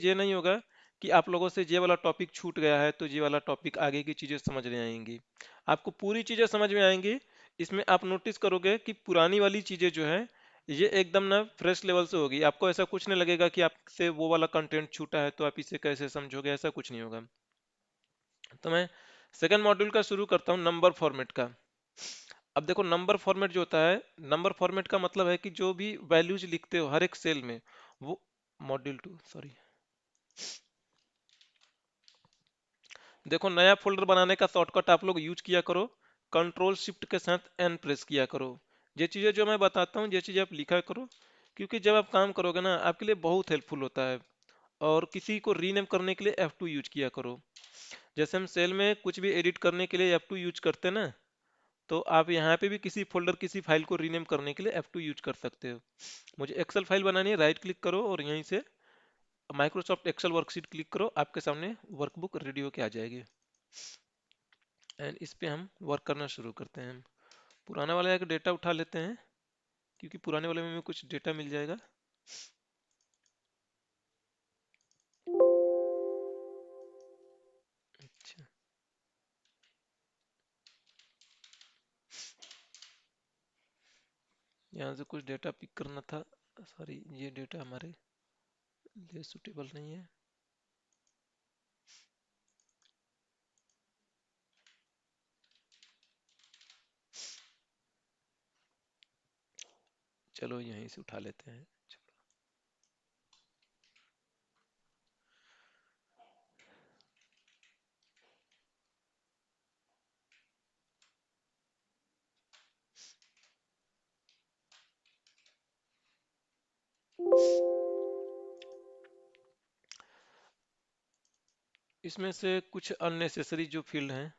ये नहीं होगा कि आप लोगों से ये वाला टॉपिक छूट गया है तो ये वाला टॉपिक आगे की चीजें समझ में आएंगी, आपको पूरी चीजें समझ में आएंगी। इसमें आप नोटिस करोगे कि पुरानी वाली चीजें जो है ये एकदम ना फ्रेश लेवल से होगी, आपको ऐसा कुछ नहीं लगेगा कि आपसे वो वाला कंटेंट छूटा है तो आप इसे कैसे समझोगे, ऐसा कुछ नहीं होगा। तो मैं सेकंड मॉड्यूल का शुरू करता हूँ, नंबर फॉर्मेट का। अब देखो नंबर फॉर्मेट जो होता है, नंबर फॉर्मेट का मतलब है कि जो भी वैल्यूज लिखते हो हर एक सेल में वो, मॉड्यूल टू सॉरी, देखो नया फोल्डर बनाने का शॉर्टकट आप लोग यूज किया करो, कंट्रोल शिफ्ट के साथ एन प्रेस किया करो। ये चीजें जो मैं बताता हूँ ये चीजें आप लिखा करो, क्योंकि जब आप काम करोगे ना आपके लिए बहुत हेल्पफुल होता है। और किसी को रीनेम करने के लिए F2 यूज किया करो। जैसे हम सेल में कुछ भी एडिट करने के लिए F2 यूज करते हैं ना, तो आप यहाँ पे भी किसी फोल्डर किसी फाइल को रीनेम करने के लिए F2 यूज कर सकते हो। मुझे एक्सेल फाइल बनानी है, राइट क्लिक करो और यहीं से माइक्रोसॉफ्ट एक्सेल वर्कशीट क्लिक करो, आपके सामने वर्कबुक रेडी होके आ जाएगी। एंड इस पे हम वर्क करना शुरू करते हैं। पुराना वाला एक डेटा उठा लेते हैं, क्योंकि पुराने वाले में कुछ डेटा मिल जाएगा। अच्छा, यहाँ से कुछ डेटा पिक करना था, सॉरी ये डेटा हमारे लिए सुटेबल नहीं है। चलो यहीं से उठा लेते हैं। इसमें से कुछ अननेसेसरी जो फील्ड हैं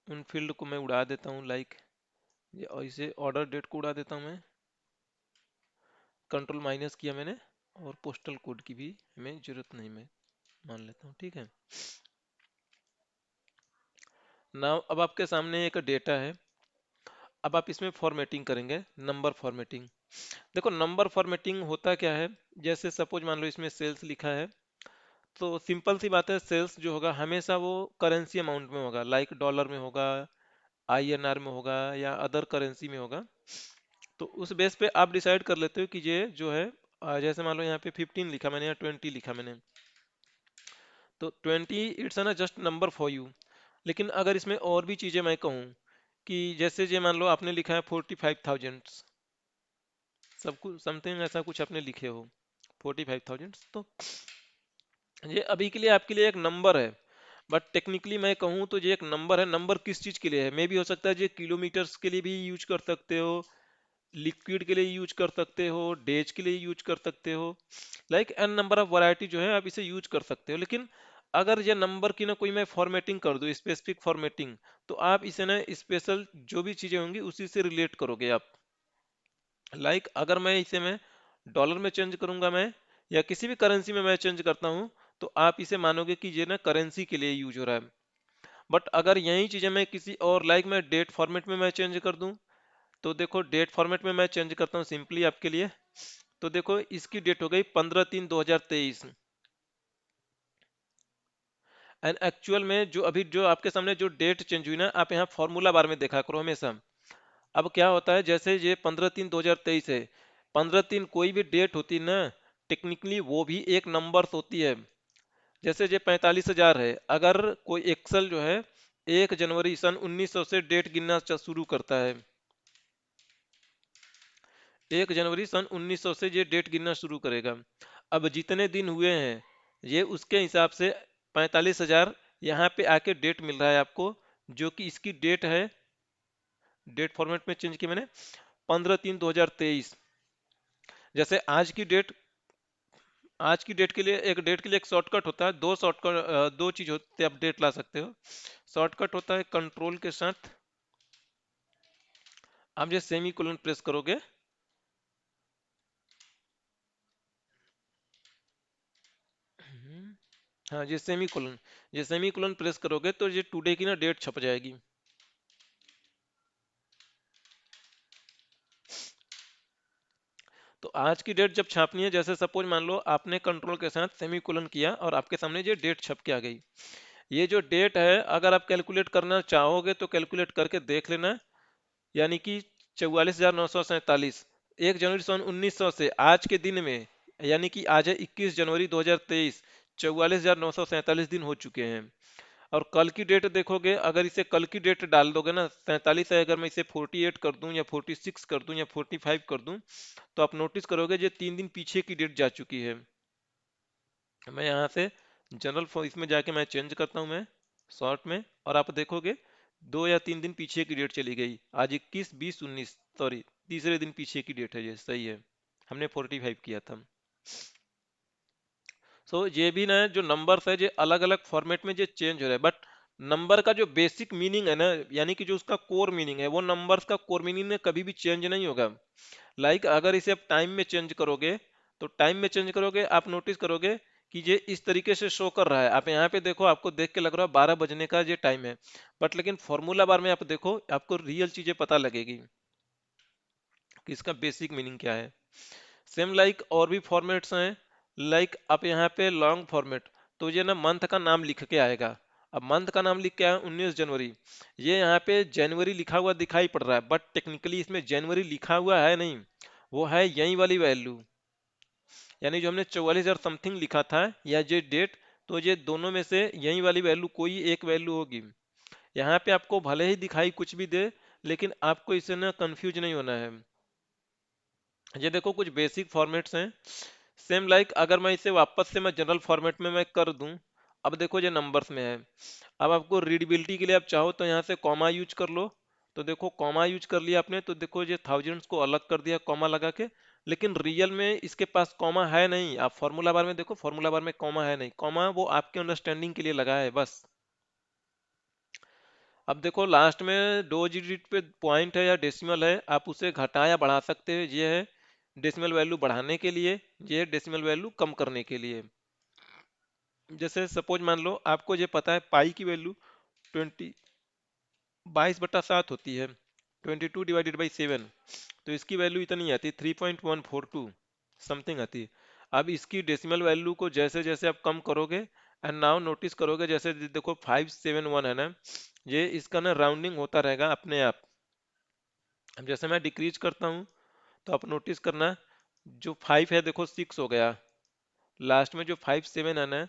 उन फील्ड को मैं उड़ा देता हूँ, लाइक इसे ऑर्डर डेट को उड़ा देता हूँ मैं, कंट्रोल माइनस किया मैंने, और पोस्टल कोड की भी हमें जरूरत नहीं, मैं मान लेता हूँ, ठीक है। नाउ अब आपके सामने एक डेटा है, अब आप इसमें फॉर्मेटिंग करेंगे, नंबर फॉर्मेटिंग। देखो नंबर फॉर्मेटिंग होता क्या है, जैसे सपोज मान लो इसमें सेल्स लिखा है, तो सिंपल सी बात है, सेल्स जो होगा हमेशा वो करेंसी अमाउंट में होगा, लाइक डॉलर में होगा, INR में होगा या अदर करेंसी में होगा। तो उस बेस पे आप डिसाइड कर लेते हो कि ये जो है जैसे मान लो यहाँ पे 15 लिखा मैंने या 20 लिखा मैंने, तो 20 इट्स ना जस्ट नंबर फॉर यू। लेकिन अगर इसमें और भी चीजें मैं कहूँ कि जैसे ये मान लो आपने लिखा है 45,000, सब कुछ समथिंग ऐसा कुछ आपने लिखे हो 45,000, तो ये अभी के लिए आपके लिए एक नंबर है, बट टेक्निकली मैं कहूँ तो ये एक नंबर है। नंबर किस चीज के लिए है, मे भी हो सकता है ये किलोमीटर्स के लिए भी यूज कर सकते हो, लिक्विड के लिए यूज कर सकते हो, डेज के लिए यूज कर सकते हो, like an number of variety जो है आप इसे यूज कर सकते हो। लेकिन अगर ये नंबर की ना कोई मैं फॉर्मेटिंग कर दूं, स्पेसिफिक फॉर्मेटिंग, तो आप इसे ना स्पेशल जो भी चीजें होंगी उसी से रिलेट करोगे आप। लाइक अगर मैं इसे मैं डॉलर में चेंज करूंगा मैं, या किसी भी करेंसी में मैं चेंज करता हूं, तो आप इसे मानोगे कि ये ना करेंसी के लिए यूज हो रहा है। बट अगर यही चीजें मैं किसी और लाइक मैं डेट फॉर्मेट में मैं चेंज कर दूं, तो देखो डेट फॉर्मेट में मैं चेंज करता हूँ सिंपली आपके लिए, तो देखो इसकी डेट हो गई 15/3/2023। एंड एक्चुअल में जो अभी जो आपके सामने जो डेट चेंज हुई ना, आप यहाँ फॉर्मूला बार में देखा करो हमेशा। अब क्या होता है, जैसे ये 15/3/2023 है, 15/3 कोई भी डेट होती है ना, टेक्निकली वो भी एक नंबर होती है। जैसे ये 45,000 है, अगर कोई एक्सल जो है 1 जनवरी सन 1900 से डेट गिनना शुरू करता है, 1 जनवरी सन 1900 से ये डेट गिनना शुरू करेगा। अब जितने दिन हुए हैं ये उसके हिसाब से 45,000 यहाँ पे आके डेट मिल रहा है आपको, जो कि इसकी डेट है, डेट फॉर्मेट में चेंज की मैंने 15/3/2023। जैसे आज की डेट के लिए एक डेट के लिए एक शॉर्टकट होता है, दो शॉर्टकट, दो चीज होते हैं आप डेट ला सकते हो। शॉर्टकट होता है कंट्रोल के साथ आप जो सेमी कोलन प्रेस करोगे, हाँ ये सेमी कोलन प्रेस करोगे तो ये टुडे की ना डेट छप जाएगी। तो आज की डेट जब छापनी है, जैसे सपोज मान लो आपने कंट्रोल के साथ सेमीकोलन किया और आपके सामने ये डेट छप के आ गई। ये जो डेट है अगर आप कैलकुलेट करना चाहोगे तो कैलकुलेट करके देख लेना, यानी कि 44,947 1 जनवरी सन 1900 से आज के दिन में, यानी कि आज है 21 जनवरी 2023, 44,947 दिन हो चुके हैं। और कल की डेट देखोगे, अगर इसे कल की डेट डाल दोगे ना, 47 है, अगर मैं इसे 48 कर दूं या 46 कर दूं या 45 कर दूं, तो आप नोटिस करोगे ये 3 दिन पीछे की डेट जा चुकी है। मैं यहाँ से जनरल इसमें जाके मैं चेंज करता हूँ मैं शॉर्ट में, और आप देखोगे 2 या 3 दिन पीछे की डेट चली गई। आज 21 20 19, सॉरी तीसरे दिन पीछे की डेट है, ये सही है, हमने 45 किया था। सो ये भी ना जो नंबर्स है ये अलग अलग फॉर्मेट में ये चेंज हो रहा है, बट नंबर का जो बेसिक मीनिंग है ना, यानी कि जो उसका कोर मीनिंग है, वो नंबर्स का कोर मीनिंग में कभी भी चेंज नहीं होगा। अगर इसे आप टाइम में चेंज करोगे, तो टाइम में चेंज करोगे आप नोटिस करोगे कि ये इस तरीके से शो कर रहा है। आप यहाँ पे देखो, आपको देख के लग रहा है 12 बजने का ये टाइम है, बट लेकिन फॉर्मूला बार में आप देखो आपको रियल चीजें पता लगेगी कि इसका बेसिक मीनिंग क्या है। सेम और भी फॉर्मेट्स हैं। आप यहाँ पे लॉन्ग फॉर्मेट, तो ये ना मंथ का नाम लिख के आएगा। अब मंथ का नाम लिख के आया 19 जनवरी, ये यहाँ पे जनवरी लिखा हुआ दिखाई पड़ रहा है, बट टेक्निकली इसमें जनवरी लिखा हुआ है नहीं, वो है यही वाली वैल्यू, यानी जो हमने 44,000 समथिंग लिखा था या ये डेट, तो ये दोनों में से यही वाली वैल्यू कोई एक वैल्यू होगी। यहाँ पे आपको भले ही दिखाई कुछ भी दे, लेकिन आपको इससे ना कंफ्यूज नहीं होना है। ये देखो कुछ बेसिक फॉर्मेट्स हैं। सेम अगर मैं इसे वापस से मैं जनरल फॉर्मेट में मैं कर दूं, अब देखो ये नंबर्स में है। अब आपको रीडेबिलिटी के लिए आप चाहो तो यहाँ से कॉमा यूज कर लो, तो देखो कॉमा यूज कर लिया आपने, तो देखो ये थाउजेंड्स को अलग कर दिया कॉमा लगा के, लेकिन रियल में इसके पास कॉमा है नहीं। आप फॉर्मूला बार में देखो, फॉर्मूला बार में कॉमा है नहीं, कॉमा वो आपके अंडरस्टैंडिंग के लिए लगा है बस। अब देखो लास्ट में दो डिजिट पे पॉइंट है या डेसिमल है, आप उसे घटा या बढ़ा सकते हो। ये है डेसिमल वैल्यू बढ़ाने के लिए, ये है डेसिमल वैल्यू कम करने के लिए। जैसे सपोज मान लो आपको ये पता है पाई की वैल्यू 20 22/7 होती है, 22/7, तो इसकी वैल्यू इतनी आती है 3.142 समथिंग आती है। अब इसकी डेसिमल वैल्यू को जैसे जैसे आप कम करोगे, एंड नाउ नोटिस करोगे जैसे देखो 571 है ना, ये इसका ना राउंडिंग होता रहेगा अपने आप। अब जैसे मैं डिक्रीज करता हूँ, तो आप नोटिस करना, जो 5 है देखो 6 हो गया, लास्ट में जो 5 7 है ना,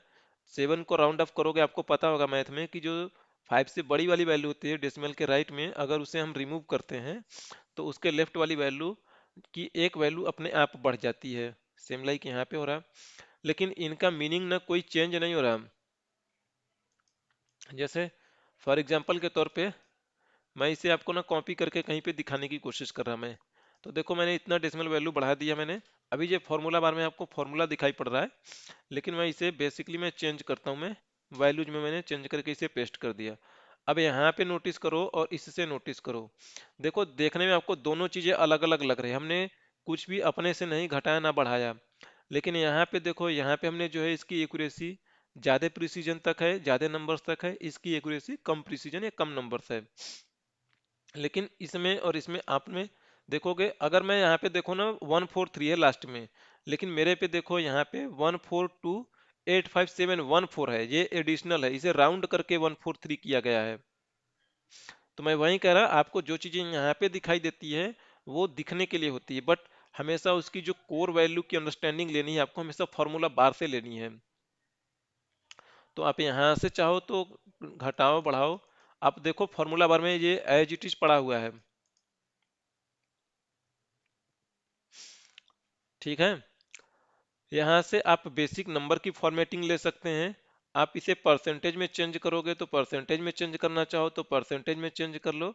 7 को राउंड ऑफ करोगे, आपको पता होगा मैथ में कि जो 5 से बड़ी वाली वैल्यू होती है डेसिमल के राइट में, अगर उसे हम रिमूव करते हैं तो उसके लेफ्ट वाली वैल्यू की एक वैल्यू अपने आप बढ़ जाती है। सेम यहाँ पे हो रहा है, लेकिन इनका मीनिंग ना कोई चेंज नहीं हो रहा। जैसे फॉर एग्जांपल के तौर पे मैं इसे आपको ना कॉपी करके कहीं पे दिखाने की कोशिश कर रहा मैं, तो देखो मैंने इतना डेसिमल वैल्यू बढ़ा दिया मैंने। अभी ये फॉर्मूला बार में आपको फॉर्मूला दिखाई पड़ रहा है, लेकिन मैं इसे बेसिकली मैं चेंज करता हूँ, मैं वैल्यूज में मैंने चेंज करके इसे पेस्ट कर दिया। अब यहाँ पे नोटिस करो और इससे नोटिस करो, देखो देखने में आपको दोनों चीजें अलग अलग लग रही है। हमने कुछ भी अपने से नहीं घटाया ना बढ़ाया, लेकिन यहाँ पे देखो, यहाँ पे हमने जो है इसकी एक्यूरेसी ज्यादा प्रिसीजन तक है, ज्यादा नंबर्स तक है, इसकी एक्यूरेसी कम प्रिसीजन या कम नंबर्स है। लेकिन इसमें और इसमें आप में देखोगे, अगर मैं यहाँ पे देखो ना 143 है लास्ट में, लेकिन मेरे पे देखो यहाँ पे 142,85714 है, ये एडिशनल है, इसे राउंड करके 143 किया गया है। तो मैं वही कह रहा, आपको जो चीजें यहाँ पे दिखाई देती है वो दिखने के लिए होती है, बट हमेशा उसकी जो कोर वैल्यू की अंडरस्टैंडिंग लेनी है आपको, हमेशा फॉर्मूला बार से लेनी है। तो आप यहाँ से चाहो तो घटाओ बढ़ाओ, आप देखो फॉर्मूला बार में ये एज इट इज पड़ा हुआ है, ठीक है। यहाँ से आप बेसिक नंबर की फॉर्मेटिंग ले सकते हैं। आप इसे परसेंटेज में चेंज करोगे तो परसेंटेज में चेंज करना चाहो तो परसेंटेज में चेंज कर लो,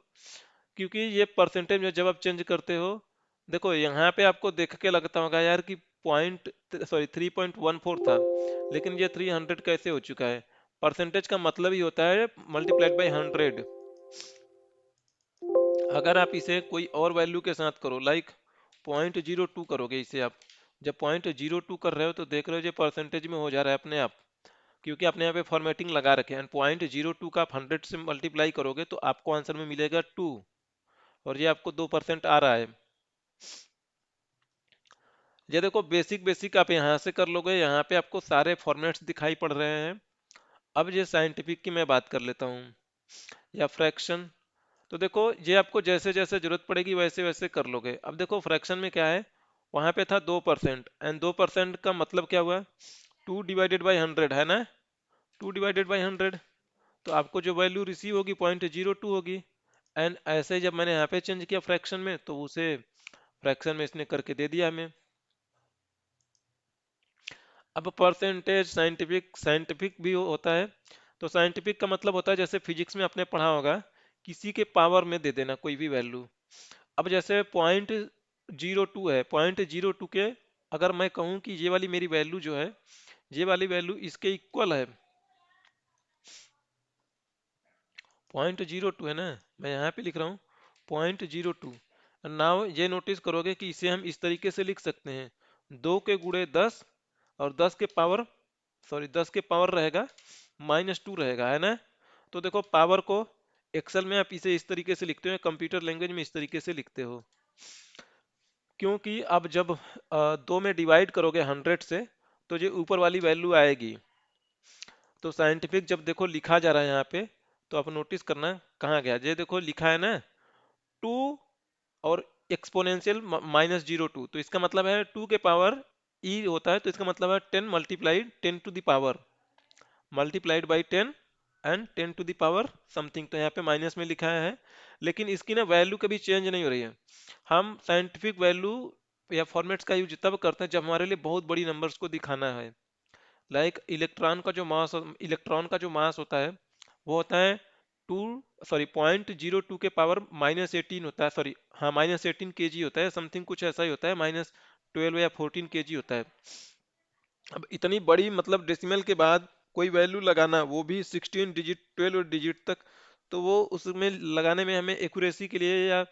क्योंकि ये परसेंटेज में जब आप चेंज करते हो, देखो यहाँ पे आपको देख के लगता होगा यार कि 3.14 था, लेकिन ये 300 कैसे हो चुका है। परसेंटेज का मतलब ही होता है मल्टीप्लाइड बाई 100। अगर आप इसे कोई और वैल्यू के साथ करो, 0.02 करोगे इसे आप, जब 0.02 कर रहे हो तो देख रहे हो ये परसेंटेज में हो जा रहा है अपने आप, क्योंकि आपने यहाँ पे फॉर्मेटिंग लगा रखे हैं। 0.02 का आप 100 से मल्टीप्लाई करोगे तो आपको आंसर में मिलेगा 2, और ये आपको 2% आ रहा है। ये देखो बेसिक बेसिक आप यहाँ से कर लोगे, यहाँ पे आपको सारे फॉर्मेट्स दिखाई पड़ रहे हैं। अब ये साइंटिफिक की मैं बात कर लेता हूँ, या फ्रैक्शन। तो देखो ये आपको जैसे जैसे जरूरत पड़ेगी वैसे वैसे कर लोगे। अब देखो फ्रैक्शन में क्या है, वहां पे था 2%, एंड 2% का मतलब क्या हुआ, 2/100 है ना, 2/100। तो आपको जो वैल्यू रिसीव होगी 0.02 होगी। एंड ऐसे ही जब मैंने यहाँ पे चेंज किया फ्रैक्शन में, तो उसे फ्रैक्शन में इसने करके दे दिया हमें। अब परसेंटेज साइंटिफिक, साइंटिफिक भी होता है। तो साइंटिफिक का मतलब होता है, जैसे फिजिक्स में आपने पढ़ा होगा, किसी के पावर में दे देना कोई भी वैल्यू। अब जैसे 0.02 है, 0.02 के अगर मैं कहूँ कि ये वाली मेरी वैल्यू जो है, ये वाली वैल्यू इसके इक्वल है, 0.02 है ना, मैं यहाँ पे लिख रहा हूँ 0.02। नाउ ये नोटिस करोगे कि इसे हम इस तरीके से लिख सकते हैं, 2 के गुणे 10, और 10 के पावर, सॉरी 10 के पावर रहेगा -2 रहेगा, है ना। तो देखो पावर को एक्सेल में आप इसे इस तरीके से लिखते हो, कंप्यूटर लैंग्वेज में इस तरीके से लिखते हो, क्योंकि अब जब 2 में डिवाइड करोगे 100 से, तो ये ऊपर वाली वैल्यू आएगी। तो साइंटिफिक जब देखो लिखा जा रहा है यहाँ पे, तो आप नोटिस करना कहाँ गया, ये देखो लिखा है ना 2 और एक्सपोनेंशियल -02, तो इसका मतलब है 2 के पावर ई होता है, तो इसका मतलब है 10 × 10⁻10⁻, multiplied by 10 and 10 to the power something, तो यहाँ पे माइनस में लिखा है। लेकिन इसकी ना वैल्यू कभी चेंज नहीं हो रही है। हम साइंटिफिक वैल्यू या फॉर्मेट्स का यूज तब करते हैं जब हमारे लिए बहुत बड़ी नंबर्स को दिखाना है। लाइक इलेक्ट्रॉन का जो मास होता है, वो होता है 2, सॉरी 0.02 के पावर -18 होता है, सॉरी हाँ -18 kg होता है, समथिंग कुछ ऐसा ही होता है, -12 या 14 kg होता है। अब इतनी बड़ी मतलब डेसिमल के बाद कोई वैल्यू लगाना, वो भी 16 डिजिट 12 डिजिट तक, तो वो उसमें लगाने में हमें एक्यूरेसी के लिए या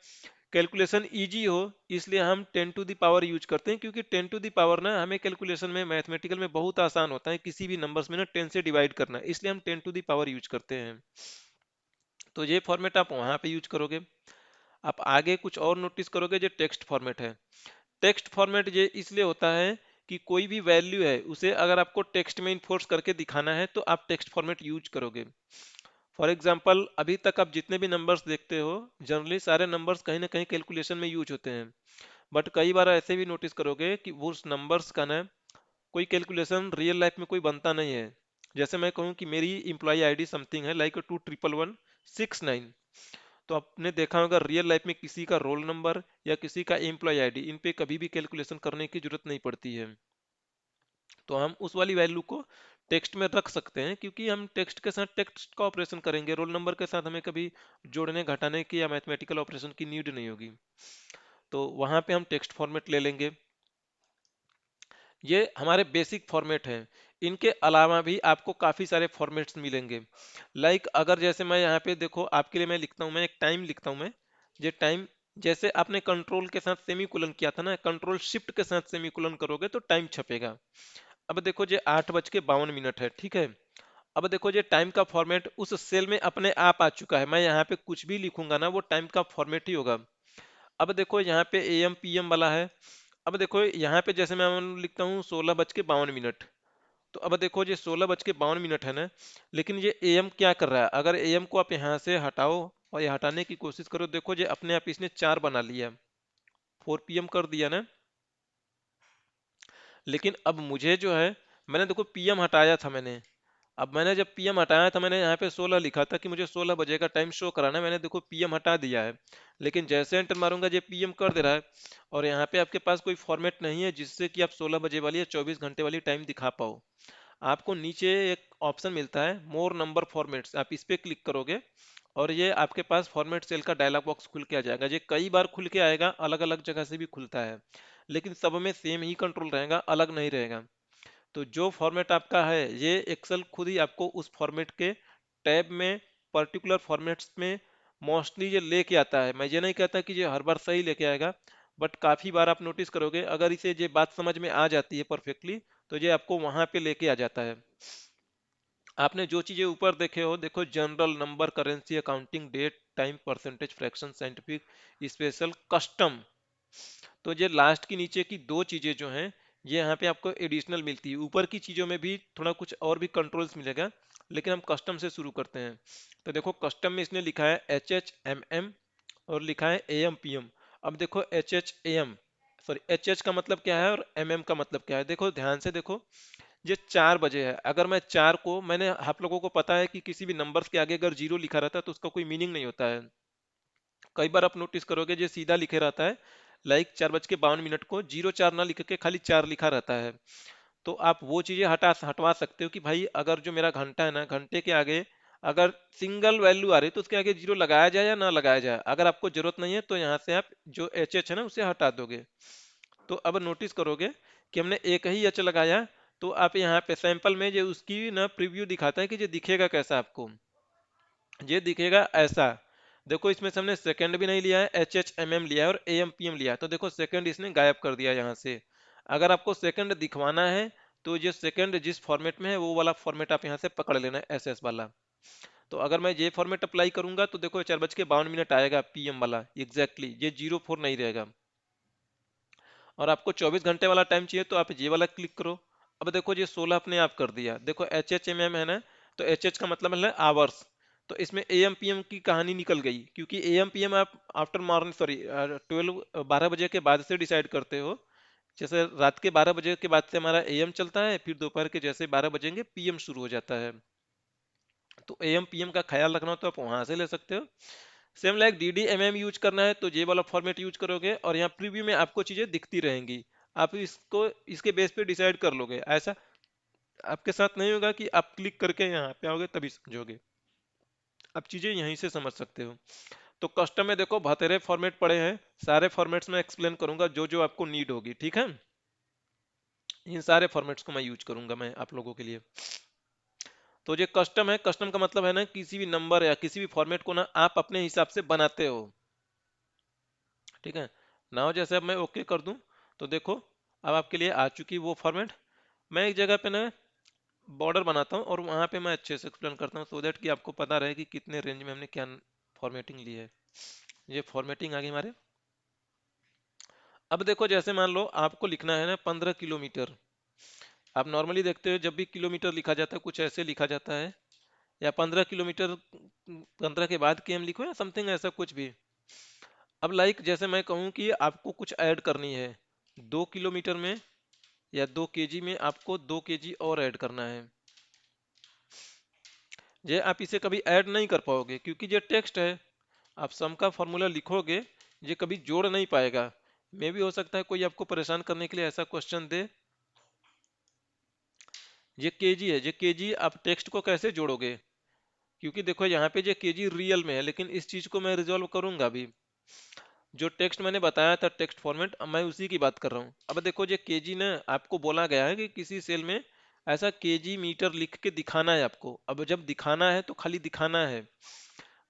कैलकुलेशन इजी हो, इसलिए हम 10 टू द पावर यूज करते हैं, क्योंकि 10 टू द पावर ना हमें कैलकुलेशन में मैथमेटिकल में बहुत आसान होता है, किसी भी नंबर्स में ना 10 से डिवाइड करना, इसलिए हम 10 टू द पावर यूज करते हैं। तो ये फॉर्मेट आप वहां पे यूज करोगे। आप आगे कुछ और नोटिस करोगे, जो टेक्स्ट फॉर्मेट है। टेक्स्ट फॉर्मेट ये इसलिए होता है कि कोई भी वैल्यू है उसे अगर आपको टेक्स्ट में इन्फोर्स करके दिखाना है, तो आप टेक्स्ट फॉर्मेट यूज करोगे। फॉर एग्जाम्पल अभी तक आप जितने भी नंबर्स देखते हो, जनरली सारे नंबर्स कहीं ना कहीं कैलकुलेशन में यूज होते हैं। बट कई बार ऐसे भी नोटिस करोगे कि वो उस नंबर्स का ना कोई कैलकुलेशन रियल लाइफ में कोई बनता नहीं है। जैसे मैं कहूँ कि मेरी इम्प्लॉई आईडी समथिंग है, लाइक 2111169, तो आपने देखा होगा रियल लाइफ में किसी का रोल नंबर या किसी का एम्प्लॉय आईडी, इन पे कभी भी कैलकुलेशन करने की जरूरत नहीं पड़ती है। तो हम उस वाली वैल्यू को टेक्स्ट में रख सकते हैं, क्योंकि हम टेक्स्ट के साथ टेक्स्ट का ऑपरेशन करेंगे, रोल नंबर के साथ हमें कभी जोड़ने घटाने की या मैथमेटिकल ऑपरेशन की नीड नहीं होगी। तो वहां पे हम टेक्स्ट फॉर्मेट ले लेंगे। ये हमारे बेसिक फॉर्मेट हैं। इनके अलावा भी आपको काफ़ी सारे फॉर्मेट्स मिलेंगे। लाइक अगर जैसे मैं यहाँ पे देखो आपके लिए मैं लिखता हूँ, मैं एक टाइम लिखता हूँ मैं, ये टाइम, जैसे आपने कंट्रोल के साथ सेमीकोलन किया था ना, कंट्रोल शिफ्ट के साथ सेमीकोलन करोगे तो टाइम छपेगा। अब देखो ये 8:52 है, ठीक है। अब देखो ये टाइम का फॉर्मेट उस सेल में अपने आप आ चुका है, मैं यहाँ पे कुछ भी लिखूंगा ना वो टाइम का फॉर्मेट ही होगा। अब देखो यहाँ पे एम पी एम वाला है। अब देखो यहाँ पे जैसे मैं लिखता हूँ 16:52, तो अब देखो ये 16:52 है ना, लेकिन ये एम क्या कर रहा है, अगर एम को आप यहाँ से हटाओ और ये हटाने की कोशिश करो, देखो ये अपने आप इसने 4 बना लिया, 4 PM कर दिया ना। लेकिन अब मुझे जो है, मैंने देखो पीएम हटाया था मैंने, अब मैंने जब पीएम हटाया था, मैंने यहाँ पे 16 लिखा था कि मुझे 16 बजे का टाइम शो कराना है, मैंने देखो पीएम हटा दिया है। लेकिन जैसे एंटर मारूंगा ये पीएम कर दे रहा है। और यहाँ पे आपके पास कोई फॉर्मेट नहीं है जिससे कि आप 16 बजे वाली या 24 घंटे वाली टाइम दिखा पाओ। आपको नीचे एक ऑप्शन मिलता है मोर नंबर फॉर्मेट्स, आप इस पे क्लिक करोगे और ये आपके पास फॉर्मेट सेल का डायलॉग बॉक्स खुल के आ जाएगा। ये कई बार खुल के आएगा, अलग अलग जगह से भी खुलता है, लेकिन सब में सेम ही कंट्रोल रहेगा, अलग नहीं रहेगा। तो जो फॉर्मेट आपका है, ये एक्सेल खुद ही आपको उस फॉर्मेट के टैब में, पर्टिकुलर फॉर्मेट्स में मोस्टली ये लेके आता है। मैं ये नहीं कहता कि ये हर बार सही लेके आएगा, बट काफी बार आप नोटिस करोगे अगर इसे ये बात समझ में आ जाती है परफेक्टली, तो ये आपको वहां पे लेके आ जाता है। आपने जो चीजें ऊपर देखे हो, देखो general, number, currency, accounting, date, time, percentage, fraction, scientific, special, custom, तो ये लास्ट की नीचे की दो चीजें जो हैं ये यहाँ पे आपको एडिशनल मिलती है। ऊपर की चीजों में भी थोड़ा कुछ और भी कंट्रोल्स मिलेगा, लेकिन हम कस्टम से शुरू करते हैं। तो देखो कस्टम में इसने लिखा है एच एच एम एम और लिखा है ए एम पी एम। अब देखो H H A M, sorry H H का मतलब क्या है और एम एम का मतलब क्या है, देखो ध्यान से देखो। ये 4 बजे है, अगर मैं चार को, मैंने आप लोगों को पता है कि किसी भी नंबर्स के आगे अगर जीरो लिखा रहता है तो उसका कोई मीनिंग नहीं होता है। कई बार आप नोटिस करोगे जो सीधा लिखे रहता है, लाइक 4:52 को जीरो चार ना लिख के खाली चार लिखा रहता है। तो आप वो चीजें हटवा सकते हो कि भाई अगर जो मेरा घंटा है ना, घंटे के आगे अगर सिंगल वैल्यू आ रही है तो उसके आगे जीरो लगाया जाए या ना लगाया जाए। अगर आपको जरूरत नहीं है तो यहाँ से आप जो एच एच है ना उसे हटा दोगे। तो अब नोटिस करोगे कि हमने एक ही एच लगाया। तो आप यहाँ पे सैंपल में जो उसकी ना प्रीव्यू दिखाता है कि ये दिखेगा कैसा आपको, ये दिखेगा ऐसा। देखो इसमें से हमने सेकंड भी नहीं लिया है, एच एच एम एम लिया है और ए एम पी एम लिया है, तो देखो सेकंड इसने गायब कर दिया यहाँ से। अगर आपको सेकंड दिखवाना है तो ये सेकंड जिस फॉर्मेट में है वो वाला फॉर्मेट आप यहाँ से पकड़ लेना, एस एस वाला। तो अगर मैं ये फॉर्मेट अप्लाई करूंगा तो देखो 4:52 आएगा पीएम वाला एग्जैक्टली, ये 04 नहीं रहेगा। और आपको 24 घंटे वाला टाइम चाहिए तो आप ये वाला क्लिक करो। अब देखो ये 16 अपने आप कर दिया, देखो एच एच एम एम है ना, तो एच एच का मतलब है आवर्स। तो इसमें ए एम पी एम की कहानी निकल गई, क्योंकि ए एम पी एम आप आफ्टर मॉर्निंग, सॉरी 12 बजे के बाद से डिसाइड करते हो। जैसे रात के 12 बजे के बाद से हमारा ए एम चलता है, फिर दोपहर के जैसे 12 बजेंगे पी एम शुरू हो जाता है। तो ए एम पी एम का ख्याल रखना हो तो आप वहां से ले सकते हो। Same like D D M M use करना है तो ये वाला फॉर्मेट यूज करोगे और यहाँ प्रीव्यू में आपको चीजें दिखती रहेंगी। आप इसको इसके बेस पे डिसाइड कर लोगे। ऐसा आपके साथ नहीं होगा कि आप क्लिक करके यहाँ पे आओगे तभी समझोगे, आप चीजें यहीं से समझ सकते हो। तो कस्टम में देखो बतेरे फॉर्मेट पड़े हैं, सारे फॉर्मेट्स में एक्सप्लेन करूंगा जो जो आपको नीड होगी, ठीक है। इन सारे फॉर्मेट्स को मैं यूज करूंगा मैं आप लोगों के लिए। तो ये कस्टम है, कस्टम का मतलब है ना किसी भी नंबर या किसी भी फॉर्मेट को ना आप अपने हिसाब से बनाते हो, ठीक है। नाउ जैसे अब मैं ओके कर दूं तो देखो अब आपके लिए आ चुकी वो फॉर्मेट। मैं एक जगह पे ना बॉर्डर बनाता हूँ और वहां पे मैं अच्छे से एक्सप्लेन करता हूँ सो दैट कि आपको पता रहे कि कितने रेंज में हमने क्या फॉर्मेटिंग ली है। ये फॉर्मेटिंग आ गई हमारे। अब देखो जैसे मान लो आपको लिखना है ना 15 किलोमीटर। आप नॉर्मली देखते हो जब भी किलोमीटर लिखा जाता है कुछ ऐसे लिखा जाता है, या 15 किलोमीटर 15 के बाद के एम लिखो या समथिंग ऐसा कुछ भी। अब लाइक जैसे मैं कहूँ कि आपको कुछ ऐड करनी है 2 किलोमीटर में या 2 केजी में, आपको 2 केजी और ऐड करना है। ये आप इसे कभी ऐड नहीं कर पाओगे क्योंकि ये टेक्स्ट है। आप सम का फॉर्मूला लिखोगे ये कभी जोड़ नहीं पाएगा। मे भी हो सकता है कोई आपको परेशान करने के लिए ऐसा क्वेश्चन दे, ये केजी है, ये केजी आप टेक्स्ट को कैसे जोड़ोगे, क्योंकि देखो यहाँ पे ये केजी रियल में है, लेकिन इस चीज को मैं रिजॉल्व करूंगा अभी। जो टेक्स्ट मैंने बताया था टेक्स्ट फॉर्मेट, अब मैं उसी की बात कर रहा हूँ। अब देखो ये केजी ना आपको बोला गया है कि किसी सेल में ऐसा केजी मीटर लिख के दिखाना है आपको। अब जब दिखाना है तो खाली दिखाना है।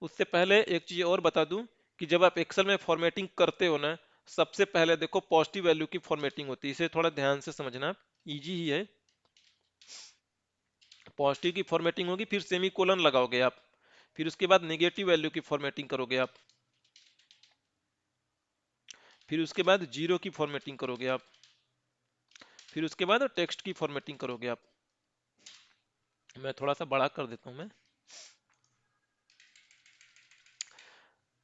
उससे पहले एक चीज और बता दूं कि जब आप एक्सेल में फॉर्मेटिंग करते हो ना, सबसे पहले देखो पॉजिटिव वैल्यू की फॉर्मेटिंग होती है, इसे थोड़ा ध्यान से समझना, इजी ही है। पॉजिटिव की फॉर्मेटिंग होगी, फिर सेमी कोलन लगाओगे आप, फिर उसके बाद नेगेटिव वैल्यू की फॉर्मेटिंग करोगे आप, फिर उसके बाद जीरो की फॉर्मेटिंग करोगे आप, फिर उसके बाद टेक्स्ट की फॉर्मेटिंग करोगे आप। मैं थोड़ा सा बड़ा कर देता हूं मैं,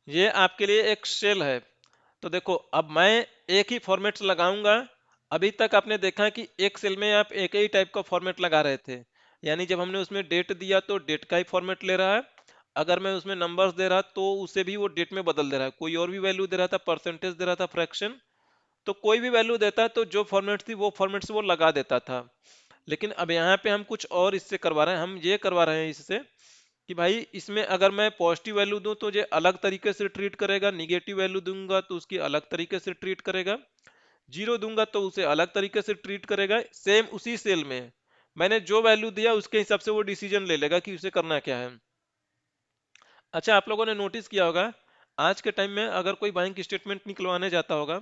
ये आपके लिए एक सेल है। तो देखो अब मैं एक ही फॉर्मेट लगाऊंगा। अभी तक आपने देखा कि एक सेल में आप एक ही टाइप का फॉर्मेट लगा रहे थे, यानी जब हमने उसमें डेट दिया तो डेट का ही फॉर्मेट ले रहा है। अगर मैं उसमें नंबर्स दे रहा तो उसे भी वो डेट में बदल दे रहा है, कोई और भी वैल्यू दे रहा था, परसेंटेज दे रहा था, फ्रैक्शन, तो कोई भी वैल्यू देता तो जो फॉर्मेट थी वो फॉर्मेट से वो लगा देता था। लेकिन अब यहाँ पे हम कुछ और इससे करवा रहे हैं, हम ये करवा रहे हैं इससे कि भाई इसमें अगर मैं पॉजिटिव वैल्यू दूं तो ये अलग तरीके से ट्रीट करेगा, निगेटिव वैल्यू दूंगा तो उसकी अलग तरीके से ट्रीट करेगा, जीरो दूंगा तो उसे अलग तरीके से ट्रीट करेगा। सेम उसी सेल में मैंने जो वैल्यू दिया उसके हिसाब से वो डिसीजन ले लेगा कि उसे करना क्या है। अच्छा आप लोगों ने नोटिस किया होगा आज के टाइम में अगर कोई बैंक स्टेटमेंट निकलवाने जाता होगा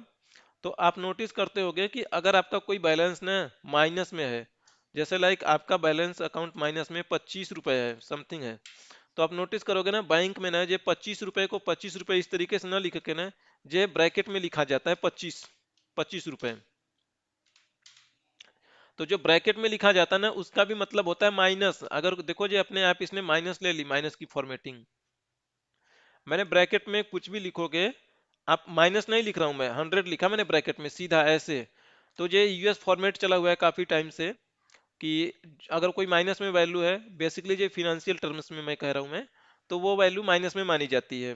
तो आप नोटिस करते होगे कि अगर आपका कोई बैलेंस ना माइनस में है, जैसे लाइक आपका बैलेंस अकाउंट माइनस में 25 रुपए है समथिंग है, तो आप नोटिस करोगे ना बैंक में ना ये 25 रुपए को 25 रुपए इस तरीके से ना लिख के ना ये ब्रैकेट में लिखा जाता है 25 रुपए। तो जो ब्रैकेट में लिखा जाता है ना, उसका भी मतलब होता है माइनस। अगर देखो जी अपने आप इसने माइनस ले ली, माइनस की फॉर्मेटिंग। मैंने ब्रैकेट में कुछ भी लिखोगे, आप माइनस नहीं लिख रहा हूं मैं, 100 लिखा मैंने ब्रैकेट में सीधा ऐसे। तो ये यूएस फॉर्मेट चला हुआ है काफी टाइम से, कि अगर कोई माइनस में वैल्यू है, बेसिकली ये फिनेंशियल टर्म्स में मैं कह रहा हूं मैं, तो वो वैल्यू माइनस में मानी जाती है।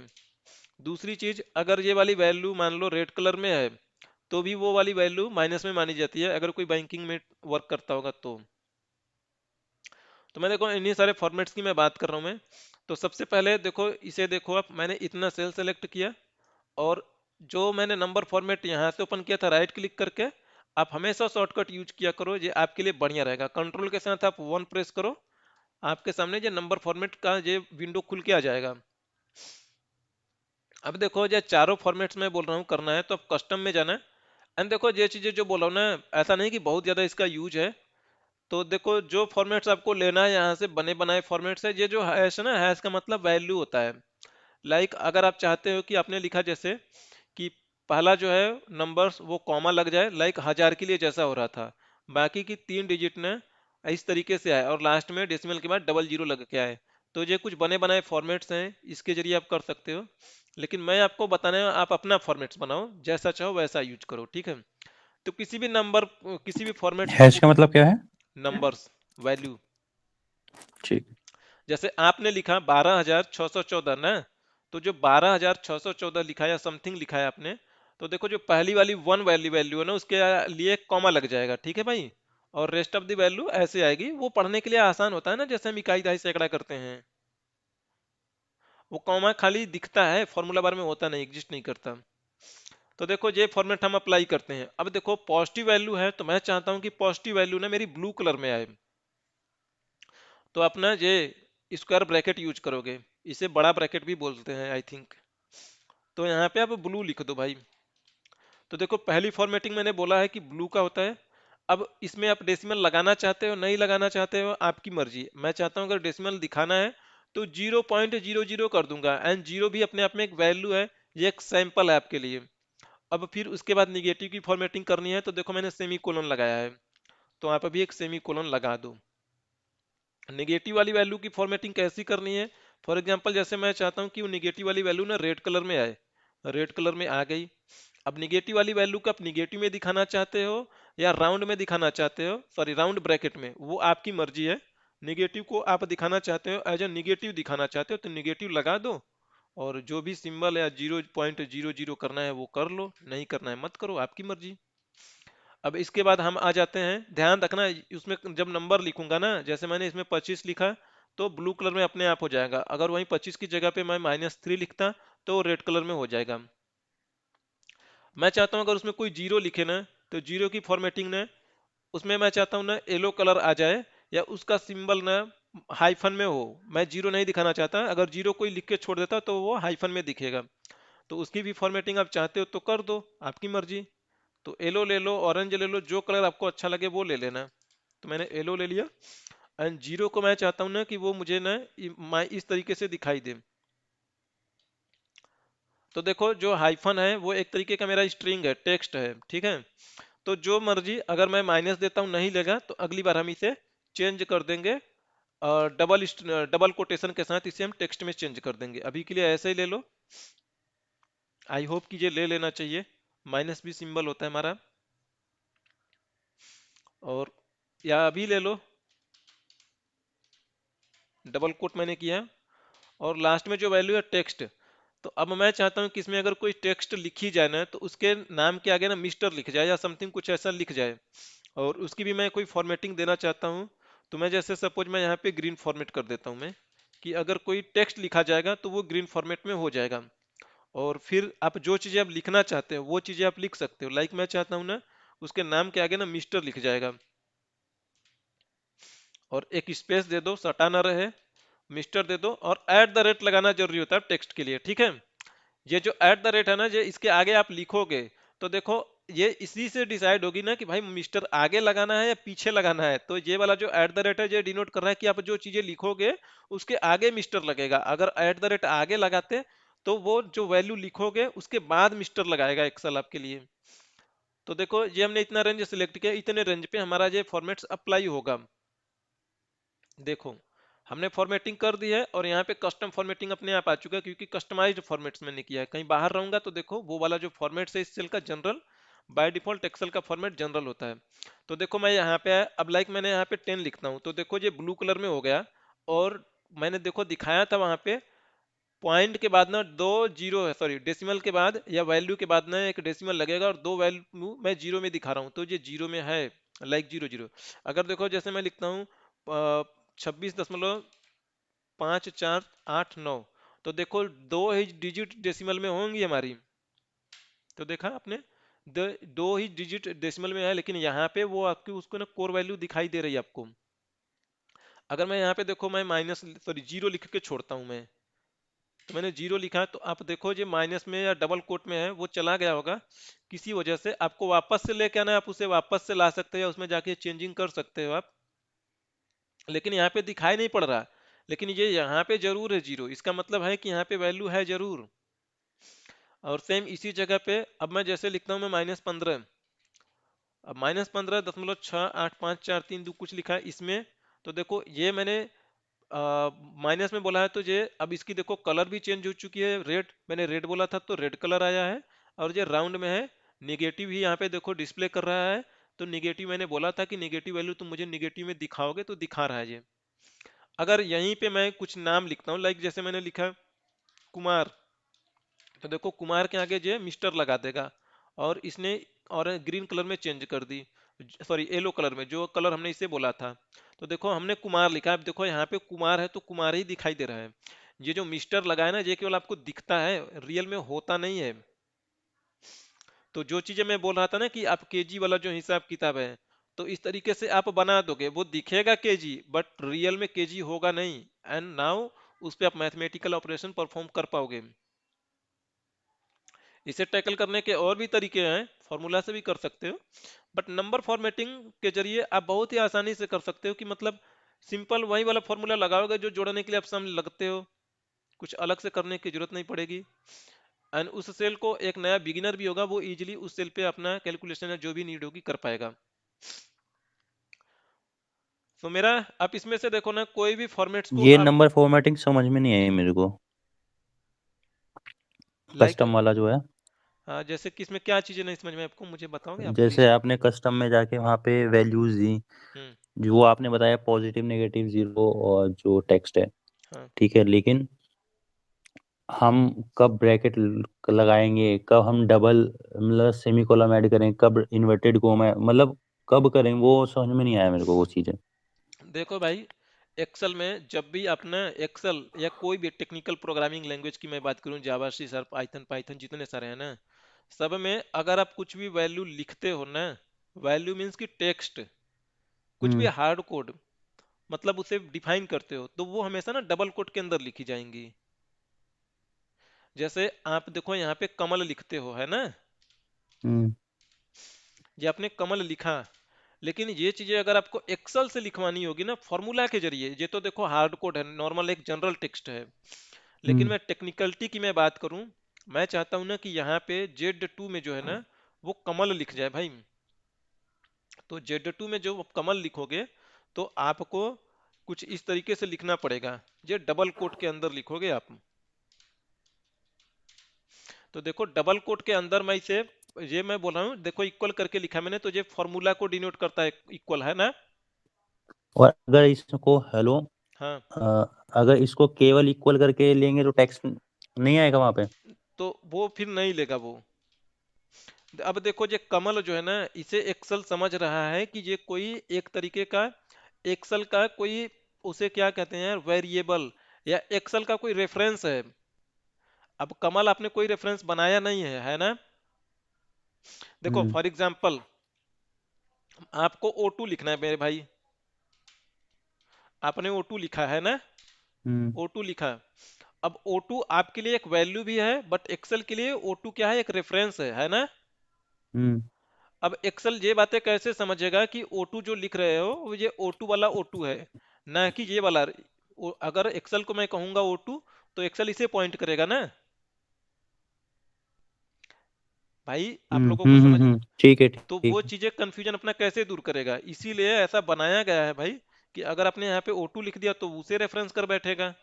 दूसरी चीज, अगर ये वाली वैल्यू मान लो रेड कलर में है, तो भी वो वाली वैल्यू माइनस में मानी जाती है, अगर कोई बैंकिंग में वर्क करता होगा तो मैं देखो इन्हीं सारे फॉर्मेट्स की मैं बात कर रहा हूं मैं। तो सबसे पहले देखो, इसे देखो आप, मैंने इतना सेल सेलेक्ट किया, और जो मैंने नंबर फॉर्मेट यहाँ से ओपन किया था राइट क्लिक करके, आप हमेशा शॉर्टकट यूज किया करो, ये आपके लिए बढ़िया रहेगा। कंट्रोल के साथ आप 1 प्रेस करो, आपके सामने ये नंबर फॉर्मेट का ये विंडो खुल के आ जाएगा। अब देखो ये चारों फॉर्मेट्स में बोल रहा हूँ करना है, तो अब कस्टम में जाना है। एंड देखो ये चीजें जो बोल रहा हूँ ना, ऐसा नहीं कि बहुत ज्यादा इसका यूज है। तो देखो जो फॉर्मेट्स आपको लेना है यहाँ से बने बनाए फॉर्मेट्स है। ये जो हैश है ना, हैश का मतलब वैल्यू होता है। लाइक अगर आप चाहते हो कि आपने लिखा जैसे कि पहला जो है नंबर्स वो कॉमा लग जाए, लाइक 1000 के लिए जैसा हो रहा था, बाकी की 3 डिजिट ने इस तरीके से आए, और लास्ट में डेसिमल के बाद डबल जीरो लग के आए। तो ये कुछ बने बनाए फॉर्मेट्स हैं, इसके जरिए आप कर सकते हो। लेकिन मैं आपको बताने, आप अपना फॉर्मेट्स बनाओ, जैसा चाहो वैसा यूज करो, ठीक है। तो किसी भी नंबर, किसी भी फॉर्मेट्स का हैश का मतलब क्या है? नंबर्स वैल्यू, ठीक। जैसे आपने लिखा 12,614 ना, तो जो 12,614 लिखा है या समथिंग लिखा है आपने, तो देखो जो पहली वाली वन वैल्यू वैल्यू है ना, उसके लिए एक कॉमा लग जाएगा, ठीक है भाई। और रेस्ट ऑफ द वैल्यू ऐसे आएगी। वो पढ़ने के लिए आसान होता है ना, जैसे हम इकाई दहाई सैकड़ा करते हैं। वो कॉमा खाली दिखता है, फॉर्मूला बार में होता नहीं, एग्जिस्ट नहीं करता। तो देखो ये फॉर्मेट हम अप्लाई करते हैं। अब देखो पॉजिटिव वैल्यू है, तो मैं चाहता हूं कि पॉजिटिव वैल्यू ना मेरी ब्लू कलर में आए। तो अपना ये स्क्वायर ब्रैकेट यूज करोगे, इसे बड़ा ब्रैकेट भी बोलते हैं आई थिंक। तो यहाँ पे आप ब्लू लिख दो भाई। तो देखो पहली फॉर्मेटिंग मैंने बोला है कि ब्लू का होता है। अब इसमें आप डेसिमल लगाना चाहते हो नहीं लगाना चाहते हो आपकी मर्जी। मैं चाहता हूँ अगर डेसिमल दिखाना है तो 0.00 कर दूंगा, एंड जीरो भी अपने आप में एक वैल्यू है, ये एक सैंपल है आपके लिए। अब फिर उसके बाद निगेटिव की फॉर्मेटिंग करनी है, तो देखो मैंने सेमी कोलन लगाया है, तो आप अभी एक सेमी कोलन लगा दो। निगेटिव वाली वैल्यू की फॉर्मेटिंग कैसी करनी है? फॉर एग्जांपल जैसे मैं चाहता हूं कि वो निगेटिव वाली वैल्यू ना रेड कलर में आए, रेड कलर में आ गई। अब निगेटिव वाली वैल्यू को आप निगेटिव में दिखाना चाहते हो या राउंड में दिखाना चाहते हो, सॉरी राउंड ब्रैकेट में, वो आपकी मर्जी है। निगेटिव को आप दिखाना चाहते हो, एज ए निगेटिव दिखाना चाहते हो तो निगेटिव लगा दो, और जो भी सिंबल या 0.00 करना है वो कर लो, नहीं करना है मत करो, आपकी मर्जी। अब इसके बाद हम आ जाते हैं, ध्यान रखना उसमें जब नंबर लिखूंगा ना, जैसे मैंने इसमें 25 लिखा, तो ब्लू कलर में अपने आप हो जाएगा। अगर वहीं 25 की जगह पे मैं -3 लिखता, तो रेड कलर में हो जाएगा। मैं चाहता हूं अगर उसमें कोई जीरो लिखे ना, तो जीरो की फॉर्मेटिंग ना, उसमें मैं चाहता हूं ना येलो कलर आ जाए, या उसका सिंबल ना हाइफन में हो। मैं जीरो नहीं दिखाना चाहता, अगर जीरो कोई लिख के छोड़ देता तो वो हाइफन में दिखेगा। तो उसकी भी फॉर्मेटिंग आप चाहते हो तो कर दो, आपकी मर्जी। तो येलो ले लो, ऑरेंज ले लो, जो कलर आपको अच्छा लगे वो ले लेना। तो मैंने येलो ले लिया, एंड जीरो को मैं चाहता हूँ ना कि वो मुझे ना इस तरीके से दिखाई दे। तो देखो जो हाइफन है वो एक तरीके का मेरा स्ट्रिंग है, टेक्स्ट है, ठीक है। तो जो मर्जी, अगर मैं माइनस देता हूँ नहीं लेगा, तो अगली बार हम इसे चेंज कर देंगे, और डबल कोटेशन के साथ इसे हम टेक्स्ट में चेंज कर देंगे। अभी के लिए ऐसे ही ले लो, आई होप कि ये ले लेना चाहिए। माइनस भी सिंबल होता है हमारा, और या अभी ले लो, डबल कोट मैंने किया। और लास्ट में जो वैल्यू है टेक्स्ट, तो अब मैं चाहता हूं कि इसमें अगर कोई टेक्स्ट लिखी जाए ना, तो उसके नाम के आगे ना मिस्टर लिख जाए या समथिंग कुछ ऐसा लिख जाए, और उसकी भी मैं कोई फॉर्मेटिंग देना चाहता हूं। तो मैं जैसे सपोज मैं यहाँ पे ग्रीन फॉर्मेट कर देता हूं मैं, कि अगर कोई टेक्स्ट लिखा जाएगा तो वो ग्रीन फॉर्मेट में हो जाएगा। और फिर आप जो चीजें आप लिखना चाहते हो वो चीजें आप लिख सकते हो। लाइक मैं चाहता हूँ ना उसके नाम के आगे ना मिस्टर लिख जाएगा, और एक स्पेस दे दो, सटा ना रहे, मिस्टर दे दो, और एट द रेट लगाना जरूरी होता है टेक्स्ट के लिए, ठीक है। ये जो एट द रेट है ना, ये इसके आगे आप लिखोगे, तो देखो ये इसी से डिसाइड होगी ना कि भाई मिस्टर आगे लगाना है या पीछे लगाना है। तो ये वाला जो एट द रेट है, ये डिनोट कर रहा है कि आप जो चीजें लिखोगे उसके आगे मिस्टर लगेगा। अगर एट द रेट आगे लगाते तो वो जो वैल्यू लिखोगे उसके बाद मिस्टर लगाएगा एक्सेल आपके लिए। तो देखो ये हमने इतना रेंज सिलेक्ट किया, इतने रेंज पे हमारा ये फॉर्मेट्स अप्लाई होगा। देखो हमने फॉर्मेटिंग कर दी है और यहाँ पे कस्टम फॉर्मेटिंग अपने आप आ चुका है, क्योंकि कस्टमाइज्ड फॉर्मेट्स मैंने किया है। कहीं बाहर रहूंगा तो देखो वो वाला जो फॉर्मेट्स है इस सेल का जनरल, बाय डिफॉल्ट एक्सेल का फॉर्मेट जनरल होता है। तो देखो मैं यहाँ पे अब लाइक मैंने यहाँ पे 10 लिखता हूँ तो देखो ये ब्लू कलर में हो गया। और मैंने देखो दिखाया था वहां पे पॉइंट के बाद ना दो जीरो है, सॉरी डेसिमल के बाद या वैल्यू के बाद ना एक डेसिमल लगेगा और दो वैल्यू मैं जीरो में दिखा रहा हूँ, तो ये जीरो में है, लाइक जीरो जीरो। अगर देखो जैसे मैं लिखता हूँ 26.5489, तो देखो दो ही डिजिट डेसिमल में होंगी हमारी। तो देखा आपने, दो ही डिजिट डेसिमल में है, लेकिन यहाँ पे वो आपकी उसको ना कोर वैल्यू दिखाई दे रही है आपको। अगर मैं यहाँ पे देखो मैं माइनस सॉरी जीरो लिख के छोड़ता हूँ मैं, तो मैंने जीरो लिखा तो आप देखो जो माइनस में या डबल कोट में है वो चला गया होगा किसी वजह से। आपको वापस से लेके आना है, आप उसे वापस से ला सकते हो या उसमें जाके चेंजिंग कर सकते हो आप, लेकिन यहाँ पे दिखाई नहीं पड़ रहा। लेकिन ये यहाँ पे जरूर है जीरो, इसका मतलब है कि यहाँ पे वैल्यू है जरूर। और सेम इसी जगह पे अब मैं जैसे लिखता हूँ मैं -15, अब -15.68543 कुछ लिखा है इसमें। तो देखो ये मैंने माइनस में बोला है तो ये अब इसकी देखो कलर भी चेंज हो चुकी है, रेड मैंने रेड बोला था तो रेड कलर आया है। और ये राउंड में है, निगेटिव ही यहाँ पे देखो डिस्प्ले कर रहा है। तो निगेटिव मैंने बोला था कि निगेटिव वैल्यू तुम मुझे निगेटिव में दिखाओगे, तो दिखा रहा है ये। अगर यहीं पे मैं कुछ नाम लिखता हूँ लाइक जैसे मैंने लिखा कुमार, तो देखो कुमार के आगे जो मिस्टर लगा देगा और इसने और ग्रीन कलर में चेंज कर दी, सॉरी येलो कलर में जो कलर हमने इसे बोला था। तो देखो हमने कुमार लिखा है, अब देखो यहाँ पे कुमार है तो कुमार ही दिखाई दे रहा है। ये जो मिस्टर लगा है ना ये केवल आपको दिखता है, रियल में होता नहीं है। तो जो चीजें मैं बोल रहा था ना कि आप केजी वाला जो हिसाब किताब है, तो इस तरीके से आप बना दोगे, वो दिखेगा केजी बट रियल में केजी होगा नहीं। एंड नाउ उस पे आप मैथमेटिकल ऑपरेशन परफॉर्म कर पाओगे। इसे टैकल करने के और भी तरीके हैं, फॉर्मूला से भी कर सकते हो, बट नंबर फॉर्मेटिंग के जरिए आप बहुत ही आसानी से कर सकते हो कि मतलब सिंपल वही वाला फॉर्मूला लगाओगे जो जोड़ने के लिए आप सामने लगते हो, कुछ अलग से करने की जरूरत नहीं पड़ेगी। एंड उस सेल को एक नया बिगिनर भी होगा वो इजीली उस सेल पे अपना कैलकुलेशन या जो भी नीड होगी कर पाएगा। तो मेरा आप इसमें से देखो ना कोई भी फॉर्मेट्स को ये आप नंबर फॉर्मेटिंग समझ में नहीं आई मेरे को। लाइक कस्टम वाला जो है, जैसे कि इसमें क्या चीजें नहीं समझ में आपको, मुझे बताओगे आप जैसे प्लीज। आपने कस्टम में जाके वहाँ पे वैल्यूज दी, हम्म। जो आपने बताया पॉजिटिव नेगेटिव जीरो और जो टेक्स्ट है, हाँ ठीक है, लेकिन हम कब ब्रैकेट लगाएंगे, कब हम डबल मतलब सेमीकोलन ऐड करें, कब इन्वर्टेड कोमा मतलब कब करें, वो समझ में नहीं आया मेरे को वो चीज़ें। देखो भाई, एक्सेल में जब भी अपना एक्सेल या कोई भी टेक्निकल प्रोग्रामिंग लैंग्वेज की मैं बात करूं, जावा सी शार्प पाइथन पाइथन जितने सारे हैं ना, सब में अगर आप कुछ भी वैल्यू लिखते हो ना, वैल्यू मीन्स की टेक्स्ट, कुछ भी हम्म। हार्ड कोड, मतलब उसे डिफाइन करते हो तो वो हमेशा ना डबल कोट के अंदर लिखी जाएंगी। जैसे आप देखो यहाँ पे कमल लिखते हो है ना, हम्म। ये आपने कमल लिखा, लेकिन ये चीजें अगर आपको एक्सेल से लिखवानी होगी ना फॉर्मूला के जरिए, ये तो देखो हार्ड कोड है, नॉर्मल एक जनरल टेक्स्ट है। लेकिन हम्म। मैं टेक्निकलिटी की मैं बात करूं, मैं चाहता हूं ना कि यहाँ पे Z2 में जो है ना वो कमल लिख जाए भाई। तो Z2 में जो आप कमल लिखोगे तो आपको कुछ इस तरीके से लिखना पड़ेगा, ये डबल कोट के अंदर लिखोगे आप। तो देखो डबल कोट के अंदर मैं इसे, ये मैं बोल रहा हूँ देखो इक्वल करके लिखा मैंने, तो ये फॉर्मूला को डिनोट करता है, इक्वल है ना। और अगर इसको हेलो, हाँ अगर इसको केवल इक्वल करके लेंगे तो टैक्स नहीं आएगा वहाँ पे। तो वो फिर नहीं लेगा वो। अब देखो ये कमल जो है ना, इसे एक्सल समझ रहा है कि ये कोई एक तरीके का एक्सल का कोई, उसे क्या कहते हैं वेरिएबल या एक्सल का कोई रेफरेंस है। अब कमल आपने कोई रेफरेंस बनाया नहीं है ना। देखो हम्म। फॉर एग्जांपल आपको O2 लिखना है मेरे भाई, आपने O2 लिखा है ना, हम्म। O2 लिखा। अब O2 आपके लिए एक वैल्यू भी है बट एक्सेल के लिए O2 क्या है, एक रेफरेंस है ना। हम्म। अब एक्सेल ये बातें कैसे समझेगा कि O2 जो लिख रहे हो वो ये O2 वाला O2 है, ना कि ये वाला। अगर एक्सेल को मैं कहूंगा O2 तो एक्सेल इसे पॉइंट करेगा ना। भाई आप लोगों को समझ, ठीक है तो ठीक वो है। चीजें कंफ्यूजन अपना कैसे दूर करेगा, इसीलिए ऐसा बनाया गया है भाई कि अगर आपने यहाँ पे O2 लिख दिया तो उसे रेफरेंस कर बैठेगा।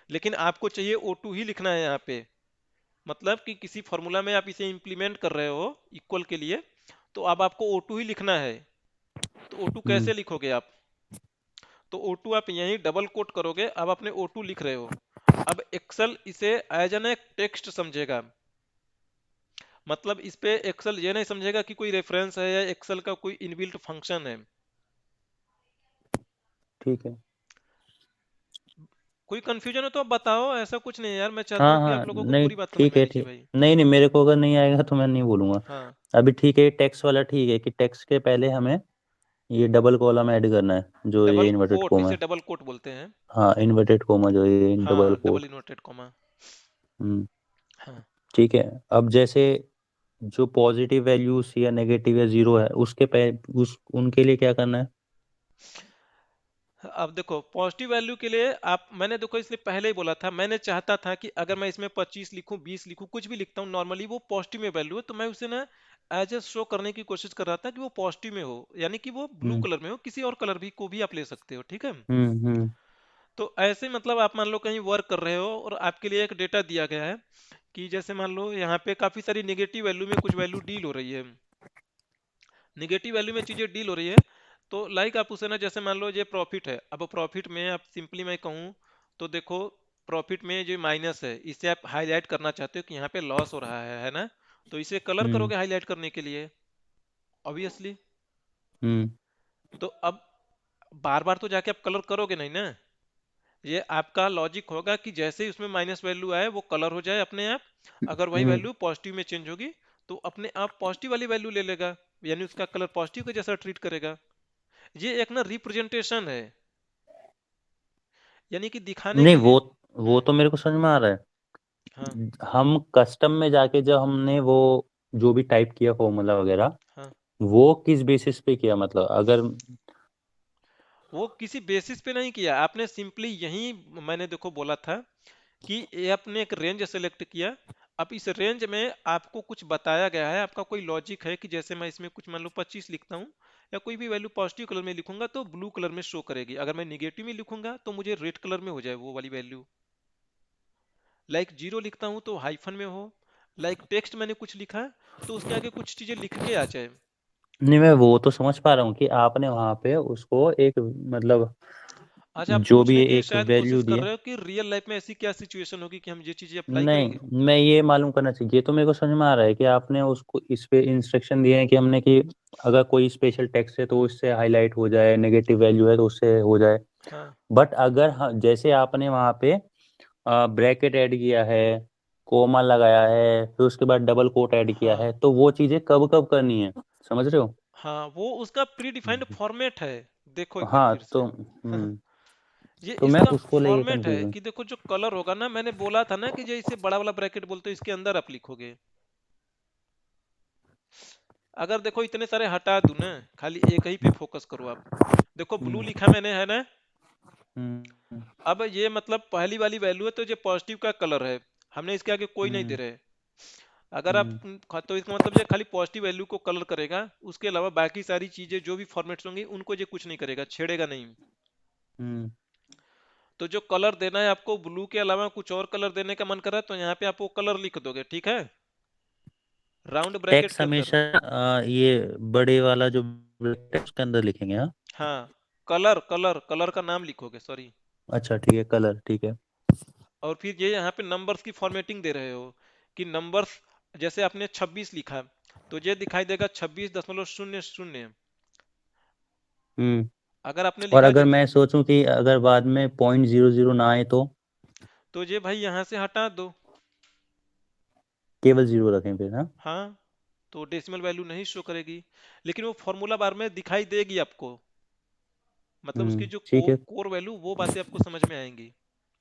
लेकिन आपको चाहिए O2 ही लिखना है यहाँ पे, मतलब कि किसी फॉर्मूला में आप इसे इंप्लीमेंट कर रहे हो इक्वल के लिए, तो अब आपको O2 ही लिखना है। तो O2 हम्म कैसे लिखोगे आप? तो O2 आप यहीं डबल कोट करोगे, अब आपने O2 लिख रहे हो। अब एक्सेल इसे एज एन टेक्स्ट समझेगा, मतलब इस पे एक्सेल ये नहीं समझेगा कि कोई रेफरेंस है या एक्सेल का कोई इनबिल्ट फंक्शन है। ठीक है। कोई कंफ्यूजन हो तो आप बताओ, ऐसा कुछ नहीं है यार, मैं चाहता हाँ हूँ कि हाँ, आप लोगों को नहीं पूरी बात समझ ठीक में है आनी चाहिए ठीक। भाई। नहीं नहीं, मेरे को अगर नहीं आएगा तो मैं नहीं बोलूंगा। हाँ, अभी ठीक है, टैक्स वाला ठीक है कि टैक्स के पहले हमें ये डबल कॉलम ऐड करना है, जो ये डबल इन्वर्टेड कोट, कोमा इसे है। डबल कोट बोलते हैं। हाँ, इन्वर्टेड कोमा जो ये डबल हाँ, डबल कोट। Inverted comma. हम्म हाँ। ठीक है। अब जैसे जो पॉजिटिव वैल्यूज या नेगेटिव या जीरो है उसके उस उनके लिए क्या करना है? अब देखो पॉजिटिव वैल्यू के लिए आप, मैंने देखो इसलिए पहले ही बोला था, मैंने चाहता था कि अगर मैं इसमें 25 लिखूं, 20 लिखूं, कुछ भी लिखता हूं नॉर्मली वो पॉजिटिव में वैल्यू है, तो मैं उसे ना एज ए शो करने की कोशिश कर रहा था कि वो पॉजिटिव में हो, यानी कि वो ब्लू हम्म कलर में हो, किसी और कलर भी को भी आप ले सकते हो, ठीक है। हम्म। तो ऐसे मतलब आप मान लो कहीं वर्क कर रहे हो और आपके लिए एक डेटा दिया गया है कि जैसे मान लो यहाँ पे काफी सारी नेगेटिव वैल्यू में कुछ वैल्यू डील हो रही है, निगेटिव वैल्यू में चीजें डील हो रही है। तो लाइक आप उसे ना, जैसे मान लो ये प्रॉफिट है, अब प्रॉफिट में आप सिंपली मैं कहूँ तो देखो, प्रॉफिट में जो माइनस है इसे आप हाईलाइट करना चाहते हो कि यहाँ पे लॉस हो रहा है ना, तो इसे कलर हम्म करोगे हाईलाइट करने के लिए, ऑब्वियसली। हम्म तो अब बार बार तो जाके आप कलर करोगे नहीं ना, ये आपका लॉजिक होगा कि जैसे ही उसमें माइनस वैल्यू आए वो कलर हो जाए अपने आप, अगर वही हम्म। वैल्यू पॉजिटिव में चेंज होगी तो अपने आप पॉजिटिव वाली वैल्यू ले लेगा, यानी उसका कलर पॉजिटिव के जैसा ट्रीट करेगा। ये एक ना रिप्रेजेंटेशन है, यानी कि दिखाने नहीं, के लिए। वो तो मेरे को समझ में आ रहा है। हाँ हम कस्टम में जाके जब हमने वो जो भी टाइप किया फॉर्मूला वगैरह, हाँ, वो किस बेसिस पे किया, मतलब अगर। वो किसी बेसिस पे नहीं किया आपने, सिंपली यही मैंने देखो बोला था कि ये आपने एक रेंज सेलेक्ट किया। अब इस रेंज में आपको कुछ बताया गया है, आपका कोई लॉजिक है कि जैसे मैं इसमें कुछ मान लो 25 लिखता हूँ या कोई भी वैल्यू पॉजिटिव कलर में लिखूंगा तो ब्लू कलर में शो करेगी, अगर मैं निगेटिव में लिखूंगा तो मुझे रेड कलर में हो जाए वो वाली वैल्यू। लाइक जीरो लिखता हूँ तो हाइफन में हो, लाइक टेक्स्ट मैंने कुछ लिखा तो उसके आगे कुछ चीजें लिख के आ जाए। नहीं, मैं वो तो समझ पा रहा हूँ कि आपने वहां पे उसको एक, मतलब अच्छा, आप जो भी पूछने की एक शायद वैल्यू कोशिश कर दिए। रहे हो कि रियल लाइफ में ऐसी क्या सिचुएशन होगी कि हम ये चीजें अप्लाई नहीं, करेंगे। मैं ये मालूम करना चाहिए, तो मेरे को समझ में आ रहा है कि आपने उसको इस पे इंस्ट्रक्शन दिए हैं कि हमने कि अगर कोई स्पेशल टेक्स्ट है तो उससे हाईलाइट हो जाए, नेगेटिव वैल्यू है तो उससे हो जाए। हाँ बट अगर जैसे आपने वहां पे ब्रैकेट ऐड किया है, कोमा लगाया है, फिर उसके बाद डबल कोट ऐड किया हाँ है, तो वो चीजें कब कब करनी है, समझ रहे हो? हाँ, वो उसका प्री डिफाइंड फॉर्मेट है। देखो एक बार हाँ फिर से। तो ये तो मैं इसका उसको लेके फॉर्मेट कंफ्यूज है हूँ। कि देखो जो कलर होगा ना, मैंने बोला था ना कि जो इसे बड़ा वाला ब्रैकेट बोलते हो इसके अंदर आप लिखोगे। अगर देखो इतने सारे हटा दूं ना, खाली एक ही पे फोकस करो आप। देखो ब्लू हम्म लिखा मैंने है ना, हम्म अब ये मतलब पहली वाली वैल्यू है तो ये पॉजिटिव का कलर है, हमने इसके आगे कोई नहीं दे हम्म रहे। अगर आप हम्म तो इसका मतलब ये खाली पॉजिटिव वैल्यू को कलर करेगा, उसके अलावा बाकी सारी चीजें जो भी फॉर्मेट्स होंगी उनको ये कुछ नहीं करेगा, छेड़ेगा नहीं। हम्म। तो जो कलर देना है आपको, ब्लू के अलावा कुछ और कलर देने का मन कर रहा है तो यहाँ पे आप वो कलर लिख दोगे, ठीक है, राउंड ब्रैकेट टैक्स के अंदर। हमेशा ये बड़े वाला जो टैक्स के अंदर लिखेंगे, हाँ। हाँ, कलर कलर कलर का नाम लिखोगे, सॉरी। अच्छा ठीक है, कलर ठीक है। और फिर ये यहाँ पे नंबर्स की फॉर्मेटिंग दे रहे हो कि नंबर्स, जैसे आपने 26 लिखा तो ये दिखाई देगा 26.00। हम्म। अगर आपने और लिखा कि अगर मैं सोचूं कि अगर बाद में 0.00 ना आए तो तो ये भाई यहाँ से हटा दो। केवल जीरो रखें फिर, हाँ। हाँ, तो डेसिमल वैल्यू नहीं शो करेगी, लेकिन वो फॉर्मूला बार में दिखाई देगी आपको, मतलब उसकी जो ठीक है। कोर वैल्यू वो बातें आपको समझ में आएंगी,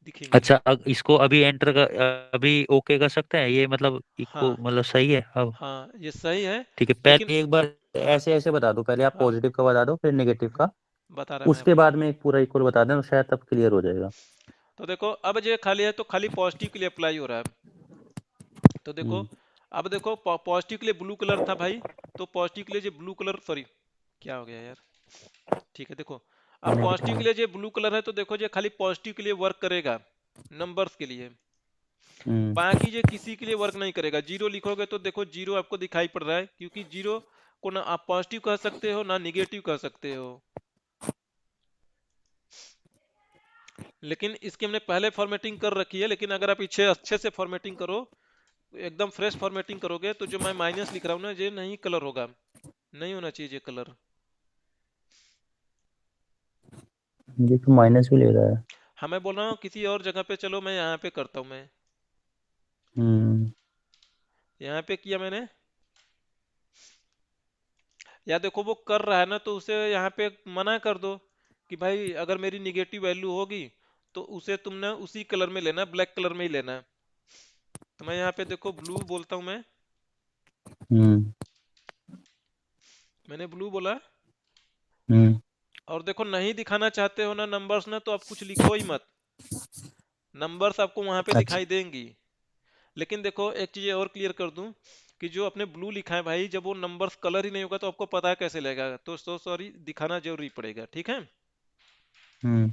दिखेंगी। अच्छा, इसको अभी एंटर कर, अभी ओके कर सकते हैं ये, मतलब हाँ इको मतलब सही है अब? हाँ, ये सही है। ठीक है, लेकिन पहले एक बार ऐसे ऐसे बता दो, पहले आप हाँ, पॉजिटिव का बता दो फिर नेगेटिव का। बता रहा मैं उसके आपको। बाद में एक पूरा इक्वल बता दें तो शायद तब क्लियर हो जाएगा। तो देखो अब ये खाली है तो खाली पॉजिटिव के लिए अप्लाई हो रहा है। तो देखो, हम्म अब देखो पॉजिटिव के लिए ब्लू कलर था भाई, तो पॉजिटिव के लिए जो ब्लू कलर, सॉरी क्या हो गया यार, ठीक है देखो, अब नेगेटिव पॉजिटिव के में। लिए जो ब्लू कलर है तो देखो जो खाली पॉजिटिव के लिए वर्क करेगा, नंबर्स के लिए। हम्म। बाकी जो किसी के लिए वर्क नहीं करेगा। जीरो लिखोगे तो देखो जीरो आपको दिखाई पड़ रहा है, क्योंकि जीरो को ना आप पॉजिटिव कह सकते हो ना निगेटिव कह सकते हो। लेकिन इसकी हमने पहले फॉर्मेटिंग कर रखी है, लेकिन अगर आप पीछे अच्छे से फॉर्मेटिंग करो, एकदम फ्रेश फॉर्मेटिंग करोगे, तो जो मैं माइनस लिख रहा हूँ ना, ये नहीं कलर होगा, नहीं होना चाहिए ये कलर। ये तो माइनस भी ले रहा है। हाँ मैं बोल रहा हूँ किसी और जगह पे, चलो मैं यहाँ पे करता हूँ मैं, हम्म। यहाँ पे किया मैंने, या देखो वो कर रहा है ना, तो उसे यहाँ पे मना कर दो कि भाई अगर मेरी निगेटिव वैल्यू होगी तो उसे तुमने उसी कलर में लेना, ब्लैक कलर में ही लेना। तो मैं यहाँ पे देखो ब्लू बोलता हूँ मैं, हम्म। मैंने ब्लू बोला। हम्म। और देखो नहीं दिखाना चाहते हो ना नंबर्स ना, तो आप कुछ लिखो ही मत, नंबर्स आपको वहां पे अच्छा। दिखाई देंगी। लेकिन देखो एक चीज और क्लियर कर दूं, कि जो अपने ब्लू लिखा है भाई, जब वो नंबर्स कलर ही नहीं होगा तो आपको पता कैसे लगेगा, तो सॉरी दिखाना जरूरी पड़ेगा, ठीक है। हम्म।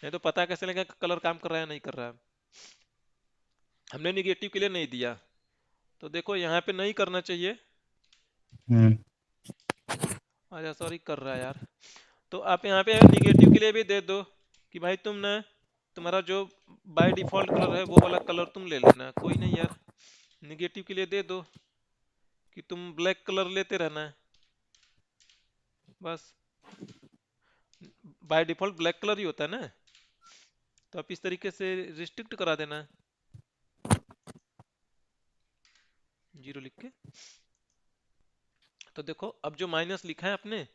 नहीं तो पता कैसे लगेगा कि कलर काम कर रहा है नहीं कर रहा है। हमने निगेटिव के लिए नहीं दिया, तो देखो यहाँ पे नहीं करना चाहिए। हम्म। अच्छा सॉरी कर रहा है यार। तो आप यहाँ पे निगेटिव के लिए भी दे दो कि भाई तुम ना, तुम्हारा जो बाय डिफॉल्ट कलर है वो वाला कलर तुम ले लेना, कोई नहीं यार। निगेटिव के लिए दे दो कि तुम ब्लैक कलर लेते रहना, बस। बाय डिफॉल्ट ब्लैक कलर ही होता है ना, तो आप इस तरीके से रिस्ट्रिक्ट करा देना, जीरो लिख के। तो देखो अब जो माइनस लिखा है आपने,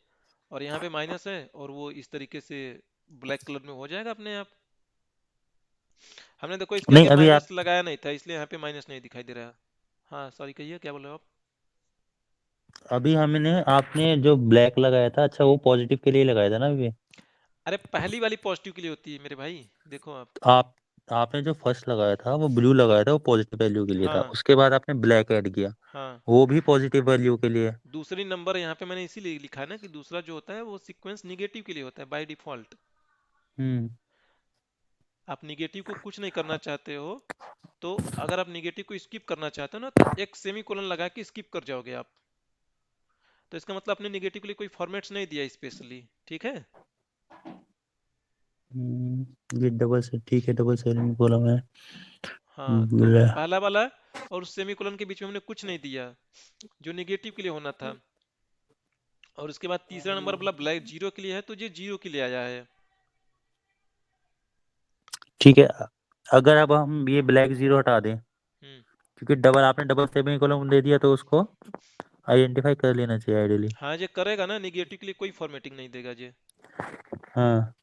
और यहाँ पे माइनस है, और वो इस तरीके से ब्लैक कलर में हो जाएगा अपने आप। हमने देखो इसके नहीं आगे अभी माइनस आप, लगाया नहीं था, इसलिए यहाँ पे माइनस नहीं दिखाई दे रहा। हाँ सॉरी कहिए क्या बोल रहे हो आप। अभी हमने आपने जो ब्लैक लगाया था, अच्छा वो पॉजिटिव के लिए लगाया था ना अभी। अरे पहली वाली पॉजिटिव के लिए होती है मेरे भाई, देखो आप। तो आप, आपने जो फर्स्ट लगाया था वो ब्लू लगाया था, वो पॉजिटिव वैल्यू के लिए था। हाँ उसके बाद आपने ब्लैक ऐड किया, हाँ, वो भी पॉजिटिव वैल्यू के लिए। दूसरी नंबर यहाँ पे मैंने इसीलिए लिखा है ना, कि दूसरा जो होता है वो सीक्वेंस निगेटिव के लिए होता है बाय डिफॉल्ट। हम्म। आप निगेटिव को कुछ नहीं करना चाहते हो, तो अगर आप निगेटिव को स्किप करना चाहते हो ना, तो एक सेमी कोलन लगा के स्किप कर जाओगे आप। तो इसका मतलब आपने निगेटिव के लिए कोई फॉर्मेट्स नहीं दिया स्पेशली, ठीक है। ये डबल से ठीक है, डबल सेवन बोला मैं। हाँ तो ब्लैक। पहला वाला और उस सेमी कोलन के बीच में हमने कुछ नहीं दिया, जो निगेटिव के लिए होना था। और उसके बाद तीसरा नंबर वाला ब्लैक जीरो के लिए है, तो ये जीरो के लिए आया है। ठीक है। अगर अब हम ये ब्लैक जीरो हटा दें, हम्म। क्योंकि डबल आपने डबल सेमी कॉलम दे दिया, तो उसको आइडेंटिफाई कर लेना चाहिए आइडियली। हाँ ये करेगा ना, निगेटिव के लिए कोई फॉर्मेटिंग नहीं देगा ये। हाँ।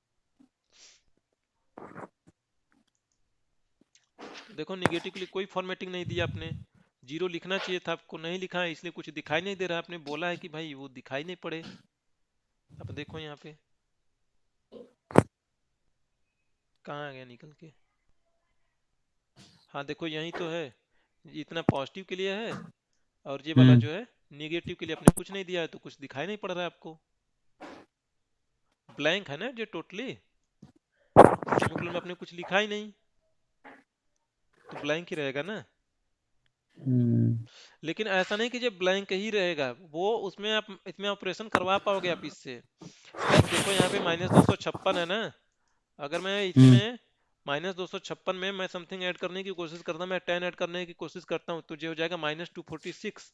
तो देखो निगेटिव के लिए कोई फॉर्मेटिंग नहीं दिया आपने, जीरो लिखना चाहिए था आपको, नहीं लिखा है, इसलिए कुछ दिखाई नहीं दे रहा। आपने बोला है कि भाई वो दिखाई नहीं पड़े। अब देखो यहाँ पे कहाँ आ गया निकल के। हाँ देखो यही तो है, इतना पॉजिटिव के लिए है, और ये वाला हम्म। जो है निगेटिव के लिए आपने कुछ नहीं दिया है, तो कुछ दिखाई नहीं पड़ रहा है आपको। ब्लैंक है ना ये टोटली, सेमीकोलन में आपने कुछ लिखा ही नहीं, तो ब्लैंक ही रहेगा ना। हम्म। लेकिन ऐसा नहीं कि ये ब्लैंक ही रहेगा, वो उसमें आप इसमें ऑपरेशन करवा पाओगे आप इससे। कि अब देखो यहाँ पे -256 है ना, अगर मैं हम्म। इसमें -256 में मैं समथिंग ऐड करने की कोशिश करता हूँ, मैं 10 ऐड करने की कोशिश करता हूँ, तो ये हो जाएगा -246।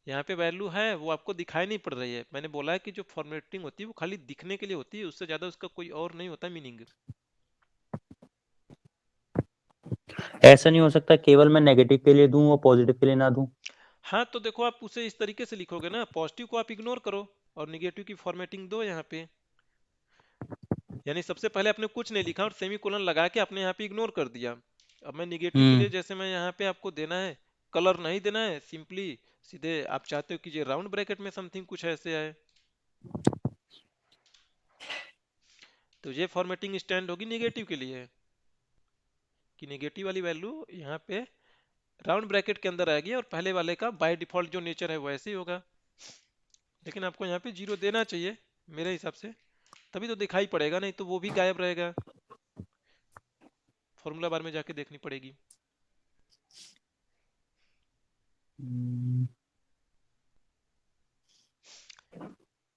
यहाँ पे वैल्यू है वो आपको दिखाई नहीं पड़ रही है। मैंने बोला है कि जो फॉर्मेटिंग होती है वो खाली दिखने के लिए होती है, उससे ज्यादा उसका कोई और नहीं होता मीनिंग। ऐसा नहीं हो सकता केवल मैं नेगेटिव के लिए दूं और पॉजिटिव के लिए ना दूं? हाँ तो देखो आप उसे इस तरीके से लिखोगे ना, पॉजिटिव को आप इग्नोर करो और निगेटिव की फॉर्मेटिंग दो यहाँ पे। यानी सबसे पहले आपने कुछ नहीं लिखा और सेमी कोलन लगा के आपने यहाँ पे इग्नोर कर दिया। अब मैं निगेटिव के लिए हम्म। जैसे मैं यहाँ पे आपको देना है, कलर नहीं देना है, सिंपली सीधे आप चाहते हो कि ये राउंड ब्रैकेट में समथिंग कुछ ऐसे आए, तो ये फॉर्मेटिंग स्टैंड होगी निगेटिव के लिए, कि निगेटिव वाली वैल्यू यहाँ पे राउंड ब्रैकेट के अंदर आएगी और पहले वाले का बाय डिफॉल्ट जो नेचर है वैसे ही होगा। लेकिन आपको यहाँ पे जीरो देना चाहिए मेरे हिसाब से, तभी तो दिखाई पड़ेगा, नहीं तो वो भी गायब रहेगा। फॉर्मूला बार में जाके देखनी पड़ेगी। हम्म,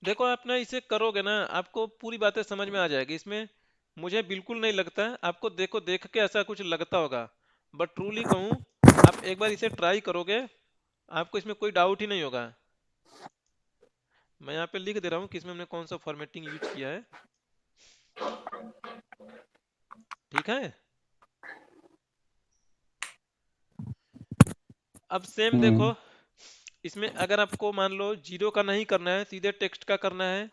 देखो आप ना इसे करोगे ना, आपको पूरी बातें समझ में आ जाएगी इसमें। मुझे बिल्कुल नहीं लगता है आपको, देखो देख के ऐसा कुछ लगता होगा, बट ट्रूली कहूँ, आप एक बार इसे ट्राई करोगे, आपको इसमें कोई डाउट ही नहीं होगा। मैं यहाँ पे लिख दे रहा हूँ कि इसमें हमने कौन सा फॉर्मेटिंग यूज किया है। ठीक है। अब सेम देखो, हम्म, इसमें अगर आपको मान लो जीरो का नहीं करना है, सीधे टेक्स्ट का करना है,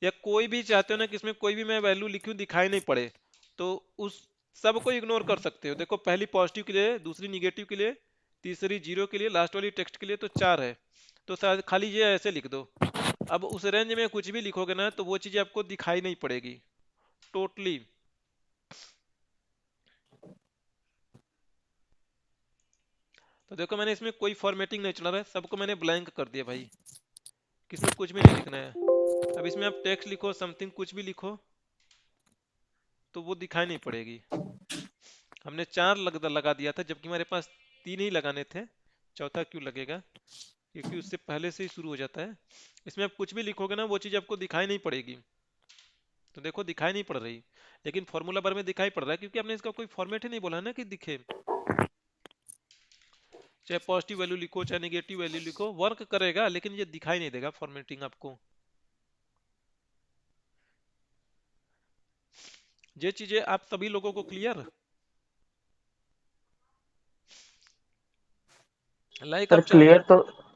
या कोई भी चाहते हो ना कि इसमें कोई भी मैं वैल्यू लिखूं दिखाई नहीं पड़े, तो उस सब को इग्नोर कर सकते हो। देखो पहली पॉजिटिव के लिए, दूसरी निगेटिव के लिए, तीसरी जीरो के लिए, लास्ट वाली टेक्स्ट के लिए, तो चार है। तो शायद खाली ये ऐसे लिख दो। अब उस रेंज में कुछ भी लिखोगे ना तो वो चीज़ आपको दिखाई नहीं पड़ेगी टोटली। तो देखो मैंने इसमें कोई फॉर्मेटिंग नहीं चला रहा है, सबको मैंने ब्लैंक कर दिया भाई, कि इसमें कुछ भी नहीं लिखना है। अब इसमें आप टेक्स्ट लिखो, समथिंग कुछ भी लिखो, तो वो दिखाई नहीं पड़ेगी। हमने चार लगा दिया था, जबकि हमारे पास तीन ही लगाने थे, चौथा क्यों लगेगा, क्योंकि उससे पहले से ही शुरू हो जाता है। इसमें आप कुछ भी लिखोगे ना वो चीज़ आपको दिखाई नहीं पड़ेगी। तो देखो दिखाई नहीं पड़ रही, लेकिन फॉर्मूला बार में दिखाई पड़ रहा है, क्योंकि आपने इसका कोई फॉर्मेट ही नहीं बोला ना कि दिखे। चाहे पॉजिटिव वैल्यू लिखो चाहे नेगेटिव वैल्यू लिखो, वर्क करेगा, लेकिन ये दिखाई नहीं देगा फॉर्मेटिंग आपको। ये चीजें आप सभी लोगों को क्लियर, लाइक सर आप चाहते।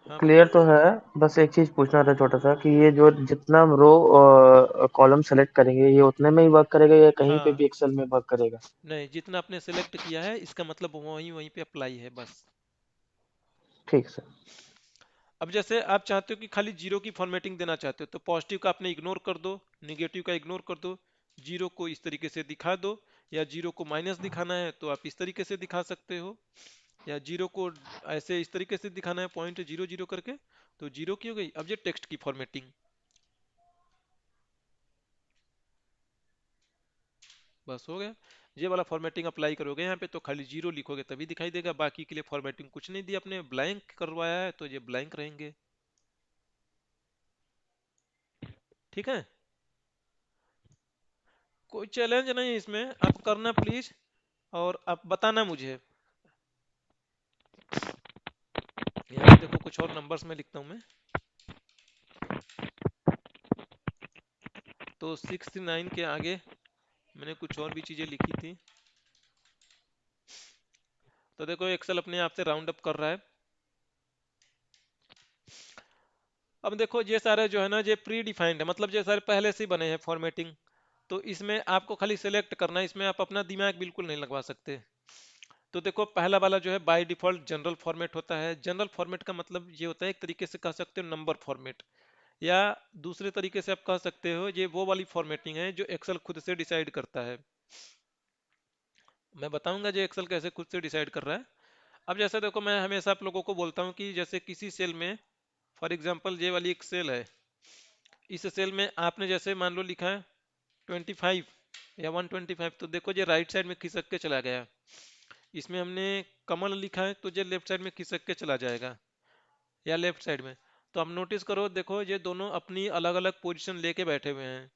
हाँ क्लियर बोलिए। तो है। बस एक चीज पूछना था छोटा सा, कि ये जो जितना हम रो कॉलम सेलेक्ट करेंगे, ये उतने में ही वर्क करेगा या कहीं पे हाँ, भी एक्सेल में वर्क करेगा? नहीं, जितना आपने सेलेक्ट किया है इसका मतलब वहीं वहीं पे अप्लाई है बस। ठीक सर। अब जैसे आप चाहते हो कि खाली जीरो की फॉर्मेटिंग देना चाहते हो, तो पॉजिटिव का आपने इग्नोर कर दो, निगेटिव का इग्नोर कर दो, जीरो को इस तरीके से दिखा दो, या जीरो को माइनस दिखाना है तो आप इस तरीके से दिखा सकते हो, या जीरो को ऐसे इस तरीके से दिखाना है पॉइंट जीरो जीरो करके, तो जीरो की हो गई। अब ये टेक्स्ट की फॉर्मेटिंग, बस हो गया। ये वाला फॉर्मेटिंग अप्लाई करोगे यहाँ पे तो खाली जीरो लिखोगे तभी दिखाई देगा, बाकी के लिए फॉर्मेटिंग कुछ नहीं दी अपने, ब्लैंक करवाया है तो ये ब्लैंक रहेंगे। ठीक है, कोई चैलेंज नहीं है इसमें, आप करना प्लीज, और आप बताना मुझे। यहाँ पे देखो कुछ और नंबर्स में लिखता हूँ मैं, तो 69 के आगे मैंने कुछ और भी चीजें लिखी थी। तो देखो एक्सेल अपने आप से राउंड अप कर रहा है। अब देखो ये सारे जो है ना, ये प्री डिफाइंड है, मतलब ये सारे पहले से ही बने हैं फॉर्मेटिंग। तो इसमें आपको खाली सेलेक्ट करना है, इसमें आप अपना दिमाग बिल्कुल नहीं लगवा सकते। तो देखो पहला वाला जो है बाय डिफॉल्ट जनरल फॉर्मेट होता है। जनरल फॉर्मेट का मतलब ये होता है, एक तरीके से कह सकते हो नंबर फॉर्मेट, या दूसरे तरीके से आप कह सकते हो ये वो वाली फॉर्मेटिंग है जो एक्सेल खुद से डिसाइड करता है। मैं बताऊंगा जो एक्सेल कैसे खुद से डिसाइड कर रहा है। अब जैसे देखो मैं हमेशा आप लोगों को बोलता हूँ कि जैसे किसी सेल में, फॉर एग्जांपल ये वाली एक सेल है, इस सेल में आपने जैसे मान लो लिखा है 25 या 125, तो देखो ये राइट साइड में खिसक के चला गया। इसमें हमने कमल लिखा है तो ये लेफ्ट साइड में खिसक के चला जाएगा, या लेफ्ट साइड में। तो आप नोटिस करो, देखो ये दोनों अपनी अलग अलग पोजीशन लेके बैठे हुए हैं।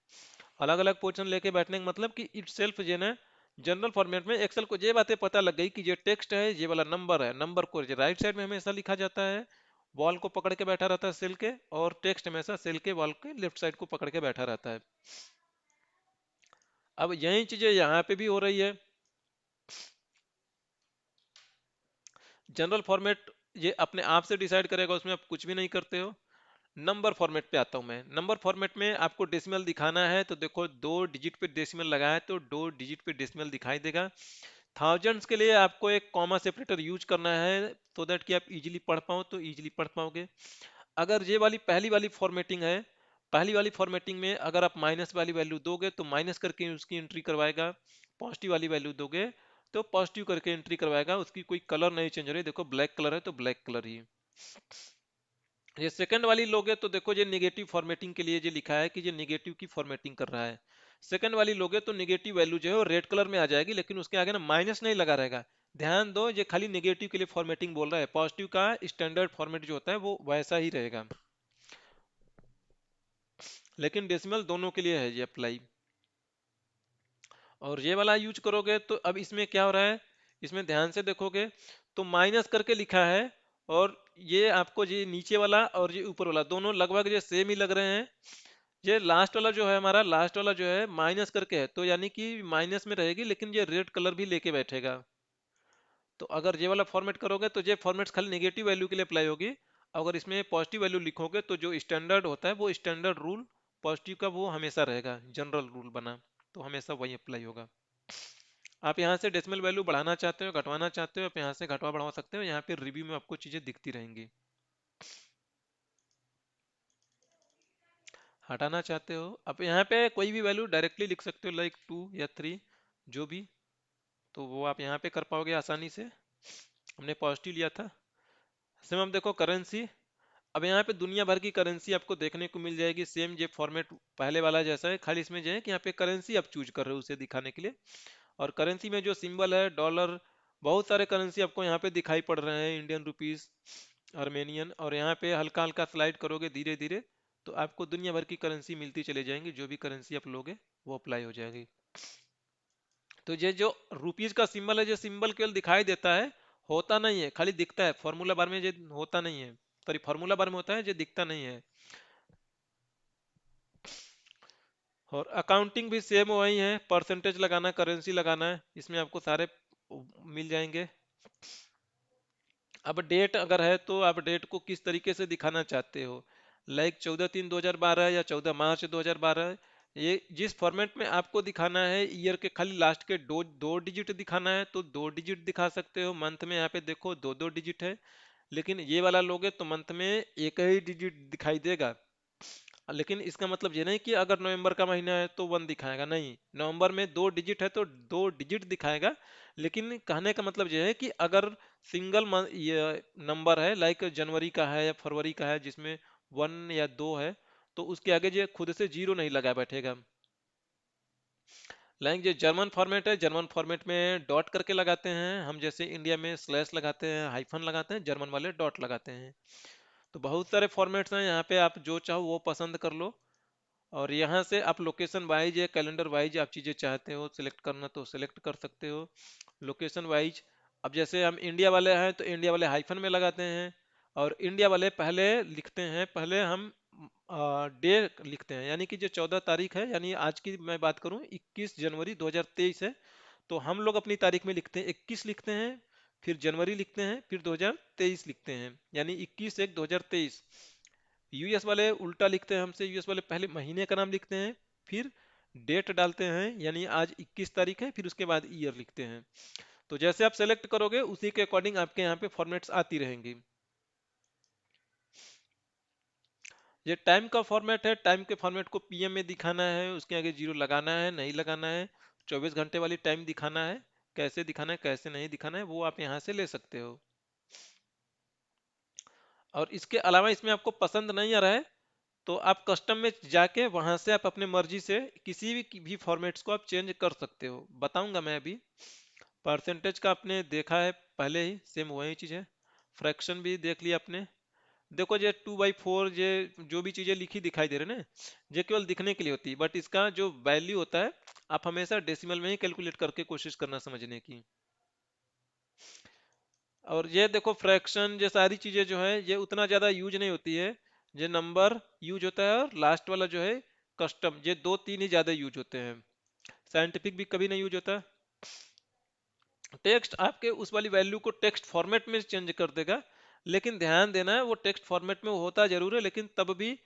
अलग अलग पोजीशन लेके बैठने का मतलब कि इट सेल्फ जो है, जनरल फॉर्मेट में एक्सेल को ये बातें पता लग गई कि ये टेक्स्ट है, ये वाला नंबर है, नंबर को राइट साइड में हमेशा लिखा जाता है, वॉल को पकड़ के बैठा रहता है सेल के, और टेक्स्ट हमेशा सेल के वॉल के लेफ्ट साइड को पकड़ के बैठा रहता है। अब यही चीजें यहाँ पे भी हो रही है। जनरल फॉर्मेट ये अपने आप से डिसाइड करेगा, उसमें आप कुछ भी नहीं करते हो। नंबर फॉर्मेट पे आता हूं मैं। नंबर फॉर्मेट में आपको डेसिमल दिखाना है, तो देखो दो डिजिट पे डेसिमल लगा है तो दो डिजिट पे डेसिमल दिखाई देगा। थाउजेंड्स के लिए आपको एक कॉमा सेपरेटर यूज करना है, तो दैट कि आप इजीली पढ़ पाओ, तो इजीली पढ़ पाओगे। अगर ये वाली पहली वाली फॉर्मेटिंग है, पहली वाली फॉर्मेटिंग में अगर आप माइनस वाली वैल्यू दोगे तो माइनस करके उसकी एंट्री करवाएगा, पॉजिटिव वाली वैल्यू दोगे तो पॉजिटिव करके एंट्री करवाएगा, उसकी कोई कलर नहीं चेंज हो रही, देखो ब्लैक कलर है तो ब्लैक कलर ही। ये सेकंड वाली लोगे तो देखो ये निगेटिव फॉर्मेटिंग के लिए ये लिखा है कि ये निगेटिव की फॉर्मेटिंग कर रहा है। सेकंड वाली लोगे तो निगेटिव वैल्यू जो है वो रेड कलर में आ जाएगी, लेकिन उसके आगे ना माइनस नहीं लगा रहेगा। ध्यान दो, ये खाली निगेटिव के लिए फॉर्मेटिंग बोल रहा है, पॉजिटिव का स्टैंडर्ड फॉर्मेट जो होता है वो वैसा ही रहेगा, लेकिन डेसिमल दोनों के लिए है ये अप्लाई। और ये वाला यूज करोगे तो अब इसमें क्या हो रहा है, इसमें ध्यान से देखोगे तो माइनस करके लिखा है, और ये आपको ये नीचे वाला और ये ऊपर वाला दोनों लगभग ये सेम ही लग रहे हैं। ये लास्ट वाला जो है, हमारा लास्ट वाला जो है माइनस करके है, तो यानी कि माइनस में रहेगी, लेकिन ये रेड कलर भी लेके बैठेगा। तो अगर ये वाला फॉर्मेट करोगे तो ये फॉर्मेट खाली नेगेटिव वैल्यू के लिए अप्लाई होगी। अगर इसमें पॉजिटिव वैल्यू लिखोगे तो जो स्टैंडर्ड होता है वो स्टैंडर्ड रूल पॉजिटिव का वो हमेशा रहेगा, जनरल रूल बना, तो हमेशा वही अप्लाई होगा। आप यहाँ से डेसिमल वैल्यू बढ़ाना चाहते हो, घटवाना चाहते हो, आप यहाँ से घटवा बढ़ा सकते हो, यहाँ पे रिव्यू में आपको चीजें दिखती रहेंगी। हटाना चाहते हो, आप यहाँ पे कोई भी वैल्यू डायरेक्टली लिख सकते हो, लाइक 2 या 3, जो भी, तो वो आप यहाँ पे कर पाओगे आसानी से। हमने पॉजिटिव लिया था। सेम अब देखो करेंसी, अब यहाँ पे दुनिया भर की करेंसी आपको देखने को मिल जाएगी, सेम ये फॉर्मेट पहले वाला जैसा है, खाली इसमें जो है कि यहाँ पे करेंसी आप चूज कर रहे हो उसे दिखाने के लिए। और करेंसी में जो सिंबल है डॉलर, बहुत सारे करेंसी आपको यहाँ पे दिखाई पड़ रहे हैं, इंडियन रुपीस, आर्मेनियन, और यहाँ पे हल्का हल्का स्लाइड करोगे धीरे धीरे तो आपको दुनिया भर की करेंसी मिलती चली जाएंगी, जो भी करेंसी आप लोगे वो अप्लाई हो जाएगी। तो ये जो रुपीज का सिंबल है, ये सिंबल केवल दिखाई देता है, होता नहीं है, खाली दिखता है, फॉर्मूला बार में ये होता नहीं है, सॉरी फॉर्मूला बार में होता है, ये दिखता नहीं है। और अकाउंटिंग भी सेम वही है, परसेंटेज लगाना, करेंसी लगाना है, इसमें आपको सारे मिल जाएंगे। अब डेट अगर है तो आप डेट को किस तरीके से दिखाना चाहते हो, लाइक 14/3/2012 या 14 मार्च 2012, ये जिस फॉर्मेट में आपको दिखाना है ईयर के खाली लास्ट के दो दो डिजिट दिखाना है तो 2 डिजिट दिखा सकते हो। मंथ में यहाँ पे देखो 2 2 डिजिट है, लेकिन ये वाला लोगे तो मंथ में एक ही डिजिट दिखाई देगा। लेकिन इसका मतलब ये नहीं कि अगर नवंबर का महीना है तो 1 दिखाएगा, नहीं, नवंबर में 2 डिजिट है तो 2 डिजिट दिखाएगा। लेकिन कहने का मतलब ये है कि अगर सिंगल नंबर है, लाइक जनवरी का है या फरवरी का है जिसमें 1 या 2 है, तो उसके आगे जो खुद से जीरो नहीं लगा बैठेगा। लाइक जो जर्मन फॉर्मेट है, जर्मन फॉर्मेट में डॉट करके लगाते हैं हम, जैसे इंडिया में स्लैश लगाते हैं, हाइफन लगाते हैं, जर्मन वाले डॉट लगाते हैं। तो बहुत सारे फॉर्मेट्स हैं, यहाँ पे आप जो चाहो वो पसंद कर लो। और यहाँ से आप लोकेशन वाइज या कैलेंडर वाइज आप चीज़ें चाहते हो सिलेक्ट करना तो सिलेक्ट कर सकते हो, लोकेशन वाइज। अब जैसे हम इंडिया वाले हैं तो इंडिया वाले हाइफन में लगाते हैं, और इंडिया वाले पहले लिखते हैं, पहले हम डे लिखते हैं, यानी कि जो 14 तारीख है, यानी आज की मैं बात करूं 21 जनवरी 2023 है, तो हम लोग अपनी तारीख में लिखते हैं 21 लिखते हैं, फिर जनवरी लिखते हैं, फिर 2023 लिखते हैं, यानी 21/1/2023। यूएस वाले उल्टा लिखते हैं हमसे, यूएस वाले पहले महीने का नाम लिखते हैं, फिर डेट डालते हैं, यानी आज 21 तारीख है, फिर उसके बाद ईयर लिखते हैं। तो जैसे आप सेलेक्ट करोगे उसी के अकॉर्डिंग आपके यहाँ पे फॉर्मेट्स आती रहेंगी। ये टाइम का फॉर्मेट है, टाइम के फॉर्मेट को पीएम में दिखाना है, उसके आगे जीरो लगाना है नहीं लगाना है, 24 घंटे वाली टाइम दिखाना है, कैसे दिखाना है कैसे नहीं दिखाना है वो आप यहाँ से ले सकते हो। और इसके अलावा इसमें आपको पसंद नहीं आ रहा है तो आप कस्टम में जाके वहां से आप अपने मर्जी से किसी भी फॉर्मेट्स को आप चेंज कर सकते हो, बताऊंगा मैं अभी। परसेंटेज का आपने देखा है पहले ही, सेम वही चीज है। फ्रैक्शन भी देख लिया आपने। देखो ये 2/4 ये जो भी चीजें लिखी दिखाई दे रहे हैं ना, ये केवल दिखने के लिए होती है, बट इसका जो वैल्यू होता है आप हमेशा डेसिमल में ही कैलकुलेट करके कोशिश करना समझने की। और ये देखो फ्रैक्शन, ये सारी चीजें जो है ये उतना ज्यादा यूज नहीं होती है, ये नंबर यूज होता है, और लास्ट वाला जो है कस्टम, ये 2 3 ही ज्यादा यूज होते हैं, साइंटिफिक भी कभी नहीं यूज होता। टेक्स्ट आपके उस वाली वैल्यू को टेक्स्ट फॉर्मेट में चेंज कर देगा, लेकिन ध्यान देना है वो टेक्स्ट फॉर्मेट में होता जरूर है, लेकिन तब भी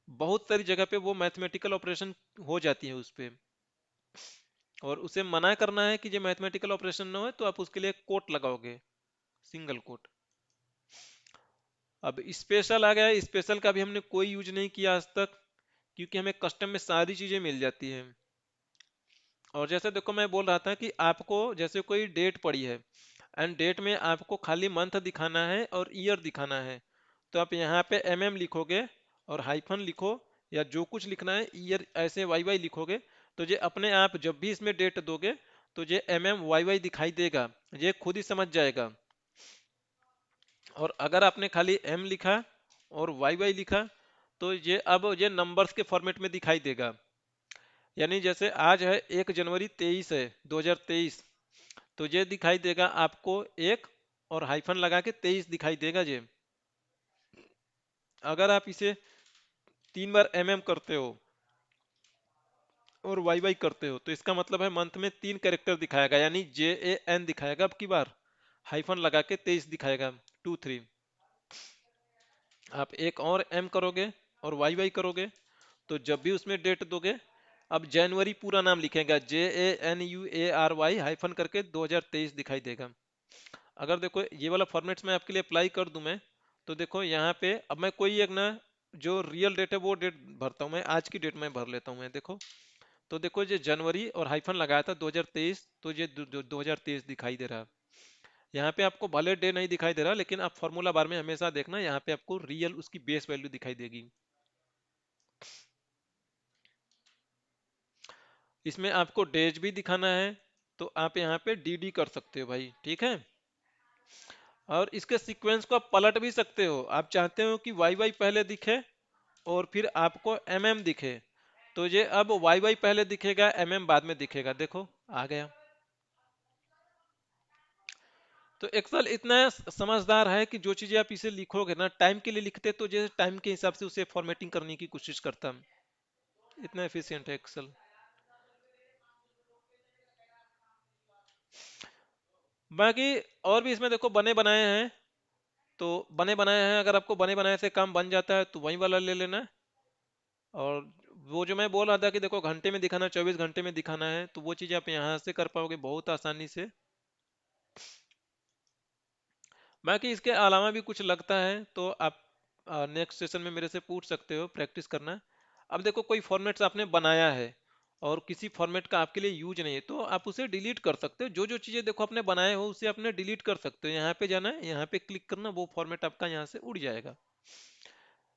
बहुत सारी जगह पे वो मैथमेटिकल ऑपरेशन हो जाती है उस पे, और उसे मना करना है कि ये मैथमेटिकल ऑपरेशन ना हो तो आप उसके लिए कोट लगाओगे, सिंगल कोट। अब स्पेशल आ गया, स्पेशल का भी हमने कोई यूज नहीं किया आज तक, क्योंकि हमें कस्टम में सारी चीजें मिल जाती हैं। और जैसे देखो मैं बोल रहा था कि आपको जैसे कोई डेट पड़ी है एंड डेट में आपको खाली मंथ दिखाना है और ईयर दिखाना है, तो आप यहाँ पे लिखोगे और हाइफन लिखो या जो कुछ लिखना है ईयर ऐसे वाई लिखोगे, तो ये अपने आप जब भी इसमें डेट दोगे तो ये वाई दिखाई देगा, ये खुद ही समझ जाएगा। और अगर आपने खाली एम लिखा और वाई लिखा तो ये अब ये नंबर्स के फॉर्मेट में दिखाई देगा। यानी जैसे आज है 1 जनवरी 23 है 2023, तो ये दिखाई देगा आपको एक और हाइफन लगा के 23 दिखाई देगा ये। अगर आप इसे 3 बार करते हो और वाई करते हो तो इसका मतलब है मंथ में 3 कैरेक्टर दिखाएगा, यानी JAN दिखाएगा अब की बार, हाइफन लगा के 23 दिखाएगा 23। आप एक और एम करोगे और वाई करोगे तो जब भी उसमें डेट दोगे अब जनवरी पूरा नाम लिखेगा JANUARY हाइफन करके 2023 दिखाई देगा। अगर देखो ये वाला फॉर्मेट्स मैं आपके लिए अप्लाई कर दूं मैं, तो देखो यहाँ पे अब मैं कोई एक ना जो रियल डेट है वो डेट भरता हूँ, मैं आज की डेट में भर लेता हूँ मैं। देखो तो देखो ये जनवरी और हाइफन लगाया था 2023, तो ये 2023 दिखाई दे रहा है। यहाँ पे आपको भले डे नहीं दिखाई दे रहा, लेकिन आप फॉर्मूला बार में हमेशा देखना यहाँ पे आपको रियल उसकी बेस वैल्यू दिखाई देगी। इसमें आपको डेज भी दिखाना है तो आप यहाँ पे DD कर सकते हो भाई, ठीक है। और इसके सीक्वेंस को आप पलट भी सकते हो, आप चाहते हो कि वाई पहले दिखे और फिर आपको दिखे, तो ये अब वाई पहले दिखेगा बाद में दिखेगा। देखो आ गया। तो एक्सेल इतना समझदार है कि जो चीजें आप इसे लिखोगे ना टाइम के लिए लिखते तो जैसे टाइम के हिसाब से उसे फॉर्मेटिंग करने की कोशिश करता, इतना एफिशिएंट है एक्सेल। बाकी और भी इसमें देखो बने बनाए हैं, तो बने बनाए हैं, अगर आपको बने बनाए से काम बन जाता है तो वही वाला ले लेना। और वो जो मैं बोल रहा था कि देखो घंटे में दिखाना 24 घंटे में दिखाना है, तो वो चीज़ आप यहाँ से कर पाओगे बहुत आसानी से। बाकी इसके अलावा भी कुछ लगता है तो आप नेक्स्ट सेशन में मेरे से पूछ सकते हो, प्रैक्टिस करना। अब देखो कोई फॉर्मेट्स आपने बनाया है और किसी फॉर्मेट का आपके लिए यूज नहीं है तो आप उसे डिलीट कर सकते हो। जो जो चीज़ें देखो आपने बनाए हो उसे आपने डिलीट कर सकते हो, यहाँ पे जाना है यहाँ पे क्लिक करना, वो फॉर्मेट आपका यहाँ से उड़ जाएगा।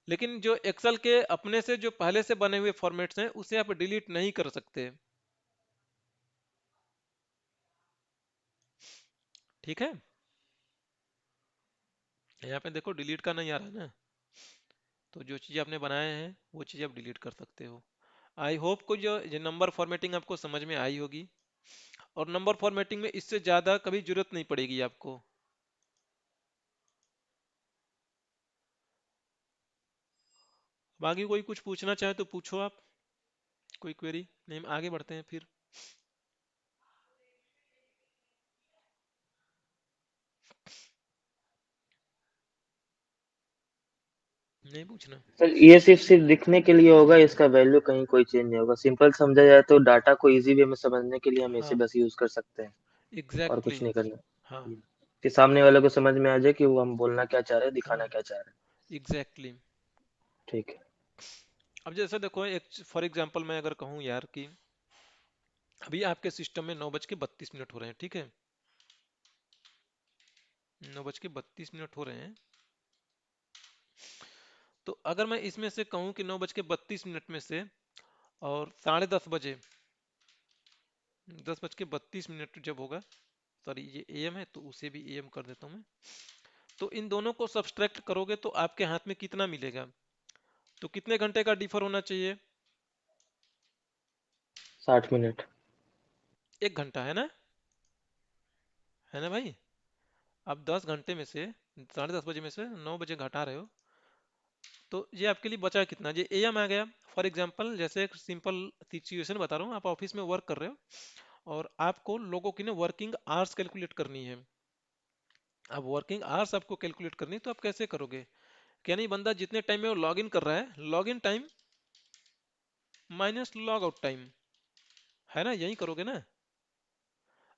लेकिन जो एक्सेल के अपने से जो पहले से बने हुए फॉर्मेट्स हैं उसे आप डिलीट नहीं कर सकते, ठीक है। यहाँ पे देखो डिलीट का नहीं आ रहा है ना, तो जो चीज़ आपने बनाए हैं वो चीज़ आप डिलीट कर सकते हो। आई होप को जो ये नंबर फॉर्मेटिंग आपको समझ में आई होगी, और नंबर फॉर्मेटिंग में इससे ज़्यादा कभी जरूरत नहीं पड़ेगी आपको। बाकी कोई कुछ पूछना चाहे तो पूछो आप, कोई क्वेरी नहीं, हम आगे बढ़ते हैं फिर। नहीं पूछना। सर ये सिर्फ सिर्फ दिखने के लिए होगा, इसका वैल्यू कहीं कोई चेंज नहीं होगा। सिंपल समझा जाए तो डाटा को इजी वे में समझने के लिए हम इसे हाँ बस यूज कर सकते हैं और एग्जैक्टली कुछ नहीं करना। हाँ कि सामने वाले को समझ में आ जाए कि वो हम बोलना क्या चाह रहे हैं, हाँ दिखाना क्या चाह रहे हैं। एग्जैक्टली। ठीक है। अब जैसे देखो एक फॉर एग्जांपल मैं अगर कहूँ यार कि अभी आपके सिस्टम में 9:32 हो रहे हैं, ठीक है, 9:32 हो रहे हैं। तो अगर मैं इसमें से कहूँ कि 9:32 में से और 10:30 बजे, 10:32 जब होगा, सॉरी ये AM है तो उसे भी AM कर देता हूँ मैं, तो इन दोनों को सब्सट्रैक्ट करोगे तो आपके हाथ में कितना मिलेगा, तो कितने घंटे का डिफर होना चाहिए? 60 मिनट। 1 घंटा है ना भाई। अब 10 घंटे में से 10:30 बजे में से 9 बजे घटा रहे हो, तो ये आपके लिए बचा कितना, ये AM आ गया। फॉर एग्जाम्पल जैसे एक सिंपल सिचुएशन बता रहा हूँ, आप ऑफिस में वर्क कर रहे हो और आपको लोगों की ना वर्किंग आवर्स कैलकुलेट करनी है। अब वर्किंग आवर्स आपको कैलकुलेट करनी है तो आप कैसे करोगे, क्या नहीं, बंदा जितने टाइम में वो लॉग इन कर रहा है, log in time minus log out time, है ना, यही करोगे ना।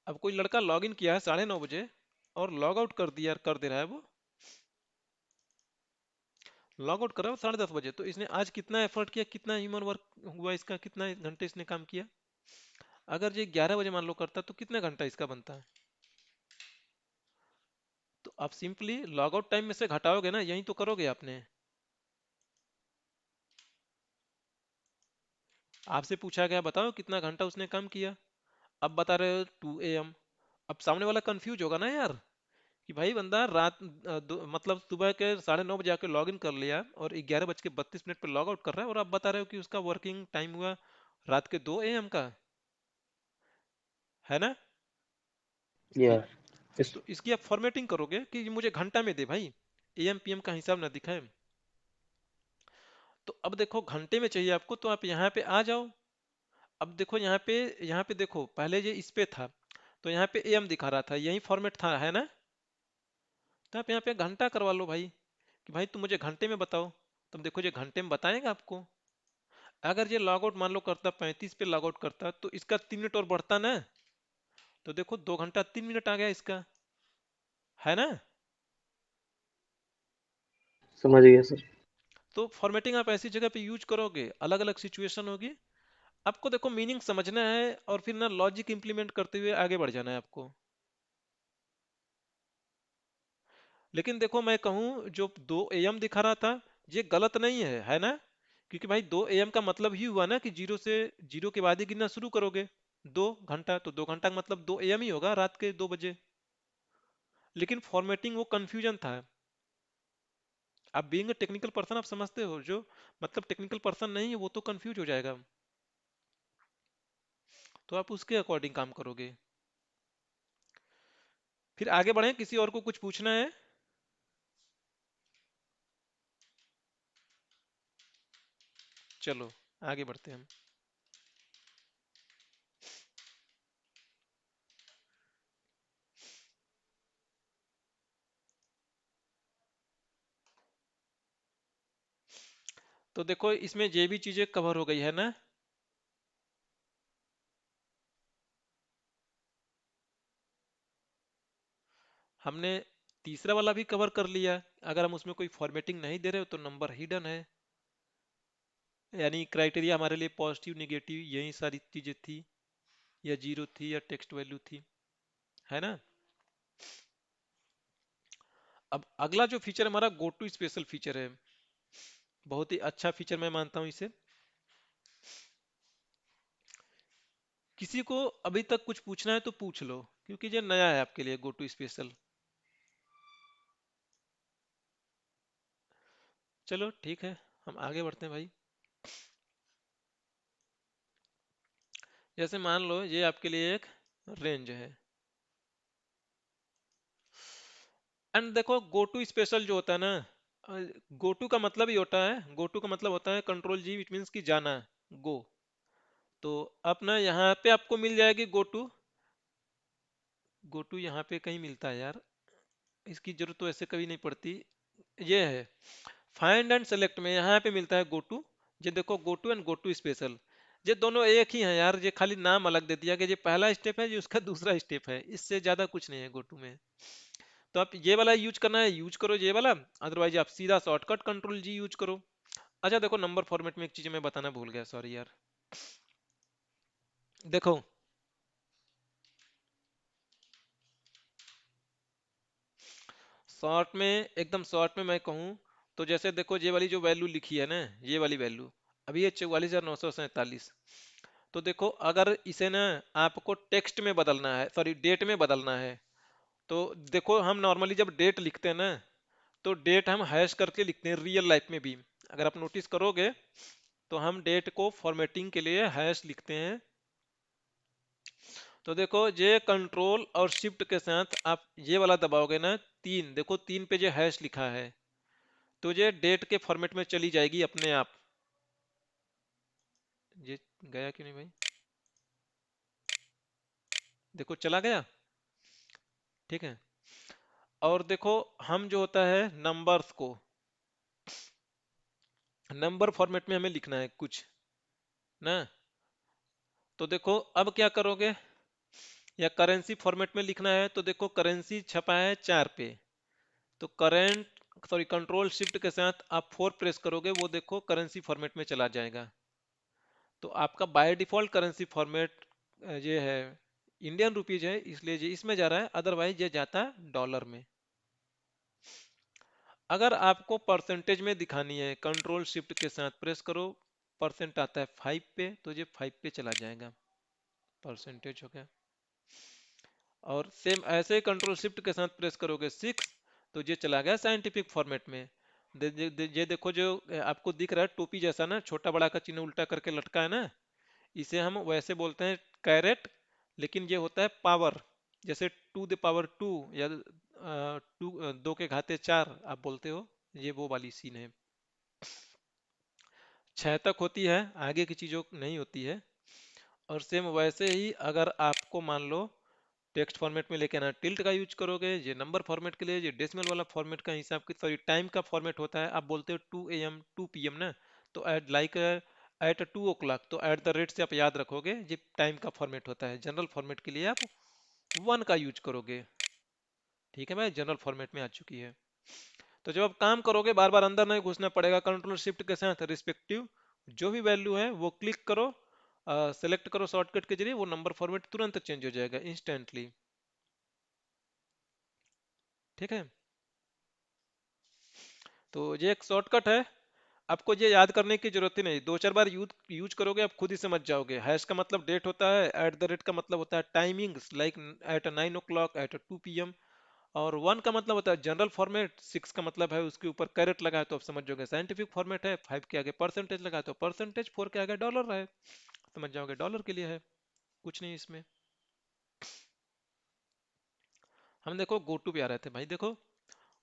अब कोई लड़का लॉग इन किया है 9:30 बजे और लॉग आउट कर दे रहा है, वो लॉग आउट कर रहा है 10:30 बजे, तो इसने आज कितना एफर्ट किया, कितना ह्यूमन वर्क हुआ इसका, कितना घंटे इसने काम किया। अगर ये 11 बजे मान लो करता तो कितने घंटा इसका बनता? तो आप सिंपली लॉग आउट टाइम में से घटाओगे ना, यही तो करोगे आपने। आपसे पूछा गया बताओ कितना घंटा उसने काम किया, अब बता रहे हो 2 AM। अब सामने वाला कंफ्यूज होगा ना यार, कि भाई बंदा रात मतलब सुबह के 9:30 बजे आके लॉग इन कर लिया और 11:32 पे लॉग आउट कर रहा है, और आप बता रहे हो कि उसका वर्किंग टाइम हुआ रात के 2 AM का, है ना? या तो, इस तो इसकी आप फॉर्मेटिंग करोगे कि ये मुझे घंटा में दे भाई, AM PM का हिसाब ना दिखाए। तो अब देखो घंटे में चाहिए आपको, तो आप यहाँ पे आ जाओ। अब देखो यहाँ पे देखो पहले ये इस पे था, तो यहाँ पे AM दिखा रहा था, यही फॉर्मेट था, है ना? तो आप यहाँ पे घंटा करवा लो भाई, कि भाई तुम मुझे घंटे में बताओ। तुम देखो ये घंटे में बताएगा आपको। अगर ये लॉग आउट मान लो करता 35 पे लॉग आउट करता, तो इसका 3 मिनट और बढ़ता ना। तो देखो 2 घंटा 3 मिनट आ गया इसका, है ना? समझ गया सर। तो फॉर्मेटिंग आप ऐसी जगह पे यूज करोगे, अलग अलग सिचुएशन होगी, आपको देखो मीनिंग समझना है और फिर ना लॉजिक इंप्लीमेंट करते हुए आगे बढ़ जाना है आपको। लेकिन देखो मैं कहूँ जो 2 AM दिखा रहा था, ये गलत नहीं है ना? क्योंकि भाई 2 AM का मतलब ही हुआ ना कि जीरो के बाद ही गिनना शुरू करोगे। 2 घंटा, तो 2 घंटा का मतलब 2 AM ही होगा, रात के 2 बजे। लेकिन फॉर्मेटिंग वो कंफ्यूजन था। आप बीइंग अ टेक्निकल पर्सन आप समझते हो, जो मतलब टेक्निकल पर्सन नहीं है वो तो कंफ्यूज हो जाएगा। तो आप उसके अकॉर्डिंग काम करोगे। फिर आगे बढ़े, किसी और को कुछ पूछना है? चलो आगे बढ़ते हैं हम। तो देखो इसमें ये भी चीजें कवर हो गई है ना। हमने तीसरा वाला भी कवर कर लिया। अगर हम उसमें कोई फॉर्मेटिंग नहीं दे रहे हो तो नंबर हिडन है, यानी क्राइटेरिया हमारे लिए पॉजिटिव निगेटिव यही सारी चीजें थी, या जीरो थी या टेक्स्ट वैल्यू थी, है ना? अब अगला जो फीचर हमारा गो टू स्पेशल फीचर है, बहुत ही अच्छा फीचर मैं मानता हूं इसे। किसी को अभी तक कुछ पूछना है तो पूछ लो, क्योंकि ये नया है आपके लिए गो टू स्पेशल। चलो ठीक है, हम आगे बढ़ते हैं भाई। जैसे मान लो ये आपके लिए एक रेंज है, एंड देखो गो टू स्पेशल जो होता है ना, गो टू का मतलब ही होता है, गो टू का मतलब होता है कंट्रोल G, विच मीन्स कि जाना, गो। तो अब ना यहाँ पे आपको मिल जाएगी गो टू। गो टू यहाँ पे कहीं मिलता है यार, इसकी जरूरत तो ऐसे कभी नहीं पड़ती। ये है फाइंड एंड सेलेक्ट में यहाँ पे मिलता है गो टू। ये देखो go to and go to special, ये दोनों एक ही हैं यार, ये खाली नाम अलग दे दिया कि ये पहला स्टेप है, ये उसका दूसरा स्टेप है, इससे ज्यादा कुछ नहीं है गो टू में। तो आप ये वाला यूज करना है यूज करो ये वाला, अदरवाइज आप सीधा शॉर्टकट कंट्रोल G यूज करो। अच्छा देखो नंबर फॉर्मेट में एक चीज मैं बताना भूल गया, सॉरी यार। देखो शॉर्ट में, एकदम शॉर्ट में मैं कहूँ तो जैसे देखो ये वाली जो वैल्यू लिखी है ना, ये वाली वैल्यू अभी ये 44,947। तो देखो अगर इसे ना आपको टेक्स्ट में बदलना है, सॉरी डेट में बदलना है, तो देखो हम नॉर्मली जब डेट लिखते हैं ना, तो डेट हम हैश करके लिखते हैं रियल लाइफ में भी। अगर आप नोटिस करोगे तो हम डेट को फॉर्मेटिंग के लिए हैश लिखते हैं। तो देखो ये कंट्रोल और शिफ्ट के साथ आप ये वाला दबाओगे ना, 3, देखो 3 पे जो हैश लिखा है, तो ये डेट के फॉर्मेट में चली जाएगी अपने आप। ये गया क्यों नहीं भाई? देखो चला गया, ठीक है। और देखो हम जो होता है नंबर्स को नंबर फॉर्मेट में हमें लिखना है कुछ ना। तो देखो अब क्या करोगे, या करेंसी फॉर्मेट में लिखना है, तो देखो करेंसी छपा है 4 पे, तो करेंट सॉरी कंट्रोल शिफ्ट के साथ आप 4 प्रेस करोगे, वो देखो करेंसी फॉर्मेट में चला जाएगा। तो आपका बाय डिफॉल्ट करेंसी फॉर्मेट ये है इंडियन रुपीज है, इसलिए ये इसमें जा रहा है, अदरवाइज ये जाता है डॉलर में। अगर आपको परसेंटेज में दिखानी है, कंट्रोल शिफ्ट के साथ प्रेस करो, परसेंट आता है 5 पे, तो ये 5 पे चला जाएगा, परसेंटेज हो गया। और सेम ऐसे कंट्रोल शिफ्ट के साथ प्रेस करोगे 6, तो ये चला गया साइंटिफिक फॉर्मेट में। ये देखो जो आपको दिख रहा है टोपी जैसा ना, छोटा बड़ा का चिन्ह उल्टा करके लटका है ना, इसे हम वैसे बोलते हैं कैरेट, लेकिन ये होता है पावर, जैसे टू द पावर 2 या टू 2 के घाते 4 आप बोलते हो, ये वो वाली सीन है। 6 तक होती है, आगे की चीजों नहीं होती है। और सेम वैसे ही अगर आपको मान लो टेक्स्ट फॉर्मेट में लेके आना, टिल्ट का यूज करोगे, ये नंबर फॉर्मेट के लिए, ये डेसिमल वाला फॉर्मेट का हिसाब की सॉरी टाइम का फॉर्मेट होता है। आप बोलते हो 2 AM 2 PM ना, तो एट लाइक एट 2 o'clock, तो एट द रेट से आप याद रखोगे, ये टाइम का फॉर्मेट होता है। जनरल फॉर्मेट के लिए आप 1 का यूज करोगे। ठीक है भाई, जनरल फॉर्मेट में आ चुकी है। तो जब आप काम करोगे बार बार अंदर नहीं घुसना पड़ेगा, कंट्रोल शिफ्ट के साथ रिस्पेक्टिव जो भी वैल्यू है वो क्लिक करो, सेलेक्ट करो शॉर्टकट के जरिए, वो नंबर फॉर्मेट तुरंत चेंज हो जाएगा इंस्टेंटली। ठीक है, तो ये एक शॉर्टकट है, आपको ये याद करने की जरूरत ही नहीं, 2 4 बार यूज यूज करोगे आप खुद ही समझ जाओगे। हैश का मतलब डेट होता है, एट द रेट का मतलब होता है timings, like at 9 o'clock, at 2 PM। और 1 का मतलब होता है जनरल फॉर्मेट, 6 का मतलब है उसके ऊपर कैरेट लगा है तो आप समझ जाओगे साइंटिफिक फॉर्मेट है, 5 के आगे परसेंटेज लगा है तो परसेंटेज, 4 के आगे डॉलर है, समझ जाओगे डॉलर के लिए है, कुछ नहीं इसमें। हम देखो गो टू पे आ रहे थे भाई, देखो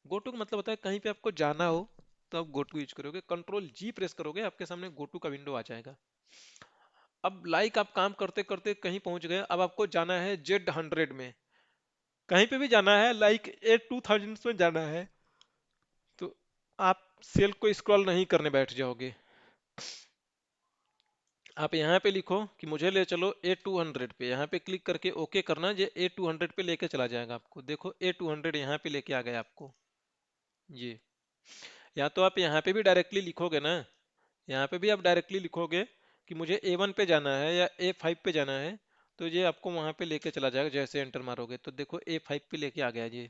गो टू का मतलब होता है कहीं पे आपको जाना हो तो आप गो टू यूज करोगे, कंट्रोल जी प्रेस करोगे, आपके सामने गो टू का विंडो आ जाएगा। अब लाइक आप काम करते करते कहीं पहुंच गए, अब आपको जाना है Z100 में, कहीं पे भी जाना है, लाइक A2000 में जाना है, तो आप सेल को स्क्रॉल नहीं करने बैठ जाओगे, आप यहाँ पे लिखो कि मुझे ले चलो A200 पे, यहाँ पे क्लिक करके ओके करना, ये A200 पे लेके चला जाएगा आपको। देखो A200 यहाँ पे लेके आ गया आपको ये। या तो आप यहाँ पे भी डायरेक्टली लिखोगे ना, यहाँ पे भी आप डायरेक्टली लिखोगे कि मुझे A1 पे जाना है या A5 पे जाना है, तो ये आपको वहां पे लेके चला जाएगा। जैसे एंटर मारोगे तो देखो A5 पे लेके आ गया ये।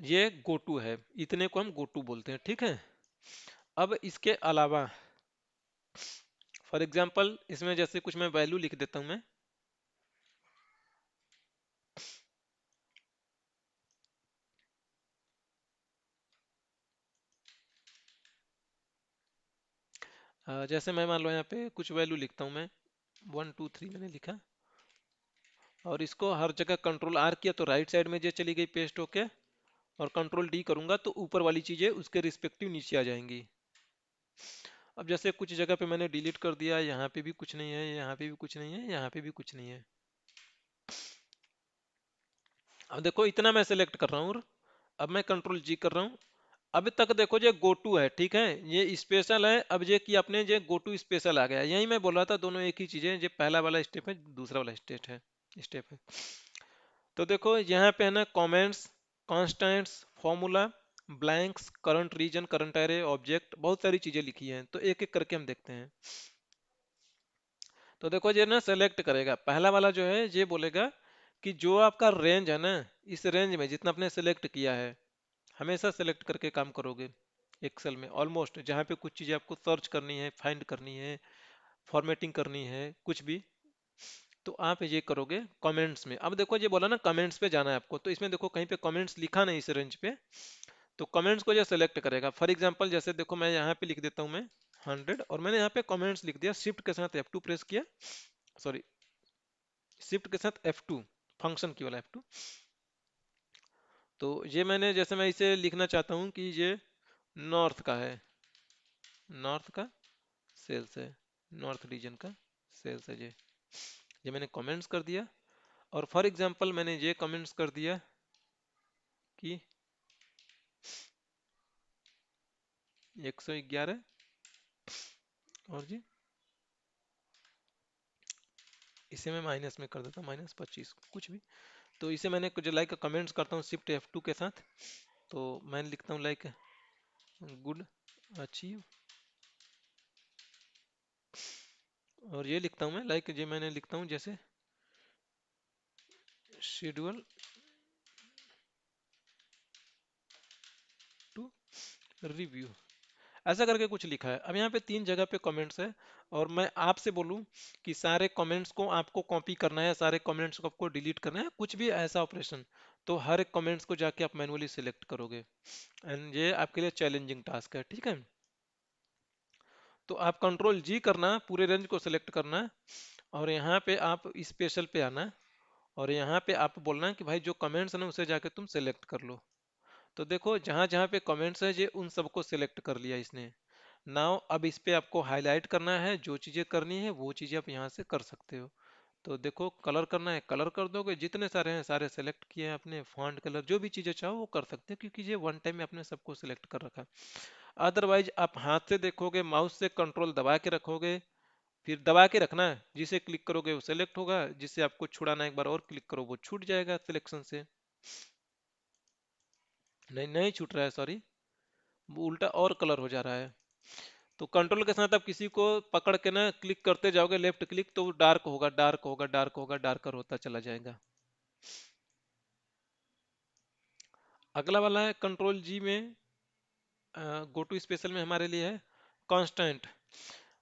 ये GoTo है, इतने को हम GoTo बोलते हैं। ठीक है, अब इसके अलावा फॉर एग्जांपल इसमें जैसे कुछ मैं वैल्यू लिख देता हूं मैं, जैसे मैं मान लो यहाँ पे कुछ वैल्यू लिखता हूँ मैं, 1 2 3 मैंने लिखा, और इसको हर जगह कंट्रोल R किया तो राइट साइड में ये चली गई पेस्ट होके, और कंट्रोल D करूंगा तो ऊपर वाली चीजें उसके रिस्पेक्टिव नीचे आ जाएंगी। अब जैसे कुछ जगह पे मैंने डिलीट कर दिया, यहाँ पे भी कुछ नहीं है, यहाँ पे भी कुछ नहीं है, यहाँ पे भी कुछ नहीं है। अब देखो इतना मैं सेलेक्ट कर रहा हूँ, अब मैं कंट्रोल G कर रहा हूँ, अभी तक देखो ये गो टू है। ठीक है, ये स्पेशल है, अब ये कि अपने ये गो टू स्पेशल आ गया। यही मैं बोल रहा था, दोनों एक ही चीज है, ये पहला वाला स्टेप है, दूसरा वाला स्टेप है। तो देखो यहाँ पे है ना comments, constants, formula, blanks, current region, current array, object, बहुत सारी चीजें लिखी हैं, तो एक एक करके हम देखते हैं। तो देखो ये ना सेलेक्ट करेगा, पहला वाला जो है ये बोलेगा कि जो आपका रेंज है ना, इस रेंज में जितना आपने सेलेक्ट किया है, हमेशा सेलेक्ट करके काम करोगे एक्सेल में। ऑलमोस्ट जहाँ पे कुछ चीजें आपको सर्च करनी है, फाइंड करनी है, फॉर्मेटिंग करनी है, कुछ भी, तो आप ये करोगे कमेंट्स में। अब देखो ये बोला ना कमेंट्स पे जाना है आपको, तो इसमें देखो कहीं पे कमेंट्स लिखा नहीं इस रेंज पे, तो कमेंट्स को जो सेलेक्ट करेगा। फॉर एग्जांपल जैसे देखो मैं यहाँ पे लिख देता हूँ मैं 100, और मैंने यहाँ पे कमेंट्स लिख दिया, शिफ्ट के साथ F2 प्रेस किया, सॉरी शिफ्ट के साथ F2, फंक्शन की वाला F2। तो ये मैंने जैसे मैं इसे लिखना चाहता हूँ कि ये नॉर्थ का है, नॉर्थ का सेल्स है, नॉर्थ रीजन का सेल्स है ये मैंने कमेंट्स कर दिया। और फॉर एग्जांपल मैंने ये कमेंट्स कर दिया कि 111, और जी इसे मैं माइनस में कर देता हूँ, -25, कुछ भी। तो इसे मैंने कुछ लाइक कमेंट्स करता हूँ शिफ्ट F2 के साथ, तो मैं लिखता हूँ लाइक गुड अचीव, और ये लिखता हूँ मैं, लाइक ये मैंने लिखता हूँ जैसे शेड्यूल टू रिव्यू, ऐसा करके कुछ लिखा है। अब यहाँ पे 3 जगह पे कमेंट्स है, और मैं आपसे बोलूँ कि सारे कमेंट्स को आपको कॉपी करना है, सारे कमेंट्स को आपको डिलीट करना है, कुछ भी ऐसा ऑपरेशन, तो हर एक कमेंट्स को जाके आप मैनुअली सिलेक्ट करोगे, एंड ये आपके लिए चैलेंजिंग टास्क है, ठीक है। तो आप कंट्रोल जी करना, पूरे रेंज को सिलेक्ट करना, और यहाँ पे आप स्पेशल पे आना, और यहाँ पे आप बोलना कि भाई जो कमेंट्स है ना उसे जाके तुम सिलेक्ट कर लो। तो देखो जहाँ जहाँ पे कमेंट्स है ये उन सबको सिलेक्ट कर लिया इसने। नाउ अब इस पे आपको हाईलाइट करना है, जो चीज़ें करनी है वो चीज़ें आप यहाँ से कर सकते हो। तो देखो कलर करना है, कलर कर दोगे, जितने सारे हैं सारे सेलेक्ट किए हैं आपने, फॉन्ट कलर जो भी चीज़ें चाहो वो कर सकते हैं, क्योंकि ये वन टाइम में आपने सबको सिलेक्ट कर रखा है। अदरवाइज आप हाथ से देखोगे, माउस से कंट्रोल दबा के रखोगे, फिर दबा के रखना है, जिसे क्लिक करोगे वो सेलेक्ट होगा, जिसे आपको छुड़ाना है एक बार और क्लिक करो वो छूट जाएगा सिलेक्शन से। नहीं नहीं छूट रहा है, सॉरी, वो उल्टा और कलर हो जा रहा है। तो कंट्रोल के साथ आप किसी को पकड़ के ना क्लिक करते जाओगे, लेफ्ट क्लिक, तो वो डार्क होगा डार्क होगा डार्क होगा, डार्कर होता चला जाएगा। अगला वाला है कंट्रोल जी में, गो टू स्पेशल में हमारे लिए है कांस्टेंट।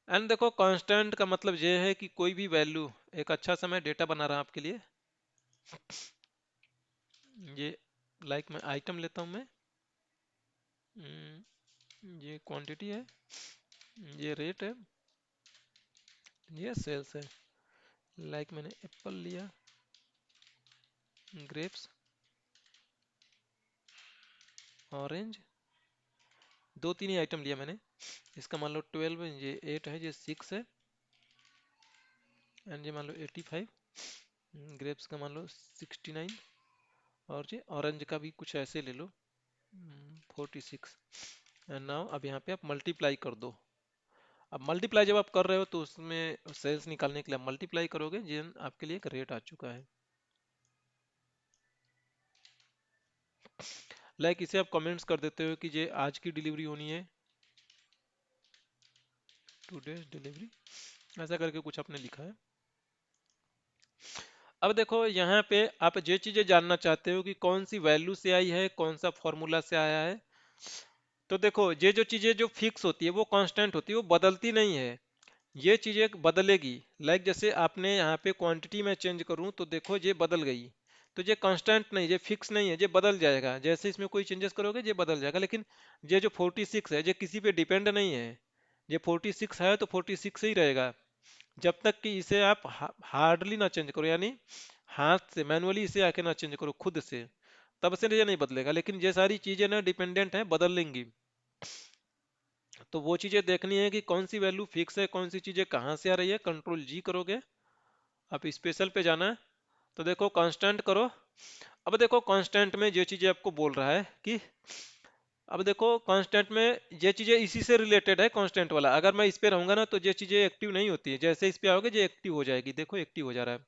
एंड देखो कांस्टेंट का मतलब ये है कि कोई भी वैल्यू, एक अच्छा सा मैं डेटा बना रहा हूं आपके लिए, ये लाइक मैं आइटम लेता हूं मैं, ये क्वांटिटी है, ये रेट है, ये सेल्स है, लाइक मैंने एप्पल लिया, ग्रेप्स, ऑरेंज, दो तीन ही आइटम लिया मैंने। इसका मान लो 12 है, ये 8 है, ये 6 है, एंड ये मान लो 85, ग्रेप्स का मान लो 69, और ये ऑरेंज का भी कुछ ऐसे ले लो 46। एंड नाउ अब यहाँ पे आप मल्टीप्लाई कर दो। अब मल्टीप्लाई जब आप कर रहे हो तो उसमें सेल्स निकालने के लिए मल्टीप्लाई करोगे, ये आपके लिए एक रेट आ चुका है। लाइक इसे आप कमेंट्स कर देते हो कि ये आज की डिलीवरी होनी है, टुडेज डिलीवरी, ऐसा करके कुछ आपने लिखा है। अब देखो यहाँ पे आप ये चीजें जानना चाहते हो कि कौन सी वैल्यू से आई है, कौन सा फॉर्मूला से आया है। तो देखो ये जो चीजें जो फिक्स होती है वो कांस्टेंट होती है, वो बदलती नहीं है, ये चीजें बदलेगी। लाइक जैसे आपने यहाँ पे क्वांटिटी में चेंज करूँ तो देखो ये बदल गई, तो ये कांस्टेंट नहीं, ये फिक्स नहीं है, ये बदल जाएगा, जैसे इसमें कोई चेंजेस करोगे ये बदल जाएगा। लेकिन ये जो 46 है ये किसी पे डिपेंड नहीं है, ये 46 है तो 46 ही रहेगा, जब तक कि इसे आप हार्डली ना चेंज करो, यानी हाथ से मैनुअली इसे आके ना चेंज करो खुद से, तब से ये नहीं बदलेगा। लेकिन ये सारी चीजें ना डिपेंडेंट है, बदल लेंगी। तो वो चीजें देखनी है कि कौन सी वैल्यू फिक्स है, कौन सी चीजें कहाँ से आ रही है, कंट्रोल जी करोगे, आप स्पेशल पे जाना है, तो देखो कांस्टेंट करो। अब देखो कांस्टेंट में ये चीजें आपको बोल रहा है कि, अब देखो कांस्टेंट में ये चीजें इसी से रिलेटेड है, कांस्टेंट वाला, अगर मैं इस पे रहूंगा ना तो ये चीजें एक्टिव नहीं होती है, जैसे इस पे आओगे ये एक्टिव हो जाएगी, देखो एक्टिव हो जा रहा है।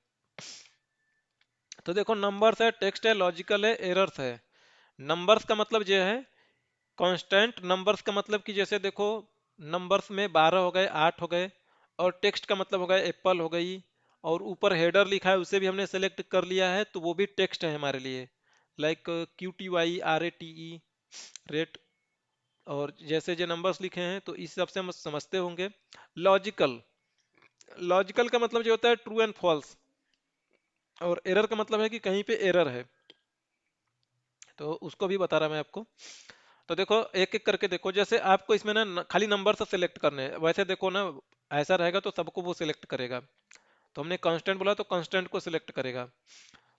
तो देखो नंबर्स है, टेक्स्ट है, लॉजिकल है, एरर्स है। नंबर्स का मतलब ये है कांस्टेंट, नंबर्स का मतलब कि जैसे देखो नंबर्स में 12 हो गए, 8 हो गए, और टेक्स्ट का मतलब हो गया एप्पल हो गई, और ऊपर हेडर लिखा है उसे भी हमने सेलेक्ट कर लिया है, तो वो भी टेक्स्ट है हमारे लिए, लाइक QTY RATE, रेट। और जैसे जो नंबर्स लिखे हैं तो इस हिसाब से हम समझते होंगे। लॉजिकल, लॉजिकल का मतलब जो होता है ट्रू एंड फॉल्स, और एरर का मतलब है कि कहीं पे एरर है, तो उसको भी बता रहा मैं आपको। तो देखो एक एक करके देखो, जैसे आपको इसमें ना खाली नंबर से सिलेक्ट करने हैं, वैसे देखो ना ऐसा रहेगा तो सबको वो सिलेक्ट करेगा, तो हमने कांस्टेंट बोला तो कांस्टेंट को सिलेक्ट करेगा।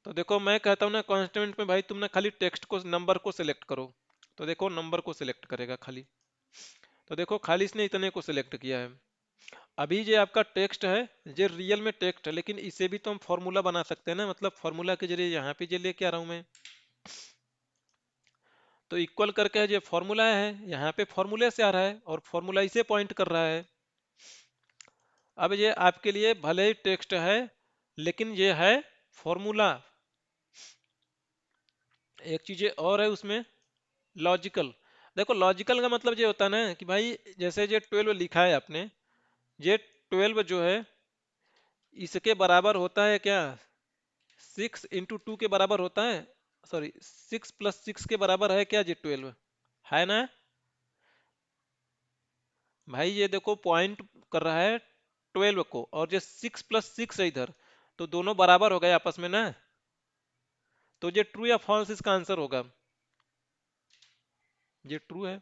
तो देखो मैं कहता हूँ ना कांस्टेंट में भाई तुम ना खाली टेक्स्ट को, नंबर को सिलेक्ट करो, तो देखो नंबर को सिलेक्ट करेगा खाली, तो देखो खाली इसने इतने को सिलेक्ट किया है। अभी ये आपका टेक्स्ट है, ये रियल में टेक्स्ट है, लेकिन इसे भी तो हम फॉर्मूला बना सकते हैं ना, मतलब फॉर्मूला के जरिए यहाँ पे ये लेके आ रहा हूँ मैं, तो इक्वल करके जो फॉर्मूला है यहाँ पे फॉर्मूले से आ रहा है, और फॉर्मूला इसे पॉइंट कर रहा है। अब ये आपके लिए भले ही टेक्स्ट है लेकिन ये है फॉर्मूला। एक चीज और है उसमें, लॉजिकल, देखो लॉजिकल का मतलब ये होता है ना कि भाई जैसे ये 12 लिखा है आपने, ये 12 जो है इसके बराबर होता है क्या, 6 × 2 के बराबर होता है, सॉरी 6 + 6 के बराबर है क्या, ये 12 है ना। भाई ये देखो पॉइंट कर रहा है 12 को, और ये 6 + 6 है इधर, तो दोनों बराबर हो गए आपस में ना। तो ये ट्रू या फॉल्स इसका आंसर होगा, ये ट्रू है।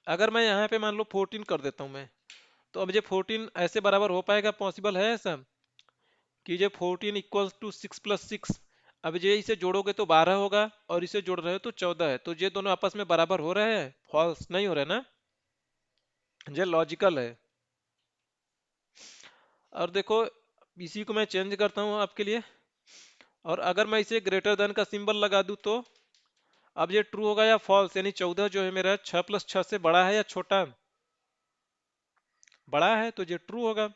अगर मैं यहाँ पे मान लो 14 कर देता हूँ मैं, तो अब ये 14 ऐसे बराबर हो पाएगा, पॉसिबल है ऐसा कि ये 14 = 6 + 6। अब ये इसे जोड़ोगे तो 12 होगा, और इसे जोड़ रहे हो तो 14 है, तो ये दोनों आपस में बराबर हो रहे हैं, फॉल्स नहीं हो रहे ना, ये लॉजिकल है। और देखो इसी को मैं चेंज करता हूँ आपके लिए, और अगर मैं इसे ग्रेटर देन का सिंबल लगा दूं तो अब ये ट्रू होगा या फॉल्स, यानी 14 जो है मेरा 6 + 6 से बड़ा है या छोटा, बड़ा है, तो ये ट्रू होगा।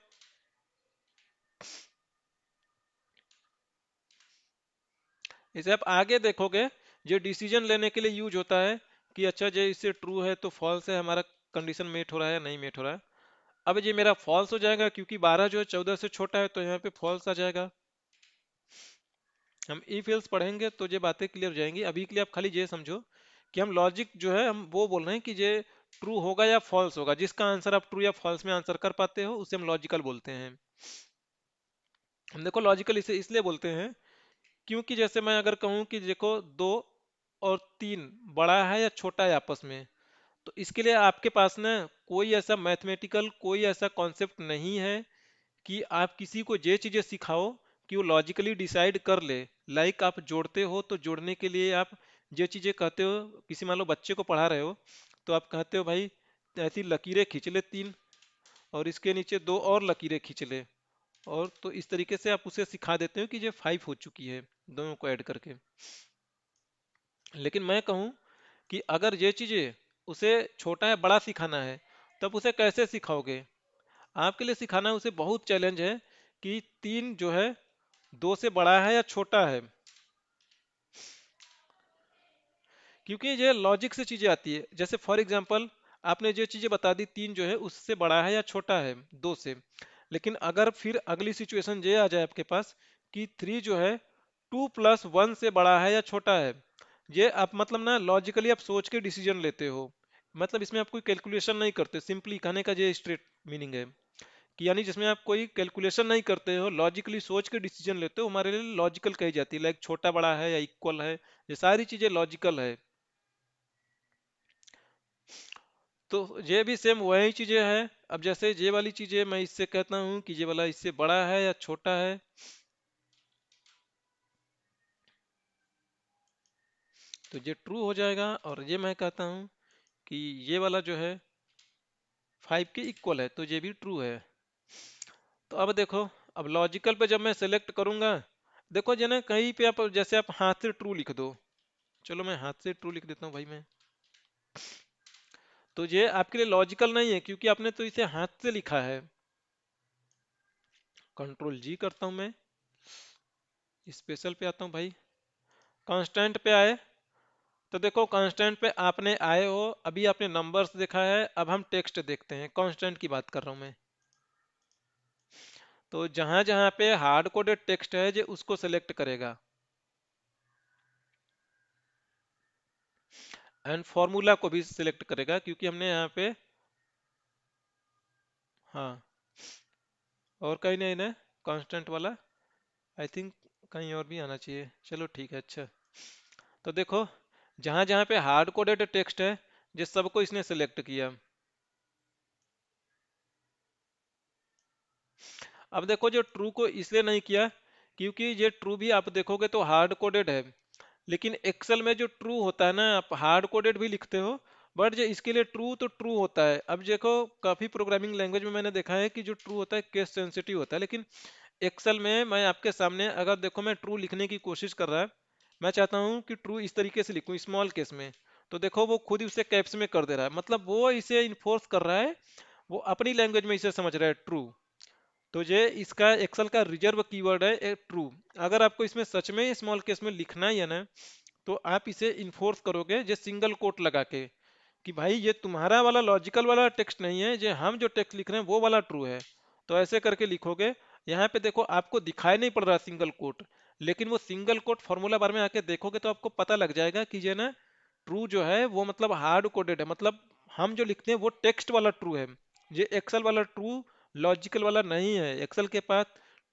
इसे आप आगे देखोगे, ये डिसीजन लेने के लिए यूज होता है कि अच्छा ये इससे ट्रू है तो फॉल्स है, हमारा कंडीशन मेट हो रहा है या नहीं मेट हो रहा है। अब ये मेरा फॉल्स हो जाएगा क्योंकि 12 जो है 14 से छोटा है, तो यहाँ पे फॉल्स आ जाएगा। हम इफ एल्स पढ़ेंगे तो ये बातें क्लियर हो जाएंगी, अभी के लिए आप खाली ये समझो कि हम लॉजिक जो है हम वो बोल रहे हैं कि ये ट्रू होगा या फॉल्स होगा, जिसका आंसर आप ट्रू या फॉल्स में आंसर कर पाते हो उसे हम लॉजिकल बोलते हैं। हम देखो लॉजिकल इसे इसलिए बोलते हैं क्योंकि जैसे मैं अगर कहूं कि देखो 2 और 3 बड़ा है या छोटा है आपस में, तो इसके लिए आपके पास ना कोई ऐसा मैथमेटिकल कोई ऐसा कॉन्सेप्ट नहीं है कि आप किसी को ये चीजें सिखाओ कि वो लॉजिकली डिसाइड कर ले। लाइक आप जोड़ते हो तो जोड़ने के लिए आप ये चीजें कहते हो, किसी मान लो बच्चे को पढ़ा रहे हो तो आप कहते हो भाई ऐसी लकीरें खींच ले 3, और इसके नीचे 2 और लकीरें खींच ले, और तो इस तरीके से आप उसे सिखा देते हो कि ये 5 हो चुकी है दोनों को ऐड करके। लेकिन मैं कहूँ कि अगर ये चीजें उसे छोटा या बड़ा सिखाना है, तब उसे कैसे सिखाओगे। आपके लिए सिखाना उसे बहुत चैलेंज है कि 3 जो है 2 से बड़ा है या छोटा है, क्योंकि ये लॉजिक से चीजें आती है। जैसे फॉर एग्जांपल आपने जो चीजें बता दी 3 जो है उससे बड़ा है या छोटा है 2 से, लेकिन अगर फिर अगली सिचुएशन ये आ जाए आपके पास कि 3 जो है 2 + 1 से बड़ा है या छोटा है, ये आप मतलब ना लॉजिकली आप सोच के डिसीजन लेते हो, मतलब इसमें आप कोई कैलकुलेशन नहीं करते, सिंपली कहने का ये स्ट्रेट मीनिंग है कि यानी जिसमें आप कोई कैलकुलेशन नहीं करते हो, लॉजिकली सोच के डिसीजन लेते हो, हमारे लिए लॉजिकल कही जाती है। लाइक छोटा बड़ा है या इक्वल है, ये सारी चीजें लॉजिकल है। तो ये भी सेम वही चीजें हैं। अब जैसे ये वाली चीजें मैं इससे कहता हूँ कि ये वाला इससे बड़ा है या छोटा है, तो ये ट्रू हो जाएगा। और ये मैं कहता हूँ कि ये वाला जो है 5 के इक्वल है, तो ये भी ट्रू है। तो अब देखो, अब लॉजिकल पे जब मैं सेलेक्ट करूंगा, देखो जो ना कहीं पे आप जैसे आप हाथ से ट्रू लिख दो, चलो मैं हाथ से ट्रू लिख देता हूँ भाई मैं, तो ये आपके लिए लॉजिकल नहीं है क्योंकि आपने तो इसे हाथ से लिखा है। कंट्रोल G करता हूं मैं, स्पेशल पे आता हूं भाई, कांस्टेंट पे आए, तो देखो कांस्टेंट पे आपने आए हो, अभी आपने नंबर्स देखा है, अब हम टेक्स्ट देखते हैं, कांस्टेंट की बात कर रहा हूं मैं। तो जहां जहां पे हार्ड कोडेड टेक्स्ट है जो उसको सेलेक्ट करेगा, एंड फॉर्मूला को भी सिलेक्ट करेगा क्योंकि हमने यहाँ पे, हाँ, और कहीं नहीं ना कांस्टेंट वाला, आई थिंक कहीं और भी आना चाहिए, चलो ठीक है अच्छा। तो देखो जहां जहां पे हार्ड कोडेड टेक्स्ट है जिस सबको इसने सेलेक्ट किया। अब देखो जो ट्रू को इसलिए नहीं किया क्योंकि ये ट्रू भी आप देखोगे तो हार्ड कोडेड है, लेकिन एक्सेल में जो ट्रू होता है ना, आप हार्ड कोडेड भी लिखते हो, बट जो इसके लिए ट्रू तो ट्रू होता है। अब देखो काफी प्रोग्रामिंग लैंग्वेज में मैंने देखा है कि जो ट्रू होता है केस सेंसिटिव होता है, लेकिन एक्सेल में मैं आपके सामने अगर देखो मैं ट्रू लिखने की कोशिश कर रहा है, मैं चाहता हूँ कि ट्रू इस तरीके से लिखूं स्मॉल केस में, तो देखो वो खुद ही उसे कैप्स में कर दे रहा है, मतलब वो इसे इन्फोर्स कर रहा है, वो अपनी लैंग्वेज में इसे समझ रहा है ट्रू। तो ये इसका एक्सेल का रिजर्व कीवर्ड है ट्रू। अगर आपको इसमें सच में स्मॉल केस में लिखना ही है ना, तो आप इसे इन्फोर्स करोगे ये सिंगल कोट लगा के कि भाई ये तुम्हारा वाला लॉजिकल वाला टेक्स्ट नहीं है, ये हम जो टेक्स्ट लिख रहे हैं वो वाला ट्रू है। तो ऐसे करके लिखोगे। यहाँ पे देखो आपको दिखाई नहीं पड़ रहा सिंगल कोट, लेकिन वो सिंगल कोट फॉर्मूला बार में आके देखोगे तो आपको पता लग जाएगा कि ये ना ट्रू जो है वो मतलब हार्ड कोडेड है, मतलब हम जो लिखते हैं वो टेक्स्ट वाला ट्रू है। ये एक्सेल वाला ट्रू लॉजिकल वाला नहीं है। एक्सेल के पास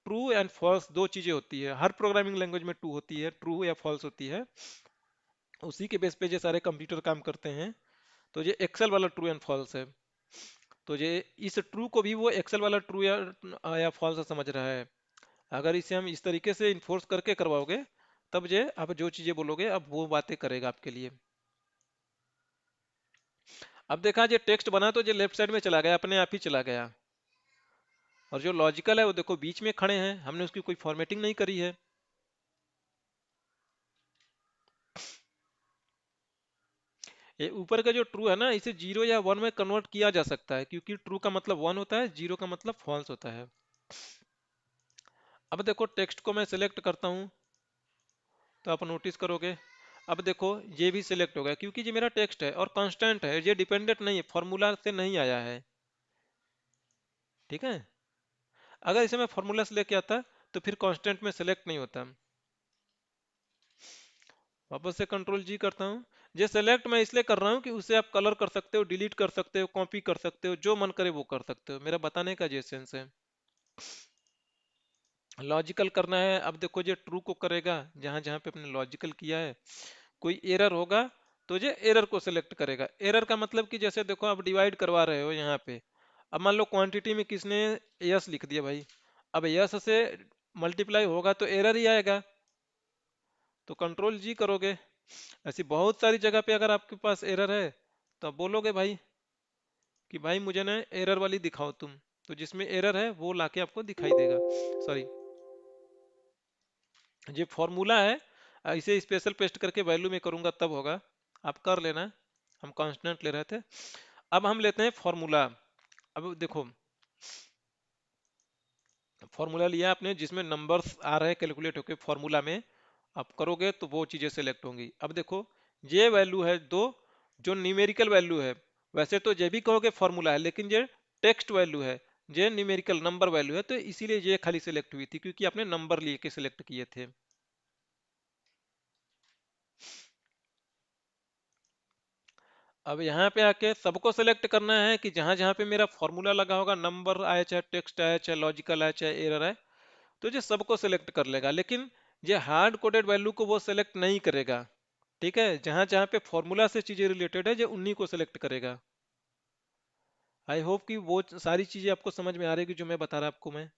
ट्रू एंड फॉल्स दो चीजें होती है, हर प्रोग्रामिंग लैंग्वेज में ट्रू होती है, ट्रू या फॉल्स होती है। उसी के बेस पे ये सारे कंप्यूटर काम करते हैं। तो ये एक्सेल वाला ट्रू एंड फॉल्स है। तो ये इस ट्रू को भी वो एक्सेल वाला ट्रू या फॉल्स समझ रहा है। अगर इसे हम इस तरीके से इन्फोर्स करके करवाओगे, तब ये आप जो चीजें बोलोगे अब वो बातें करेगा आपके लिए। अब देखा ये टेक्स्ट बना तो ये लेफ्ट साइड में चला गया, अपने आप ही चला गया। और जो लॉजिकल है वो देखो बीच में खड़े हैं, हमने उसकी कोई फॉर्मेटिंग नहीं करी है। ये ऊपर का जो ट्रू है ना, इसे जीरो या वन में कन्वर्ट किया जा सकता है, क्योंकि ट्रू का मतलब वन होता है, जीरो का मतलब फॉल्स होता है। अब देखो टेक्स्ट को मैं सिलेक्ट करता हूँ तो आप नोटिस करोगे, अब देखो ये भी सिलेक्ट हो गया, क्योंकि ये मेरा टेक्स्ट है और कांस्टेंट है, ये डिपेंडेंट नहीं है, फॉर्मूला से नहीं आया है। ठीक है। अगर इसे मैं फॉर्मूला से लेके आता तो फिर कांस्टेंट में सिलेक्ट नहीं होता। वापस से कंट्रोल जी करता हूँ। ये सेलेक्ट मैं इसलिए कर रहा हूँ कि उसे आप कलर कर सकते हो, डिलीट कर सकते हो, कॉपी कर सकते हो, जो मन करे वो कर सकते हो। मेरा बताने का ये सेंस है। लॉजिकल करना है, अब देखो ये ट्रू को करेगा जहां जहां पे अपने लॉजिकल किया है। कोई एरर होगा तो ये एरर को सिलेक्ट करेगा। एरर का मतलब कि जैसे देखो आप डिवाइड करवा रहे हो यहाँ पे, अब मान लो क्वांटिटी में किसने यस लिख दिया भाई, अब यस से मल्टीप्लाई होगा तो एरर ही आएगा। तो कंट्रोल जी करोगे। ऐसी बहुत सारी जगह पे अगर आपके पास एरर है तो आप बोलोगे भाई कि भाई मुझे ना एरर वाली दिखाओ तुम, तो जिसमें एरर है वो लाके आपको दिखाई देगा। सॉरी, ये फॉर्मूला है, इसे स्पेशल पेस्ट करके वैल्यू में करूंगा तब होगा, आप कर लेना। हम कांस्टेंट ले रहे थे, अब हम लेते हैं फॉर्मूला। अब देखो फॉर्मूला लिया आपने जिसमें नंबर्स आ रहे हैं कैलकुलेट होके फॉर्मूला में, आप करोगे तो वो चीजें सेलेक्ट होंगी। अब देखो ये वैल्यू है दो, जो न्यूमेरिकल वैल्यू है। वैसे तो ये भी कहोगे फॉर्मूला है, लेकिन ये टेक्स्ट वैल्यू है, ये न्यूमेरिकल नंबर वैल्यू है, तो इसीलिए ये खाली सिलेक्ट हुई थी क्योंकि आपने नंबर लिए के सिलेक्ट किए थे। अब यहाँ पे आके सबको सेलेक्ट करना है कि जहां जहां पे मेरा फॉर्मूला लगा होगा, नंबर आए चाहे टेक्स्ट आए चाहे लॉजिकल आए चाहे एरर आए, तो ये सबको सेलेक्ट कर लेगा। लेकिन ये हार्ड कोडेड वैल्यू को वो सेलेक्ट नहीं करेगा। ठीक है, जहां जहां पे फॉर्मूला से चीजें रिलेटेड है ये उन्हीं को सेलेक्ट करेगा। आई होप कि वो सारी चीजें आपको समझ में आ रही है जो मैं बता रहा आपको मैं।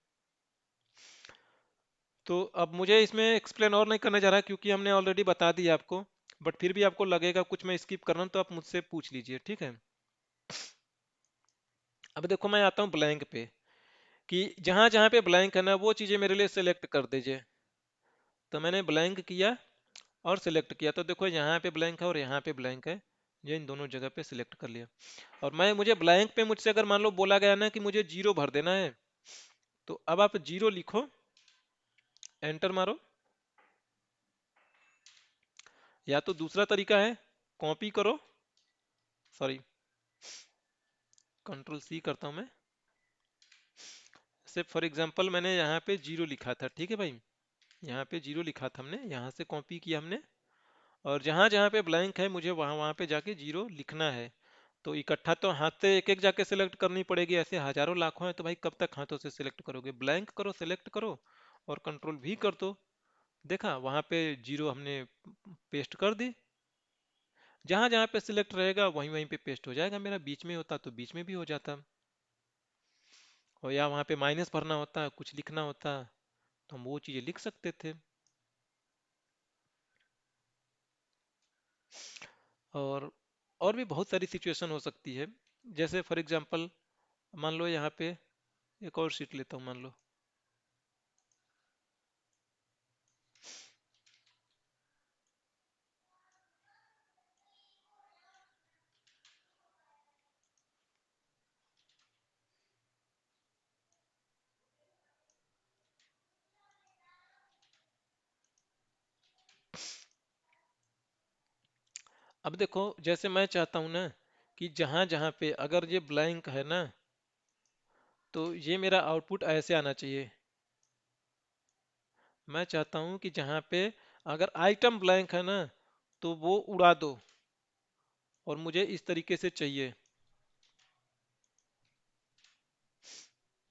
तो अब मुझे इसमें एक्सप्लेन और नहीं करने जा रहा क्योंकि हमने ऑलरेडी बता दिया आपको। बट फिर भी आपको लगेगा कुछ मैं स्किप कर रहा हूं तो आप मुझसे पूछ लीजिए, ठीक है। अब देखो मैं आता हूँ ब्लैंक पे, कि जहां जहां पे ब्लैंक है ना वो चीजें मेरे लिए सिलेक्ट कर दीजिए। तो मैंने ब्लैंक किया और सिलेक्ट किया, तो देखो यहाँ पे ब्लैंक है और यहाँ पे ब्लैंक है, ये इन दोनों जगह पे सिलेक्ट कर लिया। और मैं मुझे ब्लैंक पे मुझसे अगर मान लो बोला गया ना कि मुझे जीरो भर देना है, तो अब आप जीरो लिखो, एंटर मारो। या तो दूसरा तरीका है, कॉपी करो, सॉरी कंट्रोल सी करता हूं मैं। से फॉर एग्जांपल मैंने यहाँ पे जीरो लिखा था, ठीक है भाई, यहाँ पे जीरो लिखा था हमने, यहाँ से कॉपी किया हमने। और जहां जहां पे ब्लैंक है मुझे वहां वहां पे जाके जीरो लिखना है। तो इकट्ठा तो हाथ से एक एक जाके सिलेक्ट करनी पड़ेगी, ऐसे हजारों लाखों है तो भाई कब तक हाथों से सिलेक्ट करोगे। ब्लैंक करो, सिलेक्ट करो और कंट्रोल भी कर दो। देखा वहां पे जीरो हमने पेस्ट कर दी। जहां जहां पे सिलेक्ट रहेगा वहीं वहीं पे पेस्ट हो जाएगा। मेरा बीच में होता तो बीच में भी हो जाता, और या वहां पे माइनस भरना होता, कुछ लिखना होता, तो हम वो चीजें लिख सकते थे। और और भी बहुत सारी सिचुएशन हो सकती है। जैसे फॉर एग्जांपल मान लो यहाँ पे एक और शीट लेता हूँ मान लो। अब देखो जैसे मैं चाहता हूँ ना कि जहां जहां पे अगर ये ब्लैंक है ना, तो ये मेरा आउटपुट ऐसे आना चाहिए। मैं चाहता हूं कि जहां पे अगर आइटम ब्लैंक है ना, तो वो उड़ा दो, और मुझे इस तरीके से चाहिए।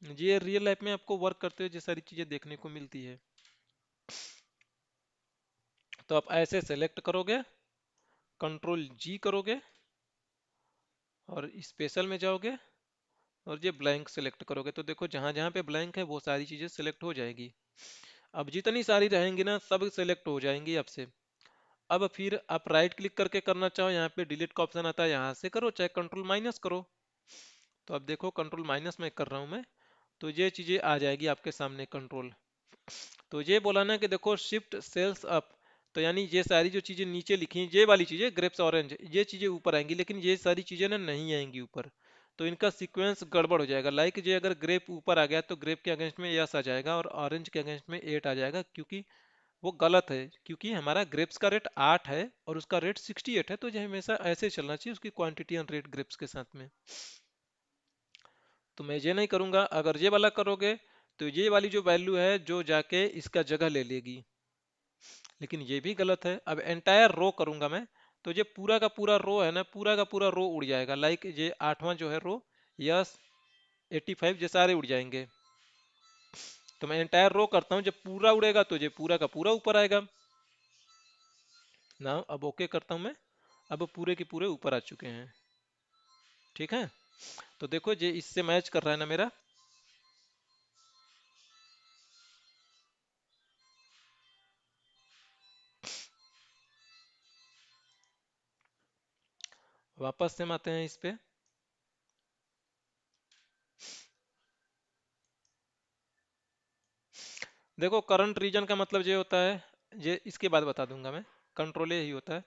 ये रियल लाइफ में आपको वर्क करते हुए ये सारी चीजें देखने को मिलती है। तो आप ऐसे सेलेक्ट करोगे, कंट्रोल जी करोगे, और स्पेशल में जाओगे, और ये ब्लैंक सेलेक्ट करोगे, तो देखो जहां जहां पे ब्लैंक है वो सारी चीजें सेलेक्ट हो जाएगी। अब जितनी सारी रहेंगी ना, सब सेलेक्ट हो जाएंगी आपसे। अब फिर आप राइट क्लिक करके करना चाहो, यहाँ पे डिलीट का ऑप्शन आता है, यहाँ से करो, चाहे कंट्रोल माइनस करो। तो अब देखो कंट्रोल माइनस में कर रहा हूं मैं, तो ये चीजें आ जाएगी आपके सामने कंट्रोल। तो ये बोला ना कि देखो शिफ्ट सेल्स अप, तो यानी ये सारी जो चीजें नीचे लिखी हैं, ये वाली चीजें ग्रेप्स ऑरेंज, ये चीजें ऊपर आएंगी, लेकिन ये सारी चीजें ना नहीं आएंगी ऊपर। तो इनका सीक्वेंस गड़बड़ हो जाएगा। लाइक ये अगर ग्रेप ऊपर आ गया तो ग्रेप के अगेंस्ट में यस आ जाएगा, और ऑरेंज के अगेंस्ट में 8 आ जाएगा, क्योंकि वो गलत है। क्योंकि हमारा ग्रेप्स का रेट 8 है और उसका रेट 68 है, तो ये हमेशा ऐसे चलना चाहिए उसकी क्वांटिटी एंड रेट ग्रेप्स के साथ में। तो मैं ये नहीं करूंगा। अगर ये वाला करोगे तो ये वाली जो वैल्यू है जो जाके इसका जगह ले लेगी, लेकिन ये भी गलत है। अब एंटायर रो करूंगा मैं, तो ये पूरा का पूरा रो है ना, पूरा का पूरा रो उड़ जाएगा। लाइक ये आठवां जो है रो, यस 85, ये सारे उड़ जाएंगे। तो मैं एंटायर रो करता हूँ, जब पूरा उड़ेगा तो ये पूरा का पूरा ऊपर आएगा ना। अब ओके करता हूँ मैं, अब पूरे के पूरे ऊपर आ चुके हैं। ठीक है, तो देखो ये इससे मैच कर रहा है ना मेरा। वापस से हम आते हैं इस पे। देखो करंट रीजन का मतलब ये होता है, ये इसके बाद बता दूंगा मैं, कंट्रोल ही होता है।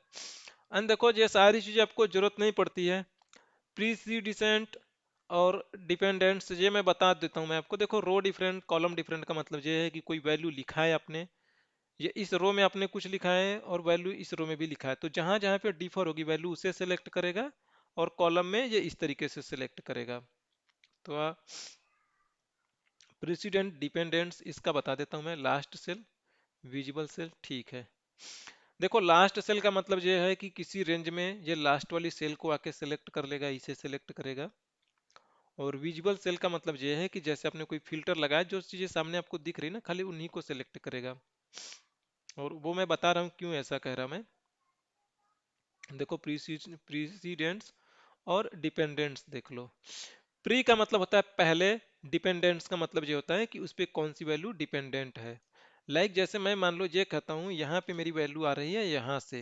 एंड देखो ये सारी चीजें आपको जरूरत नहीं पड़ती है। प्रीसीडिसेंट और डिपेंडेंट्स ये मैं बता देता हूँ मैं आपको। देखो रो डिफरेंट, कॉलम डिफरेंट का मतलब ये है कि कोई वैल्यू लिखा है आपने, ये इस रो में आपने कुछ लिखा है और वैल्यू इस रो में भी लिखा है, तो जहां जहां पे डिफर होगी वैल्यू उसे सेलेक्ट करेगा, और कॉलम में ये इस तरीके से सिलेक्ट करेगा। तो प्रेसिडेंट डिपेंडेंट्स इसका बता देता हूँ मैं। लास्ट सेल, विजिबल सेल, ठीक है। देखो लास्ट सेल का मतलब ये है कि किसी रेंज में ये लास्ट वाली सेल को आके सेलेक्ट कर लेगा, इसे सेलेक्ट करेगा। और विजिबल सेल का मतलब ये है कि जैसे आपने कोई फिल्टर लगाया, जो चीजें सामने आपको दिख रही है ना, खाली उन्हीं को सेलेक्ट करेगा। और वो मैं बता रहा हूँ क्यों ऐसा कह रहा मैं। देखो प्रीसीडेंट्स और डिपेंडेंट्स देख लो। प्री का मतलब होता है पहले, डिपेंडेंट्स का मतलब ये होता है कि उस पे कौन सी वैल्यू डिपेंडेंट है। लाइक जैसे मैं मान लो ये कहता हूँ यहाँ पे मेरी वैल्यू आ रही है यहाँ से,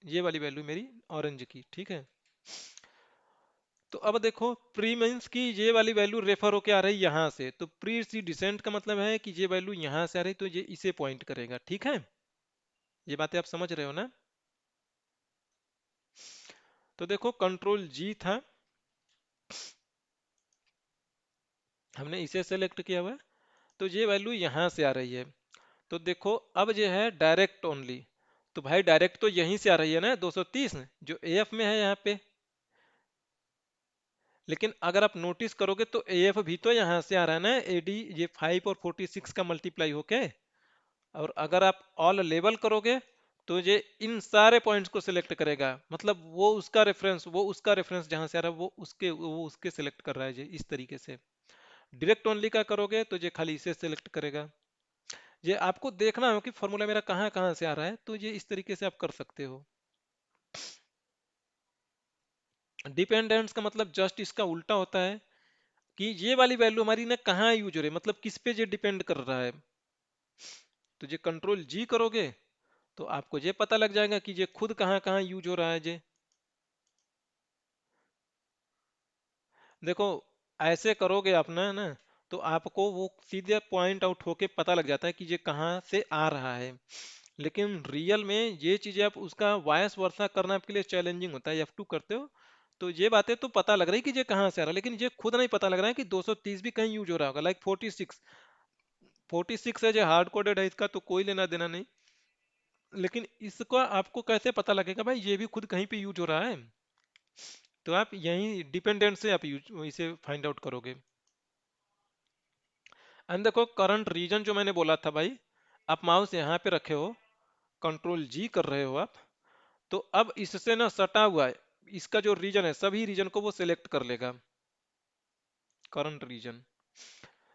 ये वाली वैल्यू मेरी ऑरेंज की, ठीक है। तो अब देखो प्री मीन्स की ये वाली वैल्यू रेफर होके आ रही है यहाँ से, तो प्री सी डिसेंट का मतलब है कि ये वैल्यू यहाँ से आ रही, तो ये इसे पॉइंट करेगा। ठीक है, ये बातें आप समझ रहे हो ना। तो देखो कंट्रोल जी था, हमने इसे सेलेक्ट किया हुआ है, तो ये वैल्यू यहाँ से आ रही है। तो देखो अब ये है डायरेक्ट ओनली, तो भाई डायरेक्ट तो यहीं से आ रही है ना 230 जो एएफ में है यहाँ पे। लेकिन अगर आप नोटिस करोगे तो एएफ भी तो यहाँ से आ रहा है ना, एडी ये 5 और 46 का मल्टीप्लाई होके। और अगर आप ऑल लेवल करोगे तो ये इन सारे पॉइंट्स को सिलेक्ट करेगा, मतलब वो उसका रेफरेंस जहां से आ रहा है वो उसके सिलेक्ट कर रहा है ये इस तरीके से। डायरेक्ट ओनली का करोगे तो ये खाली इसे सिलेक्ट करेगा। ये आपको देखना हो कि फॉर्मूला मेरा कहाँ कहाँ से आ रहा है, तो ये इस तरीके से आप कर सकते हो। डिपेंडेंट्स का मतलब जस्ट इसका उल्टा होता है कि ये वाली वैल्यू हमारी ना कहाँ यूज हो रही है, मतलब किस पे ये डिपेंड कर रहा है। तो ये कंट्रोल जी करोगे तो आपको ये पता लग जाएगा कि ये खुद कहाँ कहाँ यूज हो रहा है ये। देखो ऐसे करोगे आप ना ना, तो आपको वो सीधे पॉइंट आउट होके पता लग जाता है कि ये कहाँ से आ रहा है। लेकिन रियल में ये चीजें आप उसका वायस वर्सा करना आपके लिए चैलेंजिंग होता है, F2 करते हो तो ये बातें तो पता लग रही कि ये कहाँ से आ रहा है, लेकिन ये खुद नहीं पता लग रहा है कि 230 भी कहीं यूज हो रहा होगा। लाइक 46 है जो हार्ड कोडेड है, इसका तो कोई लेना देना नहीं। लेकिन इसको आपको कैसे पता लगेगा भाई ये भी खुद कहीं पे यूज हो रहा है? तो आप यहीं डिपेंडेंट से आप यूज इसे फाइंड आउट करोगे। एंड देखो करंट रीजन जो मैंने बोला था भाई, आप माउस यहाँ पे रखे हो, कंट्रोल जी कर रहे हो आप, तो अब इससे ना सटा हुआ है इसका जो रीजन है, सभी रीजन को वो सिलेक्ट कर लेगा। करंट रीजन,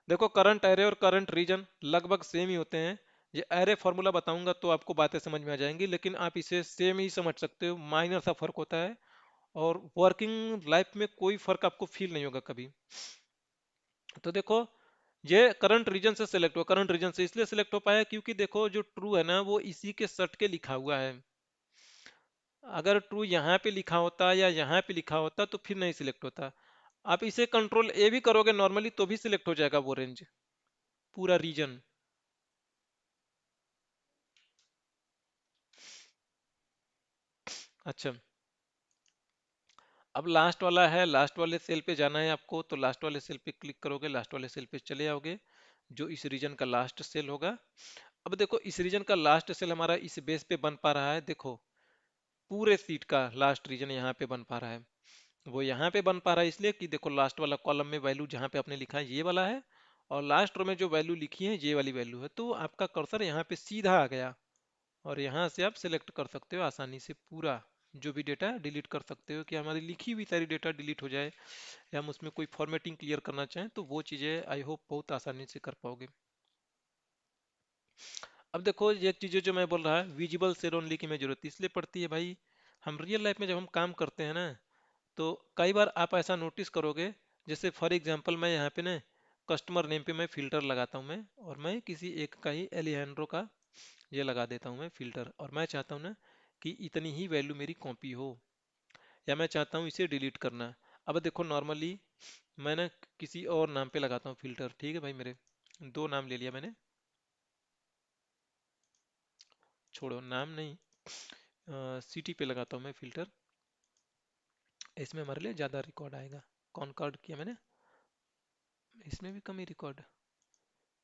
देखो करंट एरे और करंट रीजन लगभग सेम ही होते हैं। ये एरे फॉर्मूला बताऊंगा तो आपको बातें समझ में आ जाएंगी, लेकिन आप इसे सेम ही समझ सकते हो, माइनर सा फर्क होता है। और वर्किंग लाइफ में कोई फर्क आपको फील नहीं होगा कभी। तो देखो ये करंट रीजन से सिलेक्ट हुआ, करंट रीजन से इसलिए सिलेक्ट हो पाया क्योंकि देखो जो ट्रू है ना वो इसी के सट के लिखा हुआ है। अगर ट्रू यहाँ पे लिखा होता या यहाँ पे लिखा होता तो फिर नहीं सिलेक्ट होता। आप इसे कंट्रोल ए भी करोगे नॉर्मली तो भी सिलेक्ट हो जाएगा वो रेंज, पूरा रीजन। अच्छा, अब लास्ट वाला है, लास्ट वाले सेल पे जाना है आपको, तो लास्ट वाले सेल पे क्लिक करोगे, लास्ट वाले सेल पे चले आओगे, जो इस रीजन का लास्ट सेल होगा। अब देखो इस रीजन का लास्ट सेल हमारा इस बेस पे बन पा रहा है, देखो पूरे सीट का लास्ट रीजन यहाँ पे बन पा रहा है। वो यहाँ पे बन पा रहा है इसलिए कि देखो लास्ट वाला कॉलम में वैल्यू जहाँ पे आपने लिखा है ये वाला है, और लास्ट रो में जो वैल्यू लिखी है ये वाली वैल्यू है, तो आपका कर्सर यहाँ पे सीधा आ गया। और यहाँ से आप सिलेक्ट कर सकते हो आसानी से पूरा जो भी डेटा डिलीट कर सकते हो, कि हमारी लिखी हुई सारी डेटा डिलीट हो जाए, या हम उसमें कोई फॉर्मेटिंग क्लियर करना चाहें तो वो चीज़ें आई होप बहुत आसानी से कर पाओगे। अब देखो ये चीज़ें जो मैं बोल रहा है, विजिबल सेल ओनली की मैं जरूरत इसलिए पड़ती है भाई, हम रियल लाइफ में जब हम काम करते हैं ना, तो कई बार आप ऐसा नोटिस करोगे, जैसे फॉर एग्जांपल मैं यहाँ पे ना कस्टमर नेम पे मैं फिल्टर लगाता हूँ मैं, और मैं किसी एक का ही एलिहेंड्रो का ये लगा देता हूँ मैं फिल्टर, और मैं चाहता हूँ ना कि इतनी ही वैल्यू मेरी कॉपी हो, या मैं चाहता हूँ इसे डिलीट करना। अब देखो नॉर्मली मैं ना किसी और नाम पे लगाता हूँ फिल्टर, ठीक है भाई, मेरे दो नाम ले लिया मैंने, छोड़ो नाम नहीं, सिटी पे लगाता हूँ मैं फिल्टर, इसमें हमारे लिए ज़्यादा रिकॉर्ड आएगा। कौन कार्ड किया मैंने, इसमें भी कम ही रिकॉर्ड,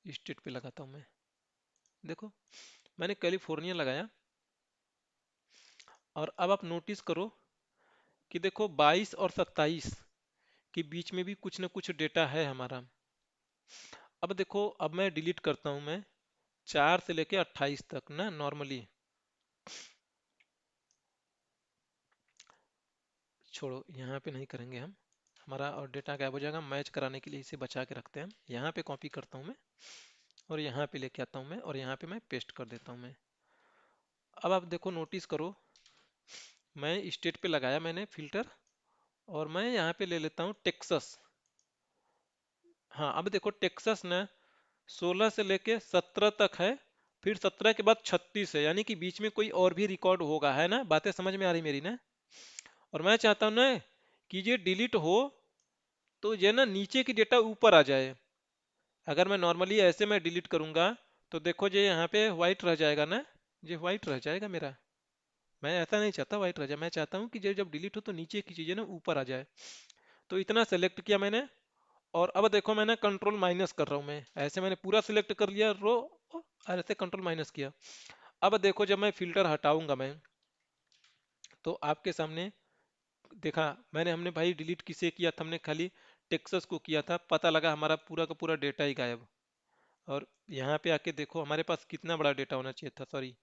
स्टेट पे लगाता हूँ मैं। देखो मैंने कैलिफोर्निया लगाया, और अब आप नोटिस करो कि देखो 22 और 27 के बीच में भी कुछ ना कुछ डेटा है हमारा। अब देखो अब मैं डिलीट करता हूँ मैं 4 से लेके 28 तक ना नॉर्मली, छोड़ो यहाँ पे नहीं करेंगे हम, हमारा और डेटा गायब हो जाएगा, मैच कराने के लिए इसे बचा के रखते हैं हम। यहाँ पे कॉपी करता हूँ मैं, और यहाँ पे लेके आता हूँ मैं, और यहाँ पे मैं पेस्ट कर देता हूँ मैं। अब आप देखो नोटिस करो, मैं स्टेट पे लगाया मैंने फिल्टर, और मैं यहाँ पे ले लेता हूँ टेक्सस। हाँ अब देखो टेक्सस ना 16 से लेके 17 तक है, फिर 17 के बाद 36 है, यानी कि बीच में कोई और भी रिकॉर्ड होगा, है ना, बातें समझ में आ रही मेरी ना। और मैं चाहता हूँ ना कि ये डिलीट हो, तो ये ना नीचे की डेटा ऊपर आ जाए। अगर मैं नॉर्मली ऐसे मैं डिलीट करूंगा तो देखो ये यहाँ पे व्हाइट रह जाएगा ना, ये व्हाइट रह जाएगा मेरा। मैं ऐसा नहीं चाहता व्हाइट रह जाए, मैं चाहता हूँ कि ये जब डिलीट हो तो नीचे की चीजें ना ऊपर आ जाए। तो इतना सेलेक्ट किया मैंने, और अब देखो मैंने कंट्रोल माइनस कर रहा हूँ मैं, ऐसे मैंने पूरा सिलेक्ट कर लिया रो, और ऐसे कंट्रोल माइनस किया। अब देखो जब मैं फिल्टर हटाऊंगा मैं, तो आपके सामने देखा मैंने, हमने भाई डिलीट किसे किया था, हमने खाली टेक्सस को किया था, पता लगा हमारा पूरा का पूरा डेटा ही गायब। और यहाँ पे आके देखो हमारे पास कितना बड़ा डेटा होना चाहिए था, सॉरी,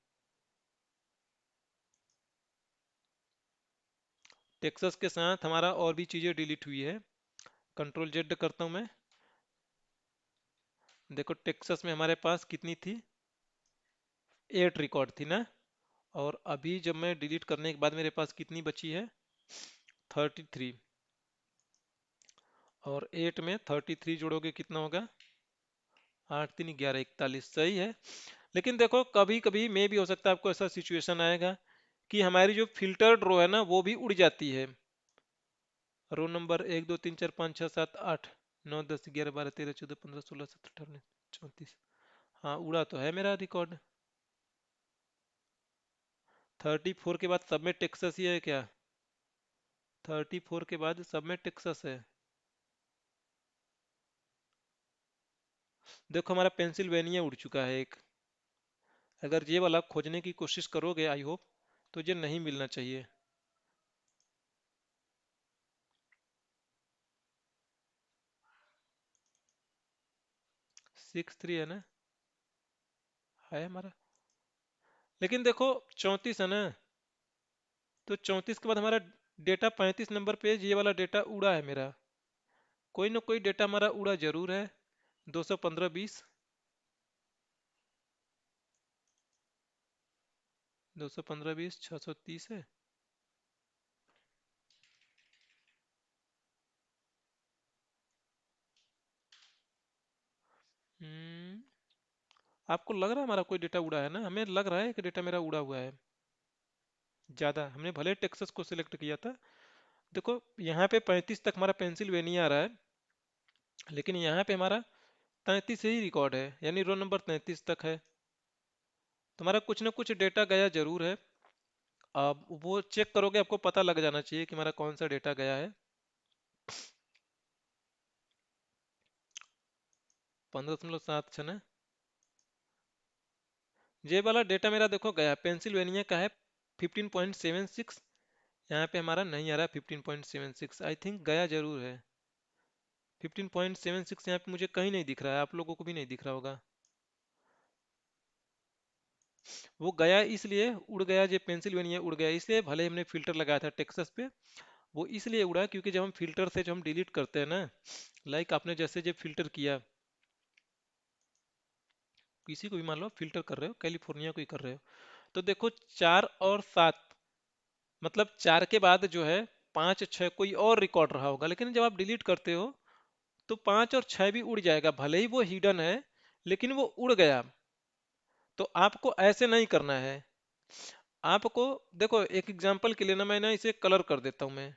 टेक्सस के साथ हमारा और भी चीज़ें डिलीट हुई है। कंट्रोल जेड करता हूँ मैं, देखो टेक्सस में हमारे पास कितनी थी, 8 रिकॉर्ड थी ना, और अभी जब मैं डिलीट करने के बाद मेरे पास कितनी बची है, 33। और 8 में 33 जोड़ोगे कितना होगा, 8 3 11 41, सही है। लेकिन देखो कभी कभी में भी हो सकता है आपको ऐसा सिचुएशन आएगा कि हमारी जो फिल्टर्ड रो है ना वो भी उड़ जाती है। रो नंबर 1 2 3 4 5 6 7 8 9 10 11 12 13 14 15 16 17 18 19 34, हाँ उड़ा तो है मेरा रिकॉर्ड। 34 के बाद सब में टेक्सस ही है क्या, 34 के बाद सब में टेक्सस है। देखो हमारा पेंसिल्वेनिया उड़ चुका है एक, अगर ये वाला खोजने की कोशिश करोगे आई होप, तो ये नहीं मिलना चाहिए। 63 है ना, है हमारा। लेकिन देखो 34 है ना, तो 34 के बाद हमारा डेटा 35 नंबर पे ये वाला डेटा उड़ा है मेरा। कोई ना कोई डेटा हमारा उड़ा जरूर है। 215 20, 215 20 630 है। हम्म, आपको लग रहा है हमारा कोई डेटा उड़ा है ना? हमें लग रहा है कि डेटा मेरा उड़ा हुआ है ज्यादा। हमने भले टेक्सास को सिलेक्ट किया था। देखो यहाँ पे 35 तक हमारा पेंसिल्वेनिया आ रहा है, लेकिन यहाँ पे हमारा 33 ही रिकॉर्ड है, यानी रो नंबर 33 तक है। तुम्हारा कुछ ना कुछ डेटा गया जरूर है। अब वो चेक करोगे, आपको पता लग जाना चाहिए कि हमारा कौन सा डेटा गया है। 15.7 है ना, ये वाला डेटा मेरा देखो गया, पेंसिल्वेनिया का है 15.76। यहाँ पे हमारा नहीं आ रहा 15.76, आई थिंक गया जरूर है। 15.76 यहाँ पे मुझे कहीं नहीं दिख रहा है, आप लोगों को भी नहीं दिख रहा होगा। वो गया इसलिए उड़ गया, जो पेंसिल्वेनिया उड़ गया इसलिए, भले हमने फिल्टर लगाया था टेक्सास पे, वो इसलिए उड़ा क्योंकि जब हम फिल्टर से जो हम डिलीट करते हैं ना, लाइक आपने जैसे जब फिल्टर किया, किसी को भी मान लो फिल्टर कर रहे हो, कैलिफोर्निया को ही कर रहे हो, तो देखो 4 और 7, मतलब 4 के बाद जो है 5 6 कोई और रिकॉर्ड रहा होगा, लेकिन जब आप डिलीट करते हो तो 5 और 6 भी उड़ जाएगा, भले ही वो हिडन है लेकिन वो उड़ गया। तो आपको ऐसे नहीं करना है। आपको देखो एक एग्जांपल के लिए ना, मैं ना इसे कलर कर देता हूं मैं।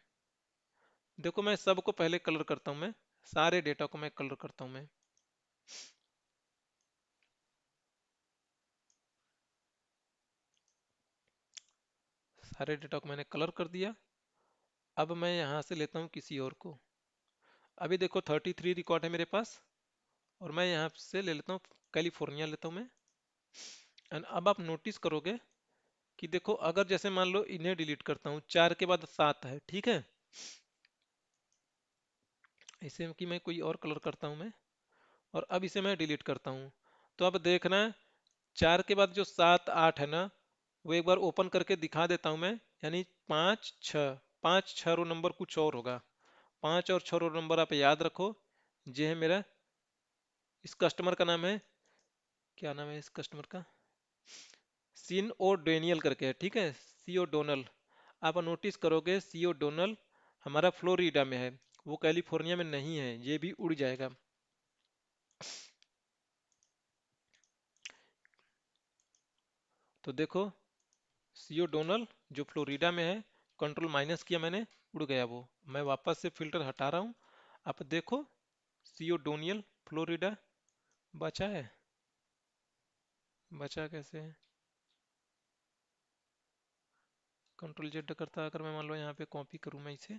देखो मैं सबको पहले कलर करता हूं मैं, सारे डेटा को मैं कलर करता हूं मैं। सारे डेटा को मैंने कलर कर दिया। अब मैं यहां से लेता हूं किसी और को। अभी देखो 33 रिकॉर्ड है मेरे पास, और मैं यहाँ से ले लेता हूँ कैलिफोर्निया लेता हूँ मैं। एंड अब आप नोटिस करोगे कि देखो, अगर जैसे मान लो इन्हें डिलीट करता हूँ, 4 के बाद 7 है, ठीक है, इसे कि मैं कोई और कलर करता हूँ मैं, और अब इसे मैं डिलीट करता हूँ, तो अब देखना 4 के बाद जो 7 8 है ना, वो एक बार ओपन करके दिखा देता हूँ मैं। यानी 5 6, 5 6 रो नंबर कुछ और होगा। 5 और 6 रो नंबर आप याद रखो। ये है मेरा, इस कस्टमर का नाम है, क्या नाम है इस कस्टमर का, सीन ओ डेनियल करके है, ठीक है, सी ओ डोनल। आप नोटिस करोगे सी ओ डोनल हमारा फ्लोरिडा में है, वो कैलिफोर्निया में नहीं है, ये भी उड़ जाएगा। तो देखो सी ओ डोनल जो फ्लोरिडा में है, कंट्रोल माइनस किया मैंने, उड़ गया वो। मैं वापस से फिल्टर हटा रहा हूँ। आप देखो सी ओ डोनियल फ्लोरिडा बचा है, बचा कैसे है? कंट्रोल जेड करता, अगर मैं मान लो यहाँ पे कॉपी करूँ मैं इसे,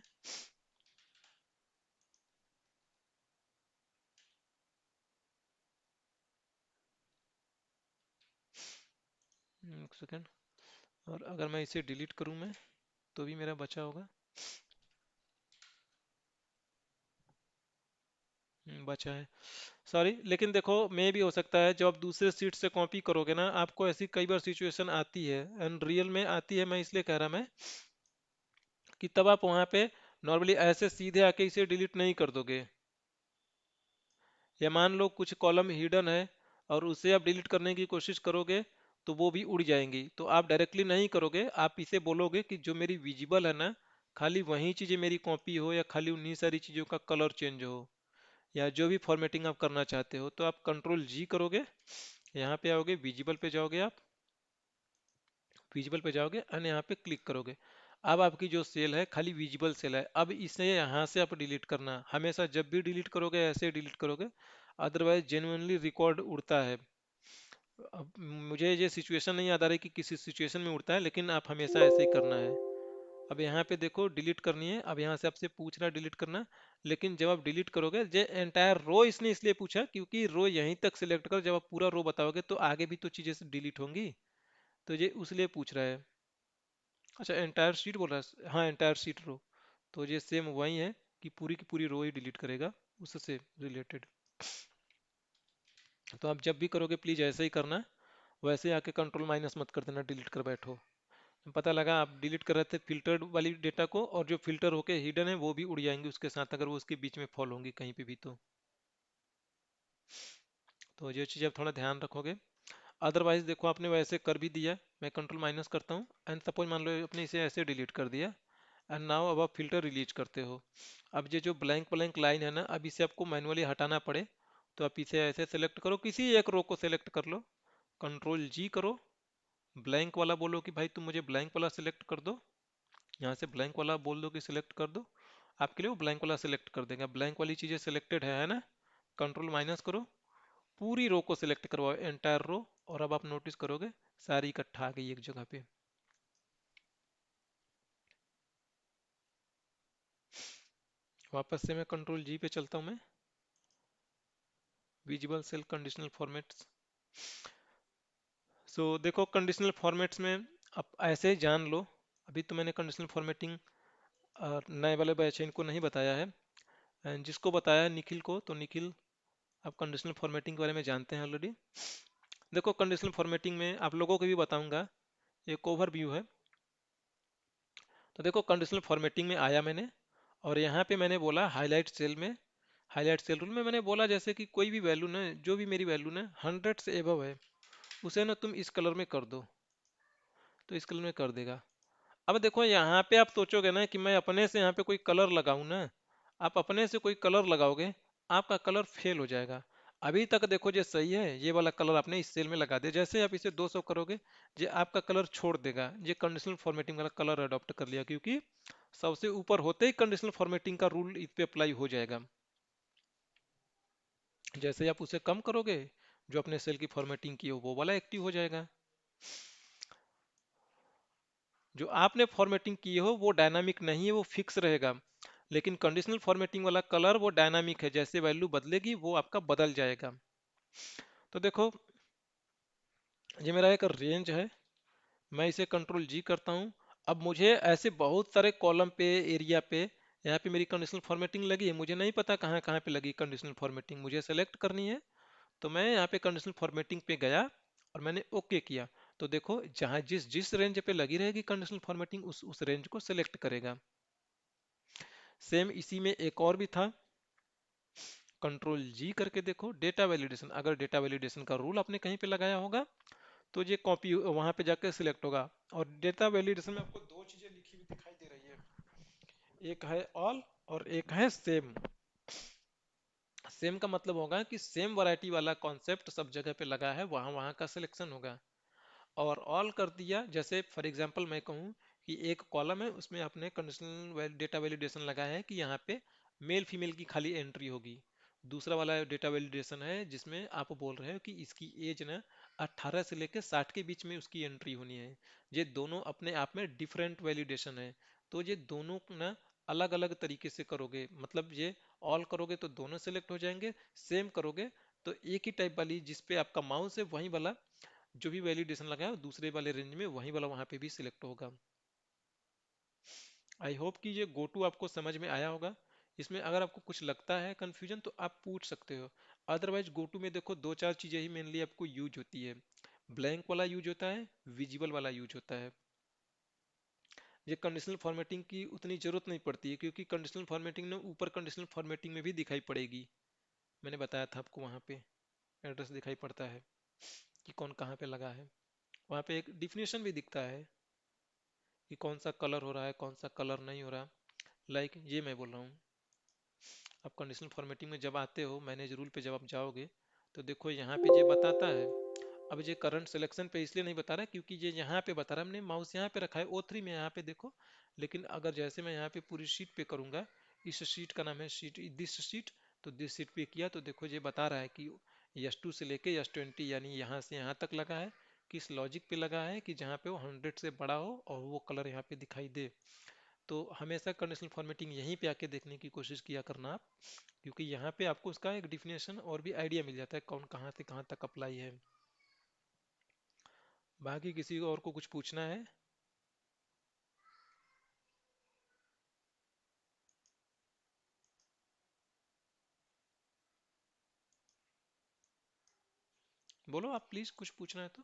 एक सेकेंड, और अगर मैं इसे डिलीट करूँ मैं, तो भी मेरा बचा होगा। बचा है, सॉरी। लेकिन देखो मे भी हो सकता है जब आप दूसरे सीट से कॉपी करोगे ना, आपको ऐसी कई बार सिचुएशन आती है, एंड रियल में आती है, मैं इसलिए कह रहा मैं, कि तब आप वहां पे नॉर्मली ऐसे सीधे आके इसे डिलीट नहीं कर दोगे। या मान लो कुछ कॉलम हिडन है और उसे आप डिलीट करने की कोशिश करोगे, तो वो भी उड़ जाएंगी। तो आप डायरेक्टली नहीं करोगे, आप इसे बोलोगे कि जो मेरी विजिबल है ना, खाली वही चीजें मेरी कॉपी हो, या खाली उन्हीं सारी चीजों का कलर चेंज हो, या जो भी फॉर्मेटिंग आप करना चाहते हो, तो आप कंट्रोल जी करोगे, यहाँ पे आओगे, विजिबल पे जाओगे, आप विजिबल पे जाओगे और यहाँ पे क्लिक करोगे। अब आपकी जो सेल है खाली विजिबल सेल है। अब इसे यहाँ से आप डिलीट करना, हमेशा जब भी डिलीट करोगे ऐसे डिलीट करोगे, अदरवाइज जेन्युइनली रिकॉर्ड उड़ता है। अब मुझे ये सिचुएशन नहीं याद आ रही कि किसी सिचुएशन में उड़ता है, लेकिन आप हमेशा ऐसे ही करना है। अब यहाँ पे देखो डिलीट करनी है, अब यहाँ से आपसे पूछ रहा है डिलीट करना, लेकिन जब आप डिलीट करोगे, जो एंटायर रो इसने इसलिए पूछा क्योंकि रो यहीं तक सिलेक्ट कर, जब आप पूरा रो बताओगे तो आगे भी तो चीजें डिलीट होंगी, तो ये उसलिए पूछ रहा है। अच्छा, एंटायर शीट बोल रहा है, हाँ एंटायर शीट रो, तो ये सेम वही है कि पूरी की पूरी रो ही डिलीट करेगा उससे रिलेटेड। तो आप जब भी करोगे प्लीज ऐसे ही करना, वैसे ही आके कंट्रोल माइनस मत कर देना, डिलीट कर बैठो। पता लगा आप डिलीट कर रहे थे फिल्टर्ड वाली डेटा को, और जो फिल्टर होके हिडन है वो भी उड़ जाएंगे उसके साथ, अगर वो उसके बीच में फॉल होंगी कहीं पे भी तो ये चीज़ आप थोड़ा ध्यान रखोगे। अदरवाइज देखो आपने वैसे कर भी दिया, मैं कंट्रोल माइनस करता हूँ, एंड सपोज मान लो आपने इसे ऐसे डिलीट कर दिया, एंड नाउ अब आप फिल्टर रिलीज करते हो। अब ये जो ब्लैंक ब्लैंक लाइन है ना, अब इसे आपको मैनुअली हटाना पड़े, तो आप इसे ऐसे सेलेक्ट करो, किसी एक रो को सेलेक्ट कर लो, कंट्रोल जी करो, ब्लैंक वाला बोलो कि भाई तुम मुझे ब्लैंक वाला सिलेक्ट कर दो, यहाँ से ब्लैंक वाला बोल दो कि सिलेक्ट कर दो, आपके लिए वो ब्लैंक वाला सिलेक्ट कर देगा। ब्लैंक वाली चीज़ें सिलेक्टेड है ना, कंट्रोल माइनस करो, पूरी रो को सिलेक्ट करवाओ, एंटायर रो, और अब आप नोटिस करोगे सारी इकट्ठा आ गई एक जगह पे। वापस से मैं कंट्रोल जी पे चलता हूँ मैं, विजिबल सेल कंडीशनल फॉर्मेट्स। सो देखो कंडीशनल फॉर्मेट्स में आप ऐसे ही जान लो, अभी तो मैंने कंडीशनल फॉर्मेटिंग नए वाले बैच है इनको नहीं बताया है, and जिसको बताया है निखिल को, तो निखिल आप कंडीशनल फॉर्मेटिंग के बारे में जानते हैं ऑलरेडी। देखो कंडीशनल फॉर्मेटिंग में आप लोगों को भी बताऊंगा, एक ओवरव्यू है। तो देखो कंडीशनल फॉर्मेटिंग में आया मैंने, और यहाँ पे मैंने बोला हाईलाइट सेल में, हाईलाइट सेल रूल में मैंने बोला जैसे कि कोई भी वैल्यू ना, जो भी मेरी वैल्यू ना 100 से एबव है, उसे ना तुम इस कलर में कर दो, तो इस कलर में कर देगा। अब देखो यहाँ पे आप सोचोगे ना कि मैं अपने से यहाँ पे कोई कलर लगाऊं ना, आप अपने से कोई कलर लगाओगे, आपका कलर फेल हो जाएगा। अभी तक देखो ये सही है, ये वाला कलर आपने इस सेल में लगा दिया, जैसे आप इसे 200 करोगे, ये आपका कलर छोड़ देगा, ये कंडीशनल फॉर्मेटिंग वाला कलर अडॉप्ट कर लिया, क्योंकि सबसे ऊपर होते ही कंडीशनल फॉर्मेटिंग का रूल इस पे अप्लाई हो जाएगा। जैसे ही आप उसे कम करोगे, जो अपने सेल की फॉर्मेटिंग की हो वो वाला एक्टिव हो जाएगा। जो आपने फॉर्मेटिंग की हो वो डायनामिक नहीं है, वो फिक्स रहेगा, लेकिन कंडीशनल फॉर्मेटिंग वाला कलर वो डायनामिक है, जैसे वैल्यू बदलेगी वो आपका बदल जाएगा। तो देखो ये मेरा एक रेंज है, मैं इसे कंट्रोल जी करता हूँ। अब मुझे ऐसे बहुत सारे कॉलम पे, एरिया पे, यहाँ पे मेरी कंडीशनल फॉर्मेटिंग लगी है, मुझे नहीं पता कहाँ कहाँ पे लगी कंडीशनल फॉर्मेटिंग, मुझे सेलेक्ट करनी है। तो मैं यहाँ पे कंडीशनल फॉर्मेटिंग पे गया और मैंने ओके किया, तो देखो जहाँ जिस जिस रेंज पे लगी रहेगी कंडीशनल फॉर्मेटिंग, उस रेंज को सिलेक्ट करेगा। सेम इसी में एक और भी था, कंट्रोल जी करके देखो डेटा वैलिडेशन, अगर डेटा वैलिडेशन का रूल आपने कहीं पे लगाया होगा तो ये कॉपी वहां पे जाकर सिलेक्ट होगा। और डेटा वैलिडेशन में आपको दो चीजें लिखी हुई दिखाई दे रही है, एक है ऑल और एक है सेम। सेम का मतलब होगा कि सेम वैरायटी वाला कॉन्सेप्ट सब जगह पे लगा है, वहां वहां का सिलेक्शन होगा। और ऑल कर दिया, जैसे फॉर एग्जांपल मैं कहूँ कि एक कॉलम है उसमें आपने कंडीशनल डेटा वैलिडेशन लगाया है कि यहाँ पे मेल फीमेल की खाली एंट्री होगी। दूसरा वाला डेटा वैलिडेशन है जिसमें आप बोल रहे हो कि इसकी एज ना 18 से लेकर 60 के बीच में उसकी एंट्री होनी है। ये दोनों अपने आप में डिफरेंट वैलिडेशन है, तो ये दोनों ना अलग अलग तरीके से करोगे, मतलब ये ऑल करोगे तो दोनों सेलेक्ट हो जाएंगे, सेम करोगे तो एक ही टाइप वाली जिस पे आपका माउस है वही वाला जो भी वैलिडेशन लगाया दूसरे वाले रेंज में वही वाला वहां पे भी सिलेक्ट होगा। आई होप कि ये गो टू आपको समझ में आया होगा। इसमें अगर आपको कुछ लगता है कंफ्यूजन तो आप पूछ सकते हो, अदरवाइज गो टू में देखो दो चार चीजें ही मेनली आपको यूज होती है, ब्लैंक वाला यूज होता है, विजिबल वाला यूज होता है। ये कंडीशनल फॉर्मेटिंग की उतनी जरूरत नहीं पड़ती है, क्योंकि कंडीशनल फॉर्मेटिंग ने ऊपर कंडीशनल फॉर्मेटिंग में भी दिखाई पड़ेगी, मैंने बताया था आपको वहां पे एड्रेस दिखाई पड़ता है कि कौन कहाँ पे लगा है, वहां पे एक डिफिनेशन भी दिखता है कि कौन सा कलर हो रहा है कौन सा कलर नहीं हो रहा। लाइक ये मैं बोल रहा हूँ, आप कंडीशनल फॉर्मेटिंग में जब आते हो मैनेज रूल पे जब आप जाओगे, तो देखो यहाँ पे ये बताता है। अब ये करंट सिलेक्शन पे इसलिए नहीं बता रहा क्योंकि ये यहाँ पे बता रहा है, हमने माउस यहाँ पे रखा है O3 में, यहाँ पे देखो। लेकिन अगर जैसे मैं यहाँ पे पूरी शीट पे करूंगा, इस शीट का नाम है शीट दिस शीट, तो दिस शीट पे किया तो देखो ये बता रहा है कि S2 से लेके S20 यानी यहाँ से यहाँ तक लगा है, किस लॉजिक पे लगा है कि जहाँ पे वो 100 से बड़ा हो और वो कलर यहाँ पे दिखाई दे। तो हमेशा कंडीशनल फॉर्मेटिंग यहीं पे आके देखने की कोशिश किया करना आप, क्योंकि यहाँ पे आपको उसका एक डिफिनेशन और भी आइडिया मिल जाता है कौन कहाँ से कहाँ तक अप्लाई है। बाकी किसी और को कुछ पूछना है? बोलो आप प्लीज, कुछ पूछना है तो।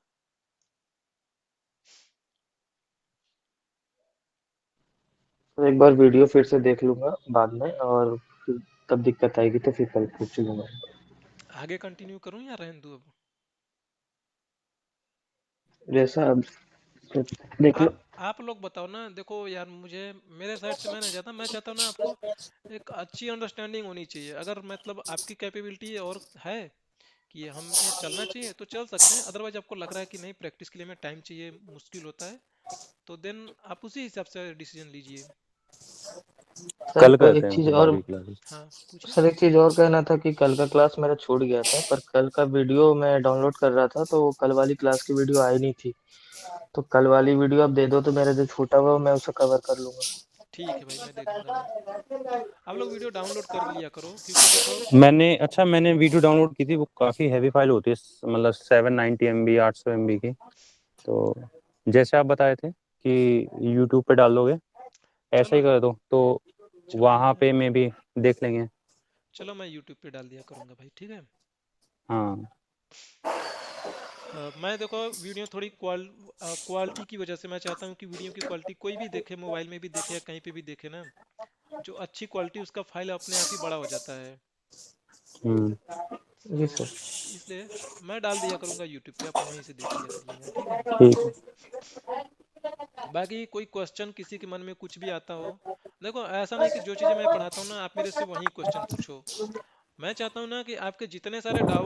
तो एक बार वीडियो फिर से देख लूंगा बाद में, और फिर तब दिक्कत आएगी तो फिर कल पूछ लूंगा। आगे कंटिन्यू करूँ या रहने दूँ अब? जैसा अब देख आ, लो। आप लोग बताओ ना। देखो यार, मुझे मेरे साइड से मैं चाहता हूँ ना, आपको एक अच्छी अंडरस्टैंडिंग होनी चाहिए। अगर मतलब आपकी कैपेबिलिटी और है कि हमें चलना चाहिए तो चल सकते हैं, अदरवाइज आपको लग रहा है कि नहीं प्रैक्टिस के लिए हमें टाइम चाहिए, मुश्किल होता है, तो देन आप उसी हिसाब से डिसीजन लीजिए। सर कल एक करते हैं चीज फिर और, बाकी क्लासेस। हाँ पूछिए। सर एक चीज और कहना था कि कल का क्लास मेरा छूट गया था, पर कल का वीडियो मैं डाउनलोड कर रहा था तो कल वाली क्लास की वीडियो आई नहीं थी। तो कल वाली वीडियो आप दे दो तो मेरा जो छूटा हुआ मैं उसे कवर कर लूंगा। ठीक है भाई, मैं दे दूंगा वो। आप लोग वीडियो डाउनलोड कर लिया करो, क्योंकि देखो। मैंने वीडियो डाउनलोड की थी, वो काफ़ी हैवी फाइल होती है, मतलब 790 MB 800 MB की। तो जैसे आप बताए थे कि यूट्यूब पे डाल दोगे, ऐसा चलो ही कर दो तो चलो वहाँ मैं पे मैं भी देख लेंगे। चलो मैं यूट्यूब पे डाल दिया करूंगा भाई, ठीक है। हाँ। मैं देखो वीडियो थोड़ी क्वालिटी की वजह से मैं चाहता हूँ कि वीडियो की क्वालिटी कोई भी देखे, मोबाइल में भी देखे या कहीं पे भी देखे ना, जो अच्छी क्वालिटी उसका फाइल अपने आप ही बड़ा हो जाता है। हम्म। तो जी सर। इसलिए मैं डाल दिया करूंगा यूट्यूब पे, आप वहीं से देख लिया करिएगा, ठीक है। ठीक है। बाकी कोई क्वेश्चन किसी के मन में कुछ भी आता हो, देखो ऐसा नहीं कि जो चीज़ें मैं पढ़ाता हूँ ना आप मेरे से वही क्वेश्चन पूछो। मैं चाहता हूँ ना कि आपके जितने सारे डाउट